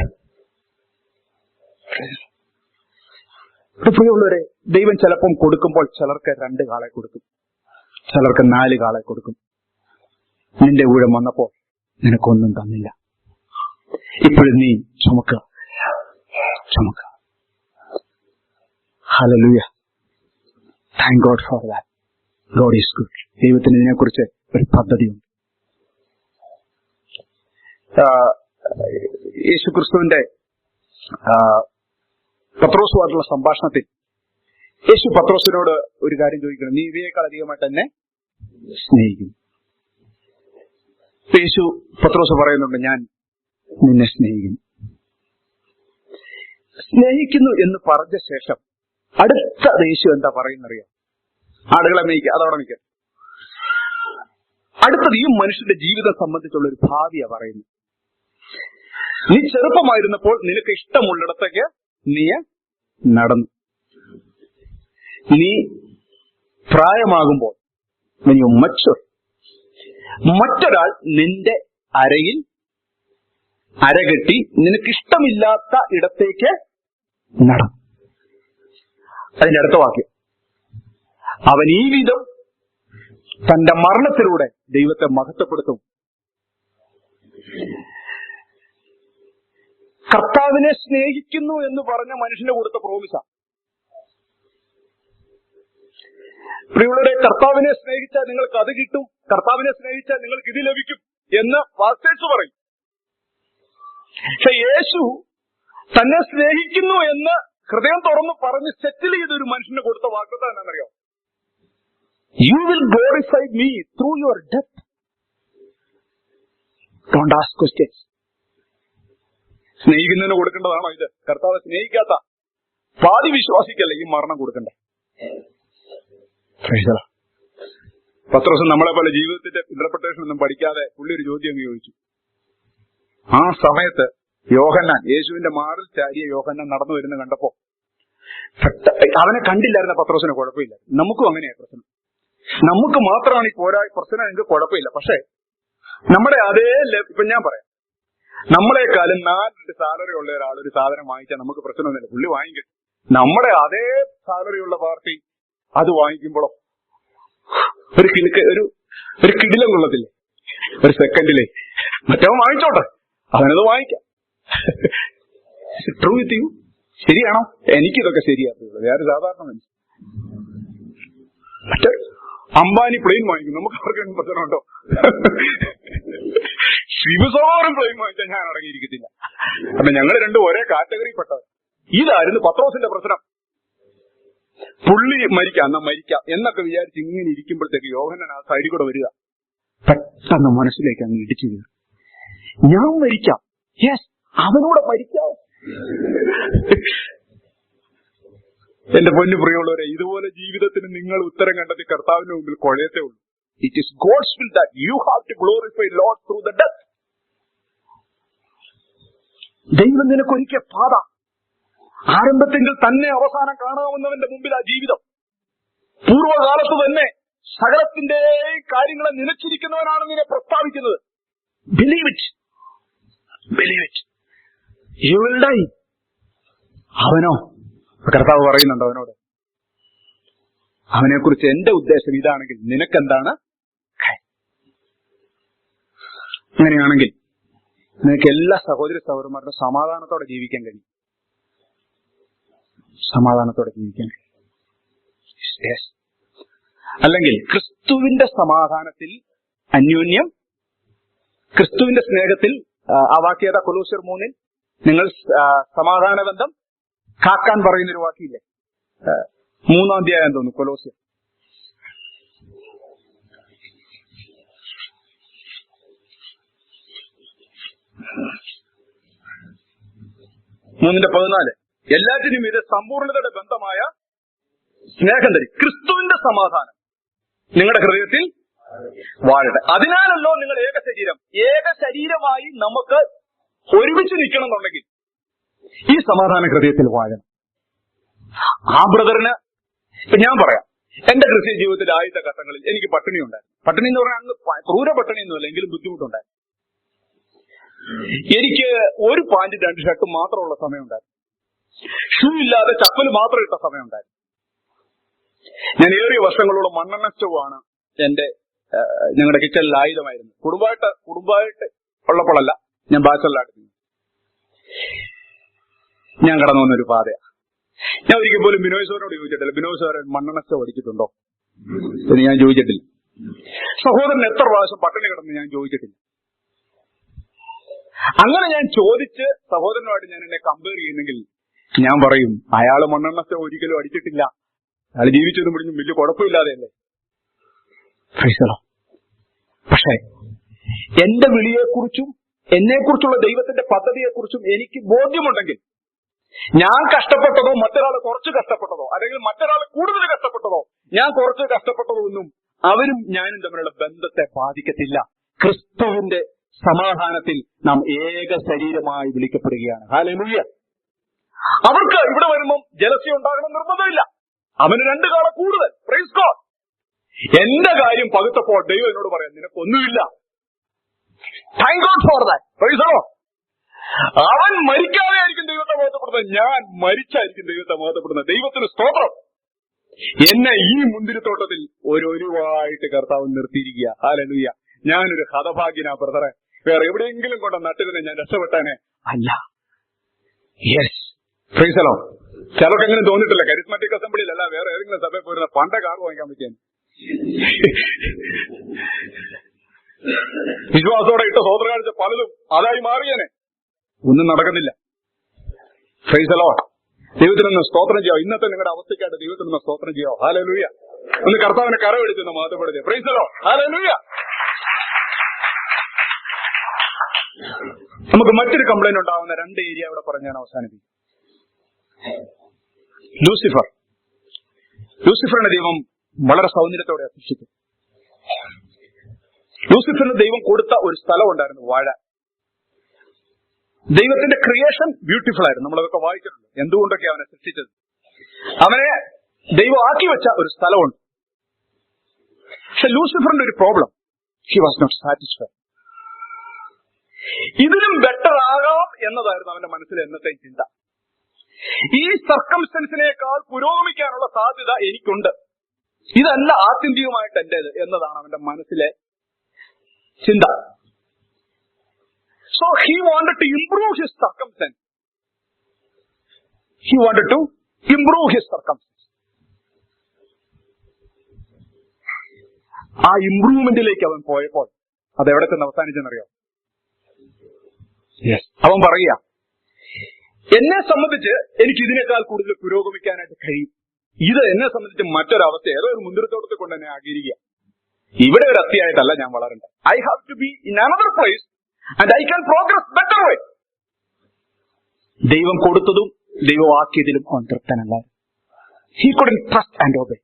പ്രിയമുള്ളവരെ, ദൈവം ചിലപ്പം കൊടുക്കുമ്പോൾ ചിലർക്ക് 2 കാളെ കൊടുക്കും, ചിലർക്ക് 4 കാളെ കൊടുക്കും. നിന്റെ ഊഴം വന്നപ്പോൾ നിനക്കൊന്നും തന്നില്ല. ഇപ്പോഴും നീ ചുമക്കുക. Hallelujah. Thank God for that. God is good. ദൈവത്തിന് ഇതിനെക്കുറിച്ച് ഒരു പദ്ധതിയുണ്ട്. യേശുക്രിസ്തുവിന്റെ പത്രോസുമായിട്ടുള്ള സംഭാഷണത്തിൽ യേശു പത്രോസിനോട് ഒരു കാര്യം ചോദിക്കണം, നീ ഇവയേക്കാൾ അധികമായിട്ട് എന്നെ സ്നേഹിക്കുന്നു. യേശു പത്രോസ് പറയുന്നുണ്ട്, ഞാൻ നിന്നെ സ്നേഹിക്കുന്നു. സ്നേഹിക്കുന്നു എന്ന് പറഞ്ഞ ശേഷം അടുത്ത യേശു എന്താ പറയുന്നറിയാം? ആടുകളെ മേയ്ക്കുക, അതവിടെ നിൽക്കുക. അടുത്തത് ഈ മനുഷ്യന്റെ ജീവിതം സംബന്ധിച്ചുള്ള ഒരു ഭാവിയാ പറയുന്നത്. നീ ചെറുപ്പമായിരുന്നപ്പോൾ നിനക്ക് ഇഷ്ടമുള്ളിടത്തേക്ക് നീ നടന്നു. നീ പ്രായമാകുമ്പോൾ മറ്റൊരാൾ നിന്റെ അരയിൽ അരകെട്ടി നിനക്കിഷ്ടമില്ലാത്ത ഇടത്തേക്ക് നടന്നു. അതിന്റെ അടുത്ത വാക്യം, അവൻ ഈ വിധം തന്റെ മരണത്തിലൂടെ ദൈവത്തെ മഹത്വപ്പെടുത്തും. കർത്താവിനെ സ്നേഹിക്കുന്നു എന്ന് പറഞ്ഞ മനുഷ്യന് കൊടുത്ത പ്രോമിസാ. പ്രിയമുള്ളവരെ, കർത്താവിനെ സ്നേഹിച്ചാൽ നിങ്ങൾക്ക് അത് കിട്ടും, കർത്താവിനെ സ്നേഹിച്ചാൽ നിങ്ങൾക്ക് ഇത് ലഭിക്കും എന്ന് പാസ്റ്റേഴ്സ് പറയും. പക്ഷെ യേശു തന്നെ സ്നേഹിക്കുന്നു എന്ന് ഹൃദയം തുറന്ന് പറഞ്ഞ് സെറ്റിൽ ചെയ്തൊരു മനുഷ്യന് കൊടുത്ത വാഗ്ദത്തം എന്നാണെന്നറിയോ? You will glorify me through your death. Don't ask questions. സ്നേഹിക്കുന്നതിന് കൊടുക്കേണ്ടതാണോ ഇത്? കർത്താവ് സ്നേഹിക്കാത്ത പാതി വിശ്വാസിക്കല്ലേ ഈ മരണം കൊടുക്കണ്ടേ? പത്രോസ് നമ്മളെ പോലെ ജീവിതത്തിന്റെ ഇന്റർപ്രിട്ടേഷൻ ഒന്നും പഠിക്കാതെ പുള്ളി ഒരു ചോദ്യം ചോദിച്ചു. ആ സമയത്ത് യോഹന്നാൻ, യേശുവിന്റെ മാറിൽ ചാരിയ യോഹന്നാൻ നടന്നു വരുന്ന കണ്ടപ്പോ അവനെ കണ്ടില്ലായിരുന്ന പത്രോസിന് കുഴപ്പമില്ല. നമുക്കും അങ്ങനെയാ പ്രശ്നം. നമുക്ക് മാത്രമാണ് ഈ പ്രശ്നം, എനിക്ക് കുഴപ്പമില്ല. പക്ഷെ നമ്മുടെ അതേ ഇപ്പൊ ഞാൻ പറയാം, നമ്മളെക്കാളും 4 സാലറി ഉള്ള ഒരാൾ ഒരു സാധനം വാങ്ങിച്ചാൽ നമുക്ക് പ്രശ്നമൊന്നുമില്ല, പുള്ളി വാങ്ങിക്കും. നമ്മുടെ അതേ സാലറി ഉള്ള പാർട്ടി അത് വാങ്ങിക്കുമ്പോഴോ ഒരു കിടിലം കൊള്ളത്തില്ലേ? ഒരു സെക്കൻഡിലെ മറ്റവൻ വാങ്ങിച്ചോട്ടെ, അവനത് വാങ്ങിക്കാം. True with you. ശരിയാണോ? എനിക്കിതൊക്കെ ശരിയാക്കുള്ളൂ, വേറെ സാധാരണ മനുഷ്യൻ. മറ്റേ അംബാനി പ്ലെയിൻ വാങ്ങിക്കും, നമുക്ക് ആർക്കും പ്രശ്നമുണ്ടോ? ശിവസോമൻ പ്ലെയിൻ വാങ്ങിച്ചാൽ ഞാൻ അടങ്ങിയിരിക്കത്തില്ല. അപ്പൊ ഞങ്ങൾ രണ്ടും ഒരേ കാറ്റഗറി പെട്ടത്. ഇതായിരുന്നു പത്രോസിന്റെ പ്രശ്നം. പുള്ളി മരിക്കാം, എന്നാ മരിക്കാം എന്നൊക്കെ വിചാരിച്ച് ഇങ്ങനെ ഇരിക്കുമ്പോഴത്തേക്ക് യോഹന്നാൻ ആ സൈഡിൽ കൂടെ വരിക. പെട്ടെന്ന് മനസ്സിലേക്ക് അങ്ങ് ഇടിച്ചു കയറി, ഞാൻ മരിക്കാം, യെസ് അവനൂടെ മരിക്കാം. എന്റെ പൊന്നു പ്രിയമുള്ളവരെ, ഇതുപോലെ ജീവിതത്തിന് നിങ്ങൾ ഉത്തരം കണ്ടെത്തി കർത്താവിന്റെ മുമ്പിൽ കുഴയത്തേ ഉള്ളൂ. It is God's will that you have to glorify Lord through the death. ദൈവം നിനക്കൊരിക്കൽ പാത, ആരംഭത്തിൽ തന്നെ അവസാനം കാണാവുന്നവന്റെ മുമ്പിൽ ആ ജീവിതം. പൂർവ്വകാലത്ത് തന്നെ സകലത്തിന്റെ കാര്യങ്ങളെ നിലച്ചിരിക്കുന്നവനാണ് നിന്നെ പ്രസ്താവിക്കുന്നത്. Believe it, believe it, you will die. അവനോ, കർത്താവ് പറയുന്നുണ്ട് അവനോട്, അവനെക്കുറിച്ച് എന്റെ ഉദ്ദേശം ഇതാണെങ്കിൽ നിനക്കെന്താണ്? അങ്ങനെയാണെങ്കിൽ നിനക്ക് എല്ലാ സഹോദരി സഹോദരന്മാരുടെ സമാധാനത്തോടെ ജീവിക്കാൻ കഴിയും. സമാധാനത്തോടെ ജീവിക്കാൻ കഴിയും. അല്ലെങ്കിൽ ക്രിസ്തുവിന്റെ സമാധാനത്തിൽ അന്യോന്യം, ക്രിസ്തുവിന്റെ സ്നേഹത്തിൽ, ആ വാക്യത കൊലോസ്യർ 3 നിങ്ങൾ സമാധാന ബന്ധം കാക്കാൻ പറയുന്നൊരു വാക്കിയില്ലേ? 3-ാം അധ്യായം തോന്നുന്നു കൊലോസ്യർ. മൂന്നിന്റെ 14 എല്ലാറ്റിനും ഇത് സമ്പൂർണതയുടെ ബന്ധമായ സ്നേഹം തരും. ക്രിസ്തുവിന്റെ സമാധാനം നിങ്ങളുടെ ഹൃദയത്തിൽ വാഴട്ടെ. അതിനാലല്ലോ നിങ്ങൾ ഏക ശരീരം. ഏക ശരീരമായി നമുക്ക് ഒരുമിച്ച് നിൽക്കണം എന്നുണ്ടെങ്കിൽ ഈ സമാധാന ഹൃദയത്തിൽ വാഴണം. ആ ബ്രദറിന് ഇപ്പൊ ഞാൻ പറയാം, എന്റെ ക്രിസ്ത്യൻ ജീവിതത്തിൽ ആദ്യത്തെ ഘട്ടങ്ങളിൽ എനിക്ക് പട്ടിണി ഉണ്ടായിരുന്നു. പട്ടിണി എന്ന് പറഞ്ഞാൽ അന്ന് ക്രൂര പട്ടിണിയൊന്നുമല്ല, എങ്കിലും ബുദ്ധിമുട്ടുണ്ടായിരുന്നു. എനിക്ക് ഒരു പാന്റ് 2 ഷർട്ടും മാത്രമുള്ള സമയമുണ്ടായിരുന്നു. ഷൂ ഇല്ലാതെ ചപ്പൽ മാത്രം ഇട്ട സമയമുണ്ടായിരുന്നു. ഞാൻ ഏറിയ വർഷങ്ങളോളം മണ്ണെണ്ണ സ്റ്റവ് ആണ് ഞങ്ങളുടെ കിച്ചണിൽ ആയുധമായിരുന്നു. കുടുംബമായിട്ട് ഉള്ളപ്പോഴല്ല, ഞാൻ ബാച്ചലറായിരുന്നു. ഞാൻ കടന്നു വന്നൊരു പാതയാണ്. ഞാൻ ഒരിക്കൽ പോലും ബിനോയ് സാറിനോട് ചോദിച്ചിട്ടില്ല, ബിനോയ് സാറൻ മണ്ണെണ്ണ സ്റ്റവ് അടിച്ചിട്ടുണ്ടോ എന്ന് ഞാൻ ചോദിച്ചിട്ടില്ല. സഹോദരൻ എത്ര പ്രാവശ്യം പട്ടിണി കിടന്ന് ഞാൻ ചോദിച്ചിട്ടില്ല. അങ്ങനെ ഞാൻ ചോദിച്ച് സഹോദരനുമായിട്ട് ഞാൻ എന്നെ കമ്പയർ ചെയ്യുന്നെങ്കിൽ ഞാൻ പറയും, അയാള് മണ്ണെണ്ണ സ്റ്റവ് ഒരിക്കലും അടിച്ചിട്ടില്ല, അയാൾ ജീവിച്ചതും പിടിഞ്ഞും വലിയ കുഴപ്പമില്ലാതെയല്ലേ. പക്ഷേ എന്റെ വിളിയെക്കുറിച്ചും എന്നെക്കുറിച്ചുള്ള ദൈവത്തിന്റെ പദ്ധതിയെക്കുറിച്ചും എനിക്ക് ബോധ്യമുണ്ടെങ്കിൽ ഞാൻ കഷ്ടപ്പെട്ടതോ മറ്റൊരാൾ കുറച്ച് കഷ്ടപ്പെട്ടതോ അല്ലെങ്കിൽ മറ്റൊരാൾ കൂടുതൽ കഷ്ടപ്പെട്ടതോ ഞാൻ കുറച്ച് കഷ്ടപ്പെട്ടതോ ഒന്നും അവരും ഞാനും തമ്മിലുള്ള ബന്ധത്തെ ബാധിക്കത്തില്ല. ക്രിസ്തുവിന്റെ സമാധാനത്തിൽ നാം ഏക ശരീരമായി വിളിക്കപ്പെടുകയാണ്. ഹല്ലേലൂയ. അവർക്ക് ഇവിടെ വരുമ്പം ജലസി ഉണ്ടാകണം നിർബന്ധമില്ല. അവന് 2 കാള കൂടുതൽ. Praise God. എന്റെ കാര്യം പകുത്തപ്പോൾ ദൈവം എന്നോട് പറയാം, നിനക്കൊന്നുമില്ല. Thank God for that. Praise God. അവൻ മരിക്കാതെ ആയിരിക്കും ദൈവത്തെ മഹത്വപ്പെടുന്നത്, ഞാൻ മരിച്ചായിരിക്കും ദൈവത്തെ മഹത്വപ്പെടുന്നത്. ദൈവത്തിന് സ്തോത്രം. എന്നെ ഈ മുന്തിരിത്തോട്ടത്തിൽ ഒരൊരുവായിട്ട് കർത്താവ് നിർത്തിയിരിക്കുക. ഹല്ലേലൂയ. ഞാനൊരു ഹതഭാഗ്യനാ ബ്രദറെ. വേറെ എവിടെയെങ്കിലും കൊണ്ട് നട്ടിരുന്നെ ഞാൻ രക്ഷപ്പെട്ടാനെ അല്ല. Yes, price the Lord. ചിലർക്ക് എങ്ങനെ തോന്നിയിട്ടില്ല, കരിസ്മാറ്റിക് അസംബ്ലിയിലല്ല വേറെ ഏതെങ്കിലും സഭയിൽ പോയിരുന്ന പണ്ട കാർ വാങ്ങിക്കാൻ പറ്റിയാണ്. വിശ്വാസത്തോടെ ഇട്ട സ്വതന്ത്ര കാണിച്ച പലതും അതായി മാറിയേനെ. ഒന്നും നടക്കുന്നില്ല. Price the Lord. ദൈവത്തിനൊന്ന് സ്തോത്രം ചെയ്യാം. ഇന്നത്തെ നിങ്ങളുടെ അവസ്ഥയ്ക്കായിട്ട് ദൈവത്തിനൊന്ന് സ്തോത്രം ചെയ്യാം. ഹല്ലേലൂയ. ഒന്ന് കർത്താവിനെ കരവെടുത്തുന്ന മഹത്വപ്പെടുത്തുക. Praise the lord. ഹല്ലേലൂയ. നമുക്ക് മറ്റൊരു കംപ്ലൈന്റ് ഉണ്ടാവുന്ന 2 ഏരിയ അവിടെ പറഞ്ഞ് ഞാൻ അവസാനിപ്പിക്കും. ലൂസിഫറിനെ ദൈവം വളരെ സൗന്ദര്യത്തോടെ സൃഷ്ടിച്ചു. ലൂസിഫറിന് ദൈവം കൊടുത്ത ഒരു സ്ഥലം ഉണ്ടായിരുന്നു, വാഴ. ദൈവത്തിന്റെ ക്രിയേഷൻ ബ്യൂട്ടിഫുൾ ആയിരുന്നു. നമ്മളതൊക്കെ വായിച്ചിട്ടുണ്ട്, എന്തുകൊണ്ടൊക്കെ അവനെ സൃഷ്ടിച്ചത്. അവനെ ദൈവം ആക്കി വെച്ച ഒരു സ്ഥലമുണ്ട്. പക്ഷെ ലൂസിഫറിന്റെ ഒരു problem, he was not satisfied. ഇതിലും ബെറ്റർ ആകാം എന്നതായിരുന്നു അവന്റെ മനസ്സിൽ എന്നത്തെ ചിന്ത. ഈ സർക്കംസ്റ്റൻസിനേക്കാൾ പുരോഗമിക്കാനുള്ള സാധ്യത എനിക്കുണ്ട്, ഇതല്ല ആത്യന്തികമായിട്ട് എന്റേത് എന്നതാണ് അവന്റെ മനസ്സിലെ ചിന്ത. So he wanted to improve his circumstance. He wanted to improve his circumstance. ആ ഇംപ്രൂവ്മെന്റിലേക്ക് അവൻ പോയപ്പോൾ അതെവിടെ ചെന്ന് അവസാനിച്ചെന്നറിയോ? അവൻ പറയുക, എന്നെ സംബന്ധിച്ച് എനിക്ക് ഇതിനേക്കാൾ കൂടുതൽ പുരോഗമിക്കാനായിട്ട് കഴിയും. ഇത് എന്നെ സംബന്ധിച്ച് മറ്റൊരവസ്ഥ, ഏതോ ഒരു മുന്തിരിത്തോട്ടത്തിൽ കൊണ്ട് എന്നെ ആകിയിരിക്കുക. ഇവിടെ ഒരു അത്തിയായിട്ടല്ല ഞാൻ വളരേണ്ടത്. I have to be in another place and I can progress better way. ദൈവം കൊടുത്തതും ദൈവം ആക്കിയതിലും അവൻ തൃപ്തനല്ല. He couldn't trust and obey.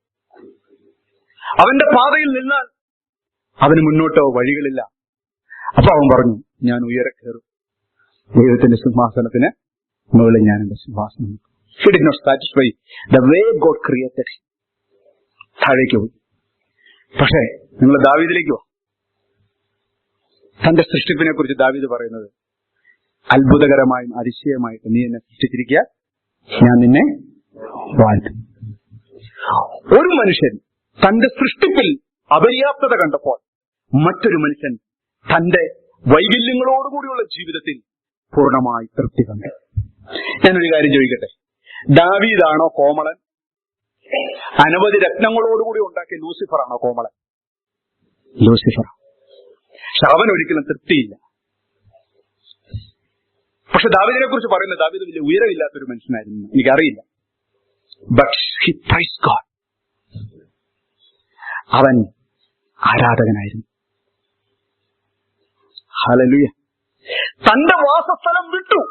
അവന്റെ പാതയിൽ നിന്നാൽ അവന് മുന്നോട്ടോ വഴികളില്ല. അപ്പൊ അവൻ പറഞ്ഞു, ഞാൻ ഉയരെ കയറും, ദൈവത്തിന്റെ സിംഹാസനത്തിന് മുകളിൽ ഞാൻ എന്റെ സിംഹാസനം. He did not satisfy the way God created him. താഴേക്ക് പോയി. പക്ഷേ നിങ്ങൾ ദാവീദിലേക്ക് പോ. തന്റെ സൃഷ്ടിപ്പിനെ കുറിച്ച് ദാവീദ് പറയുന്നത് അത്ഭുതകരമായും അതിശയമായിട്ട്, നീ എന്നെ സൃഷ്ടിച്ചിരിക്കുക, ഞാൻ നിന്നെ വാഴ്ത്തും. ഒരു മനുഷ്യൻ തന്റെ സൃഷ്ടിപ്പിൽ അപര്യാപ്തത കണ്ടപ്പോൾ മറ്റൊരു മനുഷ്യൻ തന്റെ വൈകല്യങ്ങളോടുകൂടിയുള്ള ജീവിതത്തിൽ പൂർണ്ണമായി തൃപ്തി കണ്ടു. ഞാനൊരു കാര്യം ചോദിക്കട്ടെ, ദാവീദാണോ കോമളൻ? അനവധി രത്നങ്ങളോടുകൂടി ഉണ്ടാക്കിയ ലൂസിഫർ ആണോ കോമളൻ? ലൂസിഫർ. പക്ഷെ അവൻ ഒരിക്കലും തൃപ്തിയില്ല. പക്ഷെ ദാവീദിനെ കുറിച്ച് പറയുന്നത് ദാവീദ് വലിയ ഉയരമില്ലാത്തൊരു മനുഷ്യനായിരുന്നു, എനിക്കറിയില്ല. But he priced God. അവൻ ആരാധകനായിരുന്നു. ഹല്ലേലൂയ. തന്റെ വാസസ്ഥലം വിട്ടു.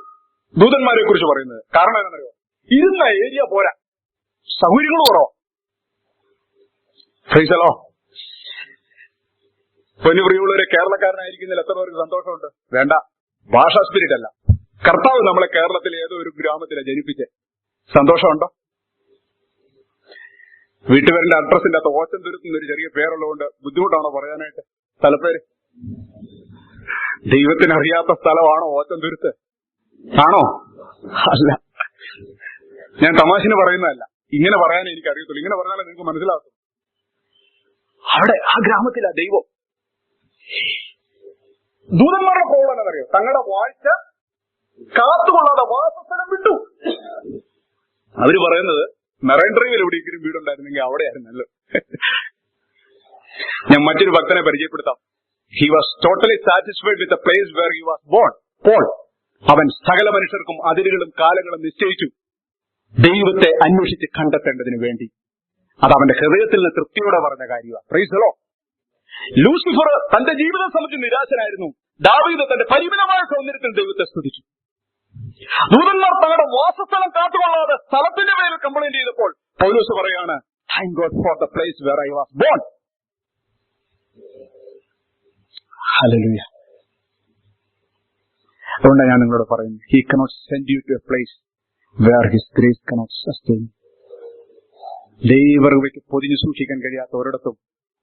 ദൂതന്മാരെ കുറിച്ച് പറയുന്നത് കാരണം എന്താണെന്നറിയോ? ഇരുന്ന ഏരിയ പോരാ, സൗകര്യങ്ങൾ കുറവാ. Praise the lord. പൊന്നുപ്രിയമുള്ളവരെ, കേരളക്കാരനായിരിക്കുന്നതിൽ എത്ര പേർക്ക് സന്തോഷമുണ്ട്? വേണ്ട, ഭാഷാ സ്പിരിറ്റ് അല്ല. കർത്താവ് നമ്മളെ കേരളത്തിലെ ഏതോ ഒരു ഗ്രാമത്തിലെ ജനിപ്പിച്ച് സന്തോഷമുണ്ടോ? വീട്ടുപേരിന്റെ അഡ്രസ്സിന്റെ അകത്ത് ഓച്ചന്തുരുത്തുന്ന ഒരു ചെറിയ പേരുള്ളതുകൊണ്ട് ബുദ്ധിമുട്ടാണോ പറയാനായിട്ട്? സ്ഥലപ്പേര് ദൈവത്തിനറിയാത്ത സ്ഥലമാണോ ഓച്ചന്തുരുത്ത്? ആണോ? അല്ല, ഞാൻ തമാശന് പറയുന്നതല്ല, ഇങ്ങനെ പറയാനേ എനിക്ക് അറിയത്തുള്ളൂ. ഇങ്ങനെ പറഞ്ഞാലേ നിങ്ങൾക്ക് മനസ്സിലാക്കും. അവിടെ ആ ഗ്രാമത്തിലാ ദൈവം. ദൂതന്മാരുടെ പ്രോബ്ലം എന്നറിയോ? തങ്ങളുടെ വാഴ്ച കാത്തുകൊള്ളാതെ വാസസ്ഥലം വിട്ടു. അവര് പറയുന്നത് മെറൈൻ ഡ്രൈവിൽ എവിടെയെങ്കിലും വീടുണ്ടായിരുന്നെങ്കിൽ അവിടെയായിരുന്നല്ലോ. ഞാൻ മറ്റൊരു ഭക്തനെ പരിചയപ്പെടുത്താം. He was totally satisfied with the place where he was born. Paul. അവൻ സകല മനുഷ്യർക്കും അതിരുകളും കാലങ്ങളും നിശ്ചയിച്ചു, ദൈവത്തെ അന്വേഷിച്ച് കണ്ടെത്തേണ്ടതിന് വേണ്ടി. അത് അവന്റെ ഹൃദയത്തിൽ നിന്ന് തൃപ്തിയോടെ പറഞ്ഞ കാര്യമാണ്. Price the Lord. ലൂസിഫർ തന്റെ ജീവിതം സംബന്ധിച്ച് നിരാശനായിരുന്നു. ദാവീദ് തന്റെ പരിമിതമായ സൗന്ദര്യത്തിൽ ദൈവത്തെ സ്തുതിച്ചു. ദൂതന്മാർ തങ്ങളുടെ വാസസ്ഥലം കാത്തുകൊള്ളാതെ സ്ഥലത്തിന്റെ പേരിൽ കംപ്ലൈന്റ് ചെയ്തപ്പോൾ പൗലോസ് പറയാണ്, thank God for the place where I was born. Hallelujah. അതുകൊണ്ടാണ് ഞാൻ നിങ്ങളോട് പറയുന്നത്, he cannot send you to a place where his grace cannot sustain. ദൈവകൃപയ്ക്ക് പൊതിഞ്ഞു സൂക്ഷിക്കാൻ കഴിയാത്ത ഒരിടത്തും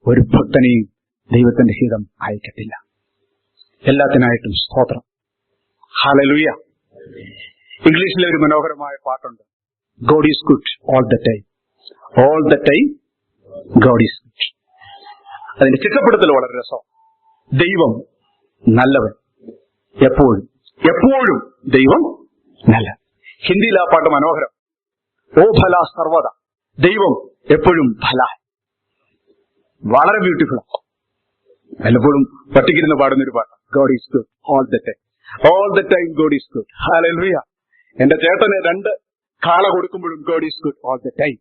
ഒരു ഭക്തനെയും ദൈവത്തിന്റെ ഹിതം അയക്കത്തില്ല. എല്ലാത്തിനായിട്ടും സ്തോത്രം. ഹല്ലേലൂയ. ഇംഗ്ലീഷിലെ ഒരു മനോഹരമായ പാട്ടുണ്ട്, God is good all the time. All the time God is good. അതിന്റെ ചിട്ടപ്പെടുത്തൽ വളരെ രസം. ദൈവം നല്ലവൻ, എപ്പോഴും എപ്പോഴും ദൈവം നല്ല. ഹിന്ദിയിൽ ആ പാട്ട് മനോഹരം. ഓ ഫല സർവദ, ദൈവം എപ്പോഴും ഫല. വളരെ ബ്യൂട്ടിഫുൾ. വല്ലപ്പോഴും പട്ടിക്കിരുന്ന് പാടുന്നൊരു പാട്ട്, God is good all the time. All the time God is good. Hallelujah. എന്റെ ചേട്ടന് 2 കാള കൊടുക്കുമ്പോഴും God is good all the time.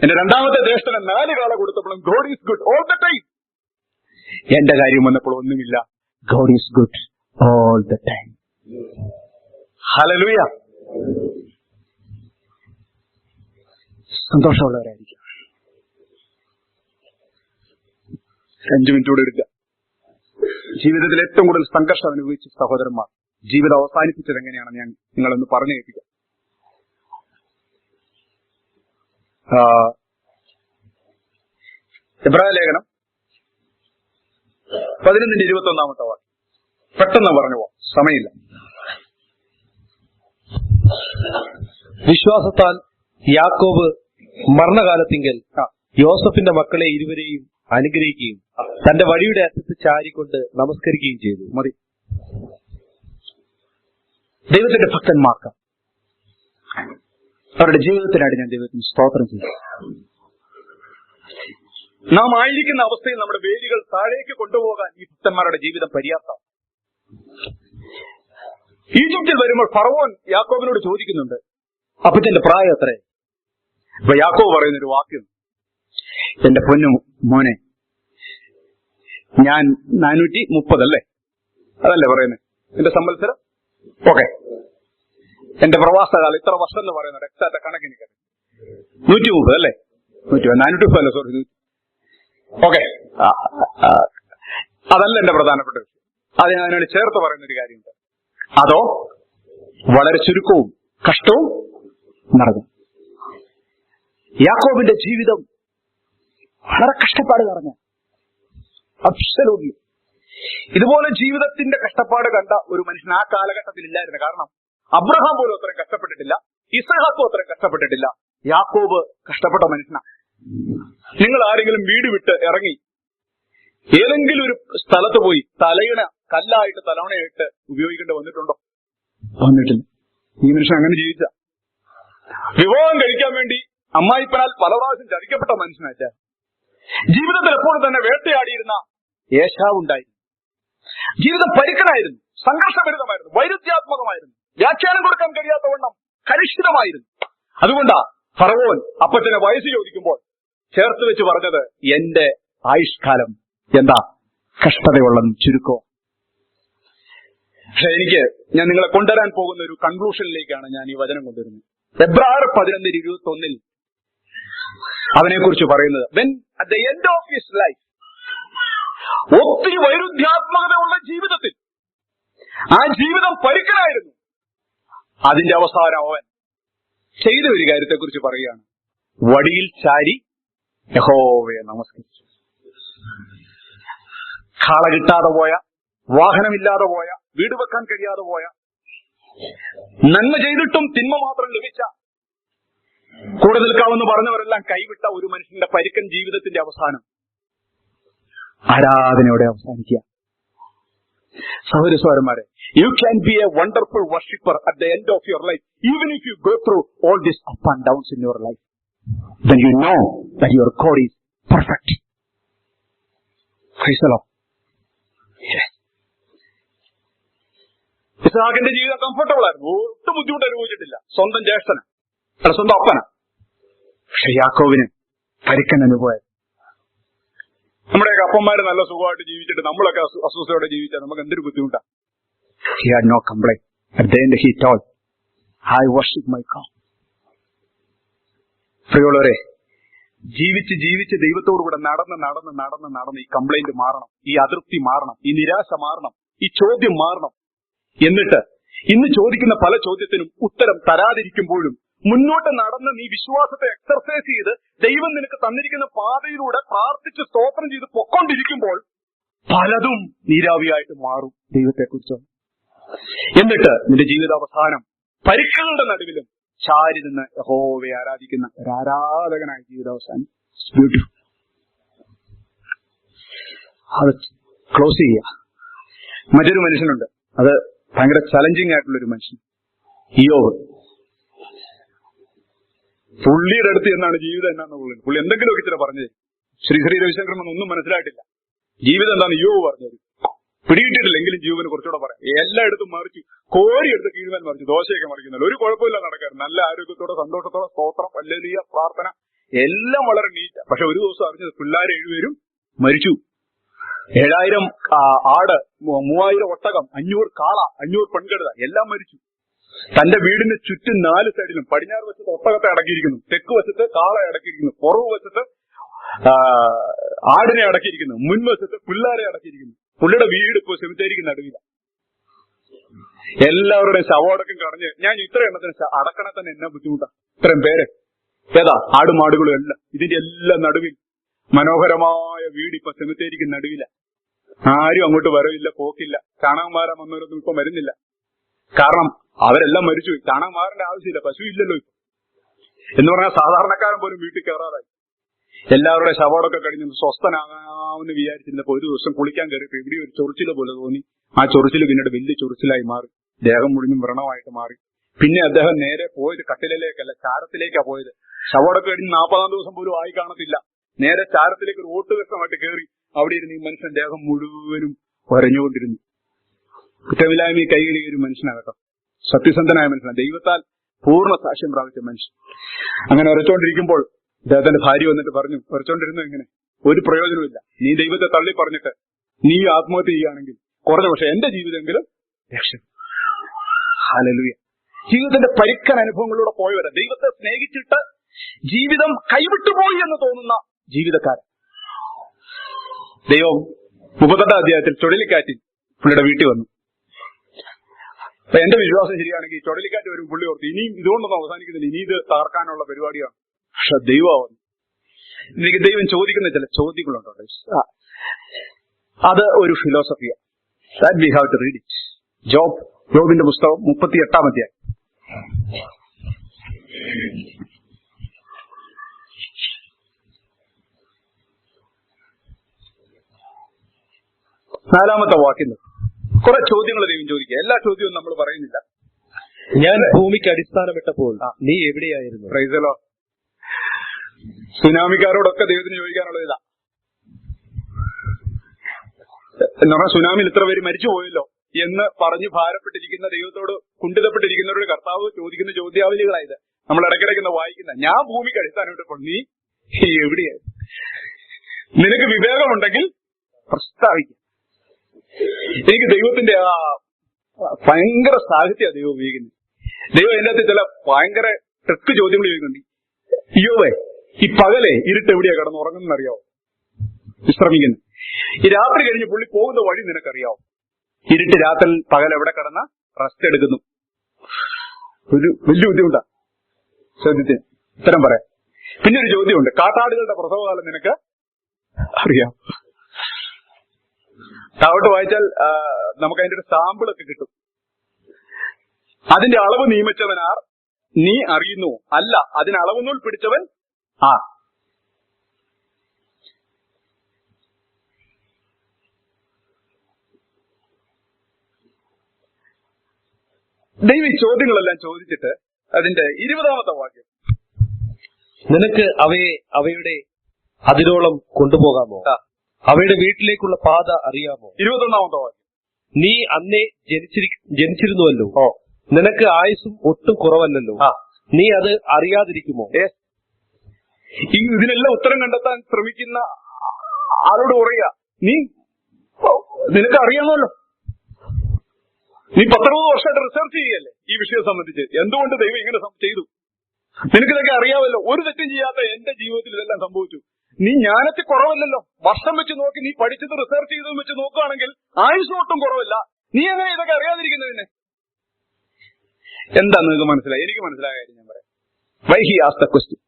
എന്റെ രണ്ടാമത്തെ ജ്യേഷ്ഠന് 4 കാള കൊടുത്തപ്പോഴും God is good all the time. എന്റെ കാര്യം വന്നപ്പോൾ ഒന്നുമില്ല, God is good all the time. Hallelujah. സന്തോഷമുള്ളവരായിരിക്കും. 5 മിനിറ്റ് കൂടെ എടുക്കുക. ജീവിതത്തിൽ ഏറ്റവും കൂടുതൽ സംഘർഷം അനുഭവിച്ച സഹോദരന്മാർ ജീവിതം അവസാനിപ്പിച്ചത് എങ്ങനെയാണെന്ന് ഞാൻ നിങ്ങളൊന്ന് പറഞ്ഞു കേൾപ്പിക്കാം. എബ്രായ ലേഖനം 11:21 വാക്യം. പെട്ടെന്ന് പറഞ്ഞു പോവാം, സമയമില്ല. വിശ്വാസത്താൽ യാക്കോബ് മരണകാലത്തിങ്കൽ യോസഫിന്റെ മക്കളെ ഇരുവരെയും അനുഗ്രഹിക്കുകയും തന്റെ വടിയുടെ അറ്റത്ത് ചാരിക്കൊണ്ട് നമസ്കരിക്കുകയും ചെയ്തു. മതി. ദൈവത്തിന്റെ ഭക്തന്മാർക്ക് അവരുടെ ജീവിതത്തിനായിട്ട് ഞാൻ ദൈവത്തിന് സ്തോത്രം ചെയ്തു. നാം ആയിരിക്കുന്ന അവസ്ഥയിൽ നമ്മുടെ വേരുകൾ താഴേക്ക് കൊണ്ടുപോകാൻ ഈ ഭക്തന്മാരുടെ ജീവിതം പര്യാപ്തം. ഈജിപ്തിൽ വരുമ്പോൾ ഫറവോൻ യാക്കോബിനോട് ചോദിക്കുന്നുണ്ട്, അപ്പച്ചന്റെ പ്രായം എത്ര? അപ്പൊ യാക്കോബ് പറയുന്നൊരു വാക്യം, എന്റെ പൊന്നു മോനെ, ഞാൻ 430 അല്ലേ, അതല്ലേ പറയുന്നത് എന്റെ സംവത്സരം? ഓക്കെ, എന്റെ പ്രവാസകാലം ഇത്ര വർഷം എന്ന് പറയുന്നത് എക്സാക്ട് കണക്കിന് 130 അല്ലേ? 430 അല്ല, സോറി. ഓക്കെ, അതല്ല എന്റെ പ്രധാനപ്പെട്ട വിഷയം. അത് ഞാൻ അതിനോട് ചേർത്ത് പറയുന്നൊരു കാര്യമുണ്ട്. അതോ വളരെ ചുരുക്കവും കഷ്ടവും നടന്നു. യാക്കോബിന്റെ ജീവിതം വളരെ കഷ്ടപ്പാട് നിറഞ്ഞ, അബ്സല്യൂട്ട്ലി ഇതുപോലെ ജീവിതത്തിന്റെ കഷ്ടപ്പാട് കണ്ട ഒരു മനുഷ്യൻ ആ കാലഘട്ടത്തിൽ ഇല്ലായിരുന്നു. കാരണം അബ്രഹാം പോലും അത്രയും കഷ്ടപ്പെട്ടിട്ടില്ല, ഇസ്ഹാക്കും അത്രയും കഷ്ടപ്പെട്ടിട്ടില്ല. യാക്കോബ് കഷ്ടപ്പെട്ട മനുഷ്യനാണ്. നിങ്ങൾ ആരെങ്കിലും വീട് വിട്ട് ഇറങ്ങി ഏതെങ്കിലും ഒരു സ്ഥലത്ത് പോയി തലയിണ കല്ലായിട്ട് തലവണയായിട്ട് ഉപയോഗിക്കേണ്ടി വന്നിട്ടുണ്ടോ? വന്നിട്ടില്ല. ഈ മനുഷ്യൻ അങ്ങനെ ജീവിച്ച, വിവാഹം കഴിക്കാൻ വേണ്ടി അമ്മായിപ്പനാൽ പല പ്രാവശ്യം ചതിക്കപ്പെട്ട മനുഷ്യനായിട്ട് ജീവിതത്തിൽ എപ്പോഴും തന്നെ വേട്ടയാടിയിരുന്ന ഏശാവ് ഉണ്ടായിരുന്നു. ജീവിതം പരിക്കനായിരുന്നു, സംഘർഷഭരിതമായിരുന്നു, വൈരുദ്ധ്യാത്മകമായിരുന്നു, വ്യാഖ്യാനം കൊടുക്കാൻ കഴിയാത്തവണ്ണം കലുഷിതമായിരുന്നു. അതുകൊണ്ടാ ഫറവോൻ അപ്പച്ചനെ വയസ്സ് ചോദിക്കുമ്പോൾ ചേർത്ത് വെച്ച് പറഞ്ഞത്, എന്റെ ആയുഷ്കാലം എന്താ കഷ്ടതയുള്ളതും ചുരുക്കോ. പക്ഷെ ഞാൻ നിങ്ങളെ കൊണ്ടുവരാൻ പോകുന്ന ഒരു കൺക്ലൂഷനിലേക്കാണ് ഞാൻ ഈ വചനം കൊണ്ടുവരുന്നത്. ഫെബ്രുവരി 11:21 അവനെ കുറിച്ച് പറയുന്നത്, when at the end of his life, ഒത്തിരി വൈരുദ്ധ്യാത്മകതയുള്ള ജീവിതത്തിൽ, ആ ജീവിതം പരിക്കനായിരുന്നു, അതിന്റെ അവസാനം അവൻ ചെയ്ത ഒരു കാര്യത്തെ കുറിച്ച് പറയുകയാണ്. വടിയിൽ ചാരി യഹോവയെ നമസ്കരിച്ചു. കാള കിട്ടാതെ പോയ, വാഹനമില്ലാതെ പോയ, വീട് വെക്കാൻ കഴിയാതെ പോയ, നന്മ ചെയ്തിട്ടും തിന്മ മാത്രം ലഭിച്ച, കൂടെ നിൽക്കാമെന്ന് പറഞ്ഞവരെല്ലാം കൈവിട്ട ഒരു മനുഷ്യന്റെ പരിക്കൻ ജീവിതത്തിന്റെ അവസാനം ആരാധനയോടെ അവസാനിക്കുക. സഹോദരന്മാരെ, you can be a wonderful worshipper at the end of your life, even if you go through all this up and downs in your life. Then you know that your God is perfect. Praise the Lord. Yes. ഇസ്ഹാക്കിന്റെ ജീവിതം comfortable ആയിരുന്നു, ഒട്ടും ബുദ്ധിമുട്ട് അനുഭവിച്ചിട്ടില്ല. സ്വന്തം ജ്യേഷ്ഠന് അല്ല, സ്വന്തം അപ്പന്. പക്ഷെ യാക്കോബിന് പരിക്കൻ അനുഭവം. നമ്മുടെയൊക്കെ അപ്പന്മാര് നല്ല സുഖമായിട്ട് ജീവിച്ചിട്ട് നമ്മളൊക്കെ അസ്വസ്ഥയോടെ ജീവിച്ചാൽ നമുക്ക് എന്തൊരു ബുദ്ധിമുട്ടാണ്. He had no complaint. At the end he told, I worship my God. പ്രിയമുള്ളവരെ, ജീവിച്ച് ദൈവത്തോടുകൂടെ നടന്ന് ഈ കംപ്ലൈന്റ് മാറണം, ഈ അതൃപ്തി മാറണം, ഈ നിരാശ മാറണം, ഈ ചോദ്യം മാറണം. എന്നിട്ട് ഇന്ന് ചോദിക്കുന്ന പല ചോദ്യത്തിനും ഉത്തരം തരാതിരിക്കുമ്പോഴും മുന്നോട്ട് നടന്ന് നീ വിശ്വാസത്തെ എക്സർസൈസ് ചെയ്ത് ദൈവം നിനക്ക് തന്നിരിക്കുന്ന പാതയിലൂടെ പ്രാർത്ഥിച്ച് സ്തോത്രം ചെയ്ത് പൊക്കൊണ്ടിരിക്കുമ്പോൾ പലതും നീരാവിയായിട്ട് മാറും ദൈവത്തെക്കുറിച്ച്. എന്നിട്ട് നിന്റെ ജീവിതാവസാനം പരിക്കുകളുടെ നടുവിലും ചാരി നിന്ന് യഹോവയെ ആരാധിക്കുന്ന ഒരു ആരാധകനായ ജീവിതാവസാനം. ബ്യൂട്ടിഫുൾ. അത് ക്ലോസ് ചെയ്യുക. മറ്റൊരു മനുഷ്യനുണ്ട്, അത് ഭയങ്കര ചലഞ്ചിങ് ആയിട്ടുള്ളൊരു മനുഷ്യൻ, ഇയ്യോബ്. പുള്ളിയുടെ അടുത്ത് എന്നാണ് ജീവിതം എന്നാന്ന് പറയുന്നത്. പുള്ളി എന്തെങ്കിലുമൊക്കെ ഇച്ചിരി പറഞ്ഞു തരും. ശ്രീ രവിശങ്കരൻ ഒന്നും മനസ്സിലായിട്ടില്ല. ജീവിതം എന്താന്ന് ഇയ്യോബ് പറഞ്ഞത് പിടിയിട്ടിട്ടില്ലെങ്കിലും ജീവന് കുറച്ചുകൂടെ പറയാം. എല്ലായിടത്തും മറിച്ചു, കോരിയെടുത്ത് കീഴ്മേൽ മറിച്ചു, ദോശയൊക്കെ മറിക്കുന്നില്ല, ഒരു കുഴപ്പമില്ല നടക്കാറ്. നല്ല ആരോഗ്യത്തോടെ സന്തോഷത്തോടെ സ്തോത്രം, ഹല്ലേലൂയ, പ്രാർത്ഥന, എല്ലാം വളരെ നീറ്റ്. പക്ഷെ ഒരു ദിവസം അറിഞ്ഞത് പിള്ളേരെ 7 പേരും മരിച്ചു. 7000 ആട്, 3000 ഒട്ടകം, 500 കാള, 500 പെൺകഴുത എല്ലാം മരിച്ചു. തന്റെ വീടിന് ചുറ്റും 4 സൈഡിലും പടിഞ്ഞാറ് വശത്ത് ഒട്ടകത്തെ അടക്കിയിരിക്കുന്നു, തെക്ക് വശത്ത് കാളയെ അടക്കിയിരിക്കുന്നു, പുറകു വശത്ത് ആടിനെ അടക്കിയിരിക്കുന്നു, മുൻവശത്ത് പിള്ളേരെ അടക്കിയിരിക്കുന്നു. പുള്ളിയുടെ വീട് ഇപ്പോ സെമിത്തേരിക്ക് നടുവില. എല്ലാവരുടെയും ശവോടക്കം കടഞ്ഞ് ഞാൻ ഇത്ര എണ്ണത്തിന് അടക്കണേ തന്നെ എന്നാ ബുദ്ധിമുട്ടാണ്. ഇത്രയും പേര് ഏതാ ആടുമാടുകളും എല്ലാം ഇതിന്റെ എല്ലാം നടുവിൽ മനോഹരമായ വീട് ഇപ്പൊ സെമിത്തേരിക്ക് നടുവില. ആരും അങ്ങോട്ട് വരവില്ല, പോക്കില്ല. ചാണകം മാറാൻ വന്നവരൊന്നും ഇപ്പൊ വരുന്നില്ല. കാരണം അവരെല്ലാം മരിച്ചുപോയി. ചാണകം മാറേണ്ട ആവശ്യമില്ല, പശു ഇല്ലല്ലോ ഇപ്പൊ. എന്ന് പറഞ്ഞാൽ സാധാരണക്കാരൻ പോലും വീട്ടിൽ കയറാറായി. എല്ലാവരുടെ ശവോടൊക്കെ കഴിഞ്ഞ് സ്വസ്ഥനാകാമെന്ന് വിചാരിച്ചിരുന്നപ്പോ ഒരു ദിവസം കുളിക്കാൻ കയറിയപ്പോ ഇവിടെ ഒരു ചൊറിച്ചില് പോലെ തോന്നി. ആ ചൊറിച്ചില് പിന്നീട് വലിയ ചൊറിച്ചിലായി മാറി, ദേഹം മുഴുവൻ വ്രണമായിട്ട് മാറി. പിന്നെ അദ്ദേഹം നേരെ പോയത് കട്ടിലേക്കല്ല, ചാരത്തിലേക്കാ പോയത്. ശവോടൊക്കെ കഴിഞ്ഞ് 40-ാം ദിവസം പോലും ആയി കാണത്തില്ല. നേരെ ചാരത്തിലേക്ക് ഒരു ഓട്ടുകഷ്ടമായിട്ട് കയറി അവിടെ ഇരുന്ന് ഈ മനുഷ്യൻ ദേഹം മുഴുവനും വരഞ്ഞുകൊണ്ടിരുന്നു. കുറ്റമില്ലായ്മ കൈകഴുകിയ ഒരു മനുഷ്യനാകട്ടോ, സത്യസന്ധനായ മനുഷ്യനാണ്, ദൈവത്താൽ പൂർണ്ണ സാക്ഷ്യം പ്രാപിച്ച മനുഷ്യൻ. അങ്ങനെ ഉരച്ചോണ്ടിരിക്കുമ്പോൾ അദ്ദേഹത്തിന്റെ ഭാര്യ വന്നിട്ട് പറഞ്ഞു, ഉരച്ചോണ്ടിരുന്നു ഇങ്ങനെ ഒരു പ്രയോജനമില്ല, നീ ദൈവത്തെ തള്ളി പറഞ്ഞിട്ട് നീ ആത്മഹത്യ ചെയ്യുകയാണെങ്കിൽ കുറഞ്ഞ പക്ഷെ എന്റെ ജീവിതമെങ്കിലും രക്ഷ. ഹല്ലേലൂയ. ജീവിതത്തിന്റെ പരുക്കൻ അനുഭവങ്ങളിലൂടെ പോയവരാ, ദൈവത്തെ സ്നേഹിച്ചിട്ട് ജീവിതം കൈവിട്ടുപോയി എന്ന് തോന്നുന്ന ജീവിതക്കാരൻ. ദൈവം 38-ാം അധ്യായത്തിൽ ചുഴലിക്കാറ്റിൽ പുള്ളിയുടെ വീട്ടിൽ വന്നു. അപ്പൊ എന്റെ വിശ്വാസം ശരിയാണെങ്കിൽ ചുഴലിക്കാറ്റ് വരും പുള്ളി ഓർത്ത് ഇനിയും ഇതുകൊണ്ടൊന്നും അവസാനിക്കുന്നില്ല, ഇനി ഇത് തകർക്കാനുള്ള പരിപാടിയാണ്. പക്ഷെ ദൈവമാവുന്നു. എനിക്ക് ദൈവം ചോദിക്കുന്ന ചില ചോദ്യങ്ങളുണ്ടോ, അത് ഒരു ഫിലോസഫിയാണ്. That we have to read it. ജോബിന്റെ പുസ്തകം 38-ാം അധ്യായം. നാലാമത്തെ വാക്യം. കുറെ ചോദ്യങ്ങൾ ദൈവം ചോദിക്കുക. എല്ലാ ചോദ്യവും നമ്മൾ പറയുന്നില്ല. ഞാൻ ഭൂമിക്ക് അടിസ്ഥാനമിട്ടപ്പോൾ നീ എവിടെയായിരുന്നു? Price the Lord. സുനാമിക്കാരോടൊക്കെ ദൈവത്തിന് ചോദിക്കാനുള്ളത് ഇതാ. എന്ന് പറഞ്ഞാൽ സുനാമിയിൽ ഇത്ര പേര് മരിച്ചു പോയല്ലോ എന്ന് പറഞ്ഞ് ഭാരപ്പെട്ടിരിക്കുന്ന ദൈവത്തോട് കുണ്ഠിതപ്പെട്ടിരിക്കുന്നവരുടെ കർത്താവ് ചോദിക്കുന്ന ചോദ്യാവലികളായത് നമ്മൾ ഇടയ്ക്കിടയ്ക്ക് വായിക്കുന്ന. ഞാൻ ഭൂമിക്ക് അടിസ്ഥാനമിട്ടപ്പോൾ നീ എവിടെയായിരുന്നു? നിനക്ക് വിവേകമുണ്ടെങ്കിൽ പ്രസ്താവിക്കും. എനിക്ക് ദൈവത്തിന്റെ ആ ഭയങ്കര സാഹിത്യ ദൈവം ഉപയോഗിക്കുന്നത്. ദൈവം അതിൻ്റെ അകത്ത് ചില ഭയങ്കര ട്രിക്ക് ചോദ്യങ്ങൾ ചോദിക്കുന്നുണ്ട്. അയ്യോവേ, ഈ പകലെ ഇരുട്ട് എവിടെയാ കിടന്ന് ഉറങ്ങുന്നറിയാവോ? വിശ്രമിക്കുന്നു. ഈ രാത്രി കഴിഞ്ഞ് പുള്ളി പോകുന്ന വഴി നിനക്കറിയാവോ? ഇരുട്ട് രാത്രി പകൽ എവിടെ കിടന്ന റെസ്റ്റ് എടുക്കുന്നു. ഒരു വലിയ ബുദ്ധിമുട്ടാ ചോദ്യത്തിന് ഉത്തരം പറയാം. പിന്നെ ഒരു ചോദ്യമുണ്ട്, കാട്ടാടുകളുടെ പ്രസവകാലം നിനക്ക് അറിയാം? താവോട്ട് വായിച്ചാൽ നമുക്ക് അതിന്റെ ഒരു സാമ്പിളൊക്കെ കിട്ടും. അതിന്റെ അളവ് നിയമിച്ചവൻ ആർ? നീ അറിയുന്നു? അല്ല, അതിന് അളവുനൂൽ പിടിച്ചവൻ ആ. ദൈവം ഈ ചോദ്യങ്ങളെല്ലാം ചോദിച്ചിട്ട് അതിന്റെ 20-ാമത്തെ വാക്യം, നിനക്ക് അവയെ അവയുടെ അതിരോളം കൊണ്ടുപോകാമോ? അവയുടെ വീട്ടിലേക്കുള്ള പാത അറിയാമോ? 21-ാമത്തെ വാക്യം, നീ അന്നേ ജനിച്ചിരുന്നുവല്ലോ, നിനക്ക് ആയുസ്സും ഒട്ടും കുറവല്ലല്ലോ, നീ അത് അറിയാതിരിക്കുമോ? ഇതിനെല്ലാം ഉത്തരം കണ്ടെത്താൻ ശ്രമിക്കുന്ന ആളോട് പറയുക, നിനക്ക് അറിയാമല്ലോ, നീ 19 വർഷമായിട്ട് റിസർച്ച് ചെയ്യല്ലേ ഈ വിഷയം സംബന്ധിച്ച്, എന്തുകൊണ്ട് ദൈവം ഇങ്ങനെ ചെയ്തു, നിനക്കിതൊക്കെ അറിയാമല്ലോ, ഒരു തെറ്റും ചെയ്യാത്ത എന്റെ ജീവിതത്തിൽ ഇതെല്ലാം സംഭവിച്ചു, നീ ജ്ഞാനത്തിൽ കുറവല്ലല്ലോ, വർഷം വെച്ച് നോക്കി നീ പഠിച്ചത് റിസർച്ച് ചെയ്തതും വെച്ച് നോക്കുകയാണെങ്കിൽ ആയുസ് ഒട്ടും കുറവല്ല, നീ എങ്ങനെ ഇതൊക്കെ അറിയാതിരിക്കുന്നതിന്? എന്താ നിങ്ങൾക്ക് മനസ്സിലായി? എനിക്ക് മനസ്സിലായ കാര്യം ഞാൻ പറയാം. Why he asked the question.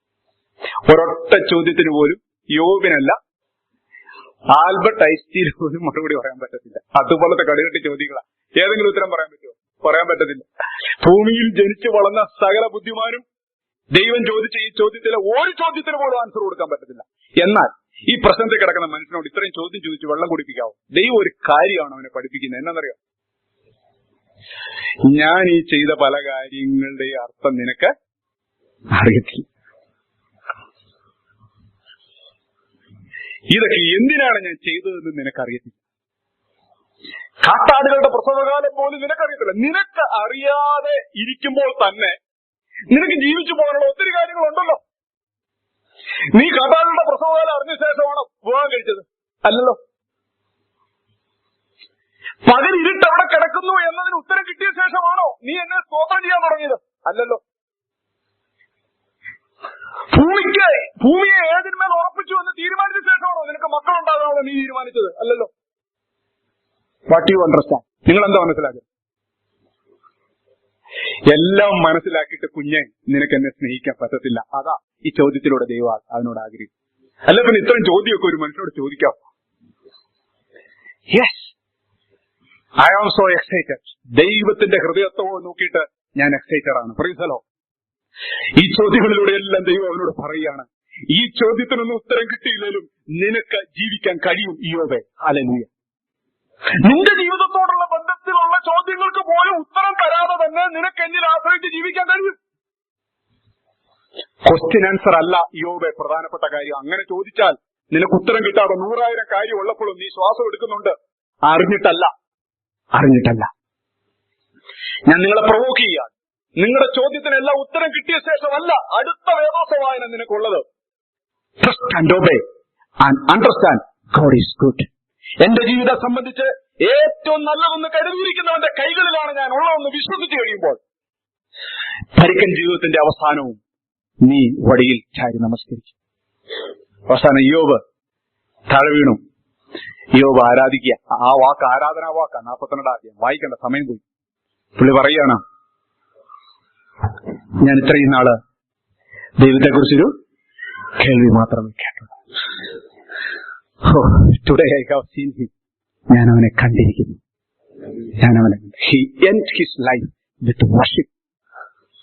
ഒരൊറ്റ ചോദ്യത്തിന് പോലും യോബിനല്ല ആൽബർട്ട് ഐൻസ്റ്റീന് പോലും മറുപടി പറയാൻ പറ്റത്തില്ല. അതുപോലത്തെ കടുകെട്ടി ചോദ്യങ്ങളാ. ഏതെങ്കിലും ഉത്തരം പറയാൻ പറ്റുമോ? പറയാൻ പറ്റത്തില്ല. ഭൂമിയിൽ ജനിച്ചു വളർന്ന സകല ബുദ്ധിമാനും ദൈവം ചോദിച്ച ഈ ചോദ്യത്തിലെ ഒരു ചോദ്യത്തിന് പോലും ആൻസർ കൊടുക്കാൻ പറ്റത്തില്ല. എന്നാൽ ഈ പ്രശ്നത്തിൽ കിടക്കുന്ന മനുഷ്യനോട് ഇത്രയും ചോദ്യം ചോദിച്ച് വെള്ളം കുടിപ്പിക്കാവോ? ദൈവം ഒരു കാര്യമാണ് അവനെ പഠിപ്പിക്കുന്നത്. എന്നറിയോ? ഞാൻ ഈ ചെയ്ത പല കാര്യങ്ങളുടെ അർത്ഥം നിനക്ക് അറിയത്തില്ല. ഇതൊക്കെ എന്തിനാണ് ഞാൻ ചെയ്തതെന്ന് നിനക്കറിയത്തില്ല. കാട്ടാടുകളുടെ പ്രസവകാലം പോലും നിനക്കറിയത്തില്ല. നിനക്ക് അറിയാതെ ഇരിക്കുമ്പോൾ തന്നെ നിനക്ക് ജീവിച്ചു പോകാനുള്ള ഒത്തിരി കാര്യങ്ങളുണ്ടല്ലോ. നീ കാട്ടാടുകളുടെ പ്രസവകാലം അറിഞ്ഞ ശേഷമാണോ വിവാഹം കഴിച്ചത്? അല്ലല്ലോ. പകൽ ഇരുട്ട് എവിടെ കിടക്കുന്നു എന്നതിന് ഉത്തരം കിട്ടിയ ശേഷമാണോ നീ എന്നെ സ്തോത്രം ചെയ്യാൻ തുടങ്ങിയത്? അല്ലല്ലോ. ഭൂമിയെ ഏതിന്മേൽ ഉറപ്പിച്ചു എന്ന് തീരുമാനിച്ച ശേഷമാണോ നിനക്ക് മക്കളുണ്ടാകാമെന്ന് നീ തീരുമാനിച്ചത്? അല്ലല്ലോ. What you understand? നിങ്ങൾ എന്താ മനസ്സിലാക്കുക? എല്ലാം മനസ്സിലാക്കിയിട്ട് കുഞ്ഞെ നിനക്ക് എന്നെ സ്നേഹിക്കാൻ പറ്റത്തില്ല. അതാ ഈ ചോദ്യത്തിലൂടെ ദൈവം അതിനോട് ആഗ്രഹിക്കും. അല്ല പിന്നെ ഇത്രയും ചോദ്യമൊക്കെ ഒരു മനുഷ്യനോട് ചോദിക്കാം? Yes, I am so excited. ദൈവത്തിന്റെ ഹൃദയത്തോ നോക്കിയിട്ട് ഞാൻ എക്സൈറ്റഡ് ആണ്. Praise the Lord. ഈ ചോദ്യങ്ങളിലൂടെ എല്ലാം ദൈവം അവനോട് പറയുകയാണ്, ഈ ചോദ്യത്തിനൊന്നും ഉത്തരം കിട്ടിയില്ലെങ്കിലും നിനക്ക് ജീവിക്കാൻ കഴിയും ഇയ്യോബേ. ഹല്ലേലൂയ. നിന്റെ ജീവിതത്തോടുള്ള ബന്ധത്തിലുള്ള ചോദ്യങ്ങൾക്ക് പോലും ഉത്തരം തരാതെ തന്നെ നിനക്ക് എന്നിൽ ആശ്രയിച്ച് ജീവിക്കാൻ കഴിയും. ക്വസ്റ്റ്യൻ ആൻസർ അല്ല ഇയ്യോബേ പ്രധാനപ്പെട്ട കാര്യം. അങ്ങനെ ചോദിച്ചാൽ നിനക്ക് ഉത്തരം കിട്ടാതെ 100,000 കാര്യം ഉള്ളപ്പോഴും നീ ശ്വാസം എടുക്കുന്നുണ്ട്. അറിഞ്ഞിട്ടല്ല. ഞാൻ നിങ്ങളെ പ്രൊവോക്ക് ചെയ്യാൻ, നിങ്ങളുടെ ചോദ്യത്തിനെല്ലാം ഉത്തരം കിട്ടിയ ശേഷമല്ല അടുത്ത വേദോസ വായന നിനക്കുള്ളത്. Trust and obey and understand God is good. എന്റെ ജീവിതം സംബന്ധിച്ച് ഏറ്റവും നല്ലതെന്ന് കരുതിയിരിക്കുന്നവന്റെ കൈകളിലാണ് ഞാൻ ഉള്ളതെന്ന് വിശ്വസിച്ചു കഴിയുമ്പോൾ പരിക്കൻ ജീവിതത്തിന്റെ അവസാനവും നീ വടിയിൽ ചാരി നമസ്കരിക്കും. അവസാനം ഇയ്യോബ് താഴെ വീണു. ഇയ്യോബ് ആരാധിക്കുക. ആ വാക്ക് ആരാധനാ വാക്കാ. 42 വായിക്കേണ്ട സമയം പോയി. പുള്ളി പറയാണ്, ഞാൻ ഇത്രയും നാള് ദൈവത്തെക്കുറിച്ചൊരു കേൾവി മാത്രമേ കേട്ടുള്ളൂ. Today I have seen him. ഞാൻ അവനെ കണ്ടിരിക്കുന്നു. He end his life with worship.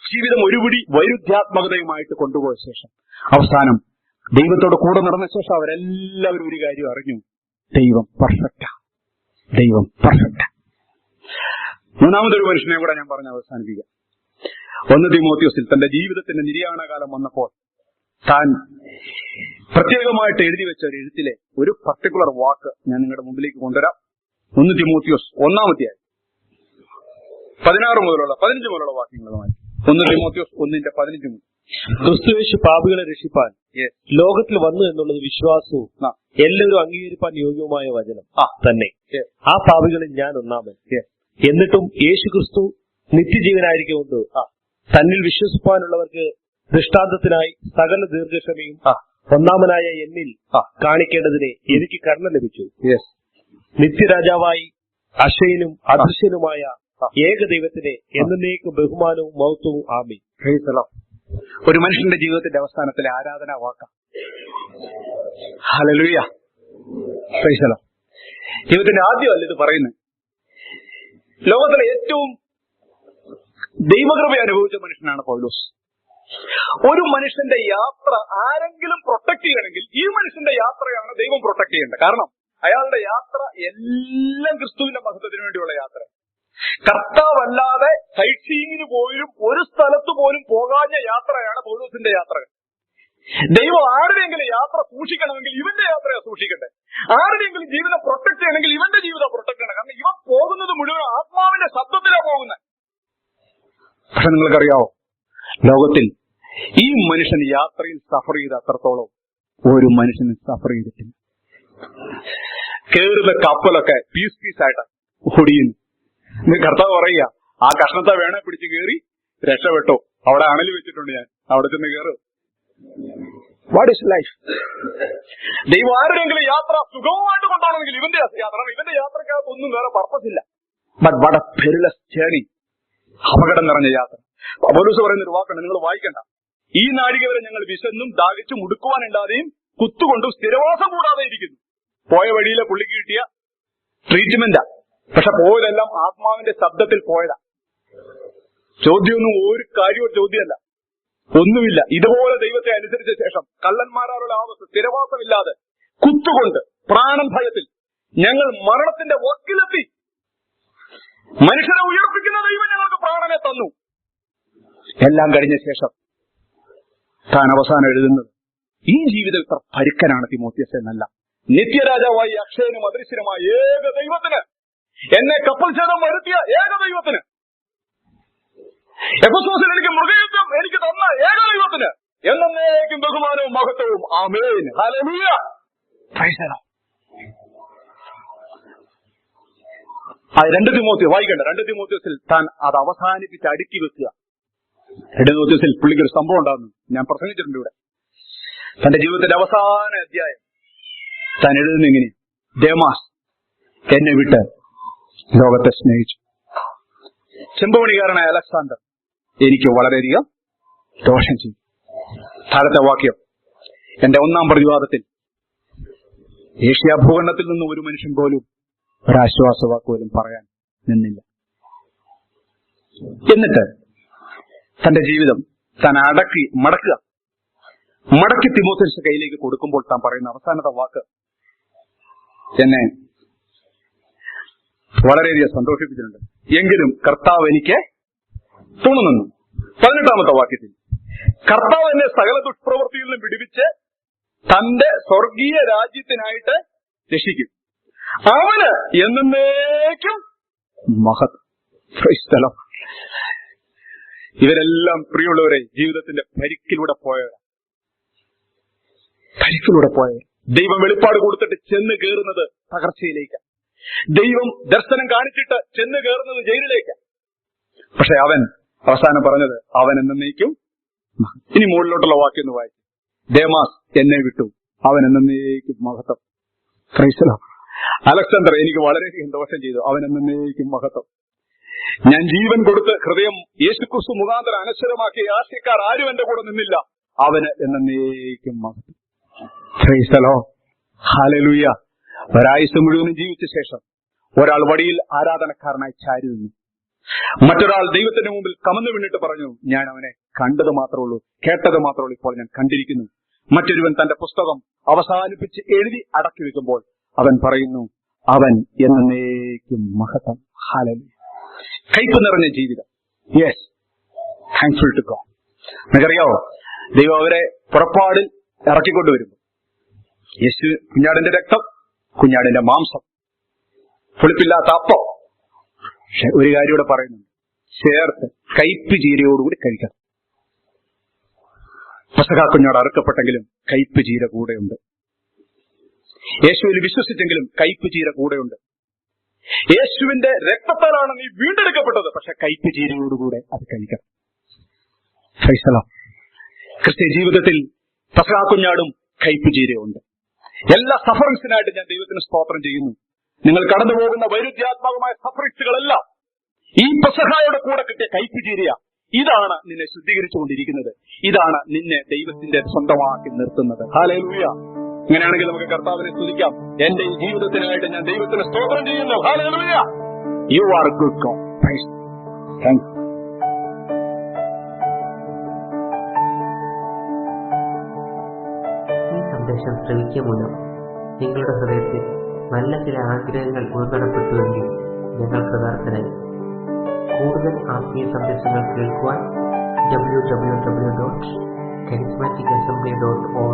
ജീവിതം ഒരുപിടി വൈരുദ്ധ്യാത്മകതയുമായിട്ട് കൊണ്ടുപോയ ശേഷം അവസാനം ദൈവത്തോട് കൂടെ നടന്ന ശേഷം അവരെല്ലാവരും ഒരു കാര്യം അറിഞ്ഞു, ദൈവം പെർഫെക്റ്റാ. മൂന്നാമതൊരു മനുഷ്യനെ കൂടെ ഞാൻ പറഞ്ഞ് അവസാനിപ്പിക്കാം. 1 തിമോത്തിയോസിൽ തന്റെ ജീവിതത്തിന്റെ നിര്യാണകാലം വന്നപ്പോൾ താൻ പ്രത്യേകമായിട്ട് എഴുതി വെച്ച ഒരു എഴുത്തിലെ ഒരു പർട്ടിക്കുലർ വാക്ക് ഞാൻ നിങ്ങളുടെ മുമ്പിലേക്ക് കൊണ്ടുവരാം. 1 തിമോത്തിയോസ് 1-ാം അധ്യായം 15 മുതലുള്ള വാക്യങ്ങളുമായി. 1 തിമോത്തിയോസ് 1:15. ക്രിസ്തുയേശു പാപികളെ രക്ഷിപ്പാൻ ലോകത്തിൽ വന്നു എന്നുള്ളത് വിശ്വാസവും എല്ലാവരും അംഗീകരിപ്പാൻ യോഗ്യവുമായ വചനം തന്നെ. ആ പാപികളിൽ ഞാൻ ഒന്നാമൻ. എന്നിട്ടും യേശു ക്രിസ്തു നിത്യജീവനായിരിക്കൊണ്ട് തന്നിൽ വിശ്വസിപ്പാനുള്ളവർക്ക് ദൃഷ്ടാന്തത്തിനായി സകല ദീർഘക്ഷമയും ഒന്നാമനായ എന്നിൽ കാണിക്കേണ്ടതിന് എനിക്ക് കരുണ ലഭിച്ചു. നിത്യരാജാവായി അക്ഷയനും അദൃശ്യനുമായ ഏകദൈവത്തിന് എന്നേക്കും ബഹുമാനവും മഹത്വവും ആമീൻ. ഒരു മനുഷ്യന്റെ ജീവിതത്തിന്റെ അവസാനത്തിലെ ആരാധനാ വാക്കാം. ഹല്ലേലൂയ. Praise the Lord. ജീവിതത്തിന്റെ ആദ്യമല്ല ഇത് പറയുന്നത്. ലോകത്തിലെ ഏറ്റവും ദൈവകൃപ അനുഭവിച്ച മനുഷ്യനാണ് പൗലോസ്. ഒരു മനുഷ്യന്റെ യാത്ര ആരെങ്കിലും പ്രൊട്ടക്ട് ചെയ്യണമെങ്കിൽ ഈ മനുഷ്യന്റെ യാത്രയാണ് ദൈവം പ്രൊട്ടക്ട് ചെയ്യേണ്ടത്. കാരണം അയാളുടെ യാത്ര എല്ലാം ക്രിസ്തുവിന്റെ മഹത്വത്തിന് വേണ്ടിയുള്ള യാത്ര. കർത്താവല്ലാതെ സൈറ്റ് സീയിങ്ങിന് പോലും ഒരു സ്ഥലത്ത് പോലും പോകാഞ്ഞ യാത്രയാണ് പൗലോസിന്റെ യാത്രകൾ. ദൈവം ആരുടെയെങ്കിലും യാത്ര സൂക്ഷിക്കണമെങ്കിൽ ഇവന്റെ യാത്രയാണ് സൂക്ഷിക്കട്ടെ. ആരുടെയെങ്കിലും ജീവിതം പ്രൊട്ടക്ട് ചെയ്യണമെങ്കിൽ ഇവന്റെ ജീവിതം പ്രൊട്ടക്ട് ചെയ്യണം. കാരണം ഇവൻ പോകുന്നത് മുഴുവൻ ആത്മാവിന്റെ ശബ്ദത്തിലാണ് പോകുന്നത്. പക്ഷെ നിങ്ങൾക്കറിയാവോ, ലോകത്തിൽ ഈ മനുഷ്യൻ യാത്രയിൽ സഫർ ചെയ്ത് അത്രത്തോളം ഒരു മനുഷ്യന് സഫർ ചെയ്തിട്ടില്ല. കേറുന്ന കപ്പലൊക്കെ പീസായിട്ട് ഓടിയുന്നു. കർത്താവ് പറയുക, ആ കഷ്ണത്തെ വേണേ പിടിച്ച് കയറി രക്ഷപ്പെട്ടോ, അവിടെ അണൽ വെച്ചിട്ടുണ്ട്, ഞാൻ അവിടെ ചെന്ന് കയറും. What is life? ദൈവം ആരുടെയെങ്കിലും യാത്ര സുഗമമായിട്ട് കൊണ്ടുപോകണമെങ്കിൽ ഇവന്റെ യാത്ര, ഇവന്റെ യാത്രക്കകത്ത് ഒന്നും വേറെ പർപ്പസ് ഇല്ല. But what a perilous journey. അപകടം നിറഞ്ഞ യാത്ര. പൗലോസ് പറയുന്ന ഒരു വാക്കുണ്ട്, നിങ്ങൾ വായിക്കണ്ട. ഈ നാഴിക വരെ ഞങ്ങൾ വിശന്നും ദാഹിച്ചും മുടുക്കുവാനില്ലാതെയും കുത്തുകൊണ്ടും സ്ഥിരവാസം കൂടാതെ ഇരിക്കുന്നു. പോയ വഴിയിലെ പുള്ളിക്ക് കിട്ടിയ ട്രീറ്റ്മെന്റാ. പക്ഷെ പോയതെല്ലാം ആത്മാവിന്റെ ശബ്ദത്തിൽ പോയതാ. ചോദ്യമൊന്നും ഒരു കാര്യവും ചോദ്യമല്ല, ഒന്നുമില്ല. ഇതുപോലെ ദൈവത്തെ അനുസരിച്ച ശേഷം കള്ളന്മാരാലുള്ള ആവസ്ഥ, സ്ഥിരവാസമില്ലാതെ കുത്തുകൊണ്ട് പ്രാണൻ ഭയത്തിൽ ഞങ്ങൾ മരണത്തിന്റെ വക്കിലെത്തി. മനുഷ്യനെ ഉയർപ്പിക്കുന്ന ദൈവം ഞങ്ങൾക്ക് പ്രാണനെ തന്നു. എല്ലാം കഴിഞ്ഞ ശേഷം താൻ അവസാനം എഴുതുന്നത്, ഈ ജീവിതം ഇത്ര പരുക്കനാണ് തിമോത്തിയോസ് എന്നല്ല, നിത്യരാജാവായി അക്ഷയനും അദൃശ്യനുമായ ഏക ദൈവത്തിന്, എന്നെ കപ്പൽ ഛേദം വരുത്തിയ ഏക ദൈവത്തിന്, എഫെസോസിൽ എനിക്ക് മൃഗയുദ്ധം എനിക്ക് തന്ന ഏക ദൈവത്തിന് എന്നേക്കും ബഹുമാനവും മഹത്വവും. Amen. Hallelujah. Praise the lord. 2 തിമോത്തിയോസ് വായിക്കണ്ട. 2 തിമോത്തിയോസിൽ താൻ അത് അവസാനിപ്പിച്ച് അടുക്കി വെക്കുക. 2 തിമോത്തിയോസിൽ പുള്ളിക്കൊരു സംഭവം ഉണ്ടാകുന്നു. ഞാൻ പ്രസംഗിച്ചിട്ടുണ്ട് ഇവിടെ. തന്റെ ജീവിതത്തിന്റെ അവസാന അധ്യായം താൻ എഴുതുന്ന ഇങ്ങനെ: ദേമാസ് എന്നെ വിട്ട് ലോകത്തെ സ്നേഹിച്ചു. ചെമ്പുപണിക്കാരനായ അലക്സാണ്ടർ എനിക്ക് വളരെയധികം ദോഷം ചെയ്തു. താഴത്തെ വാക്യം: എന്റെ 1-ാം പ്രതിവാദത്തിൽ ഏഷ്യ ഭൂഖണ്ഡത്തിൽ നിന്ന് ഒരു മനുഷ്യൻ പോലും ഒരാശ്വാസവാക്ക് പോലും പറയാൻ നിന്നില്ല. എന്നിട്ട് തന്റെ ജീവിതം താൻ മടക്കി തിമോത്തിയോസിന്റെ കയ്യിലേക്ക് കൊടുക്കുമ്പോൾ താൻ പറയുന്ന അവസാനത്തെ വാക്ക് എന്നെ വളരെയധികം സന്തോഷിപ്പിച്ചിട്ടുണ്ട്. എങ്കിലും കർത്താവ് എനിക്ക് തുണനിന്നു. 18-ാമത്തെ വാക്യത്തിൽ കർത്താവ് എന്നെ സകല ദുഷ്പ്രവൃത്തിയിൽ നിന്നും വിടുവിച്ച് തന്റെ സ്വർഗീയ രാജ്യത്തിനായിട്ട് രക്ഷിക്കും. അവന് എന്നേക്കും മഹത്വം. ഇവരെല്ലാം പ്രിയമുള്ളവരെ ജീവിതത്തിന്റെ പരിക്കിലൂടെ പോയവർ. ദൈവം വെളിപ്പാട് കൊടുത്തിട്ട് ചെന്ന് കയറുന്നത് തകർച്ചയിലേക്ക്. ദൈവം ദർശനം കാണിച്ചിട്ട് ചെന്ന് കയറുന്നത് ജയിലിലേക്ക്. പക്ഷെ അവൻ അവസാനം പറഞ്ഞത് അവൻ എന്നേക്കും. ഇനി മുകളിലോട്ടുള്ള വാക്യം ഒന്ന് വായിച്ചു: ദേമാസ് എന്നെ വിട്ടു, അവൻ എന്നേക്കും മഹത്വം. അലക്സാണ്ടർ എനിക്ക് വളരെയധികം ദോഷം ചെയ്തു, അവൻ എന്നേക്കും മഹത്വം. ഞാൻ ജീവൻ കൊടുത്ത് ഹൃദയം യേശുക്രിസ്തു മുഖാന്തരം അനശ്വരമാക്കിയ ആശയക്കാർ ആരും എന്റെ കൂടെ നിന്നില്ല, അവന് എന്നേക്കും മഹത്വം. ഹല്ലേലൂയ. ഒരായുസ് മുഴുവനും ജീവിച്ച ശേഷം ഒരാൾ വഴിയിൽ ആരാധനക്കാരനായി ചാരി നിന്നു. മറ്റൊരാൾ ദൈവത്തിന്റെ മുമ്പിൽ കമന്നു വീണിട്ട് പറഞ്ഞു, ഞാൻ അവനെ കണ്ടത് മാത്രമേ ഉള്ളൂ, കേട്ടത് മാത്രമേ ഉള്ളൂ, ഇപ്പോൾ ഞാൻ കണ്ടിരിക്കുന്നു. മറ്റൊരുവൻ തന്റെ പുസ്തകം അവസാനിപ്പിച്ച് എഴുതി അടക്കി വെക്കുമ്പോൾ അവൻ പറയുന്നു, അവൻ എന്നേക്കും മഹത്വം. ഹല്ലേലൂയ. കയ്പ് നിറഞ്ഞ ജീവിതം. Yes, thankful to God. നിങ്ങൾക്കറിയാവോ, ദൈവം അവരെ പുറപ്പാടിൽ ഇറക്കിക്കൊണ്ടുവരുന്നു. യേശു കുഞ്ഞാടിന്റെ രക്തം, കുഞ്ഞാടിന്റെ മാംസം, പുളിപ്പില്ലാത്ത അപ്പം. പക്ഷെ ഒരു കാര്യം ഇവിടെ പറയുന്നുണ്ട്, ചേർത്ത് കയ്പ് ചീരയോടുകൂടി കഴിക്കണം. പെസഹ കുഞ്ഞാട് അറുക്കപ്പെട്ടെങ്കിലും കയ്പ് ചീര കൂടെയുണ്ട്. യേശുവിൽ വിശ്വസിച്ചെങ്കിലും കയ്പ് ചീര കൂടെയുണ്ട്. യേശുവിന്റെ രക്തത്താലാണ് നീ വീണ്ടെടുക്കപ്പെട്ടത്, പക്ഷെ കയ്പ് ചീരയോടുകൂടെ അത് കഴിക്കണം. ക്രിസ്ത്യ ജീവിതത്തിൽ പെസഹ കുഞ്ഞാടും കയ്പ് ചീരയുണ്ട്. എല്ലാ സഫറിങ്സിനായിട്ട് ഞാൻ ദൈവത്തിന് സ്തോത്രം ചെയ്യുന്നു. നിങ്ങൾ കടന്നു പോകുന്ന വൈരുദ്ധ്യാത്മകമായ സഫറിങ്സുകളെല്ലാം ഈ പെസഹായുടെ കൂടെ കിട്ടിയ കയ്പ് ചീരയ. ഇതാണ് നിന്നെ ശുദ്ധീകരിച്ചുകൊണ്ടിരിക്കുന്നത്. ഇതാണ് നിന്നെ ദൈവത്തിന്റെ സ്വന്തമാക്കി നിർത്തുന്നത്. ഹല്ലേലൂയ. ഇങ്ങനെയാണെങ്കിൽ നമുക്ക് കർത്താവിനെ സ്തുതിക്കാം. എന്റെ ഈ ജീവിതത്തിനായിട്ട് ഞാൻ ദൈവത്തിന് സ്തോത്രം ചെയ്യുന്നു. Hallelujah. You are good God. Thank you. ഈ സന്ദേശം ശ്രവിക്കുക മൂലം നിങ്ങളുടെ ഹൃദയത്തിൽ നല്ല ചില ആഗ്രഹങ്ങൾ ഉൾപ്പെടുത്തുമെങ്കിൽ ഞങ്ങൾ കൃതാർത്ഥനായി. കൂടുതൽ ആത്മീയ സന്ദേശങ്ങൾ കേൾക്കുവാൻ www.charismaticassembly.org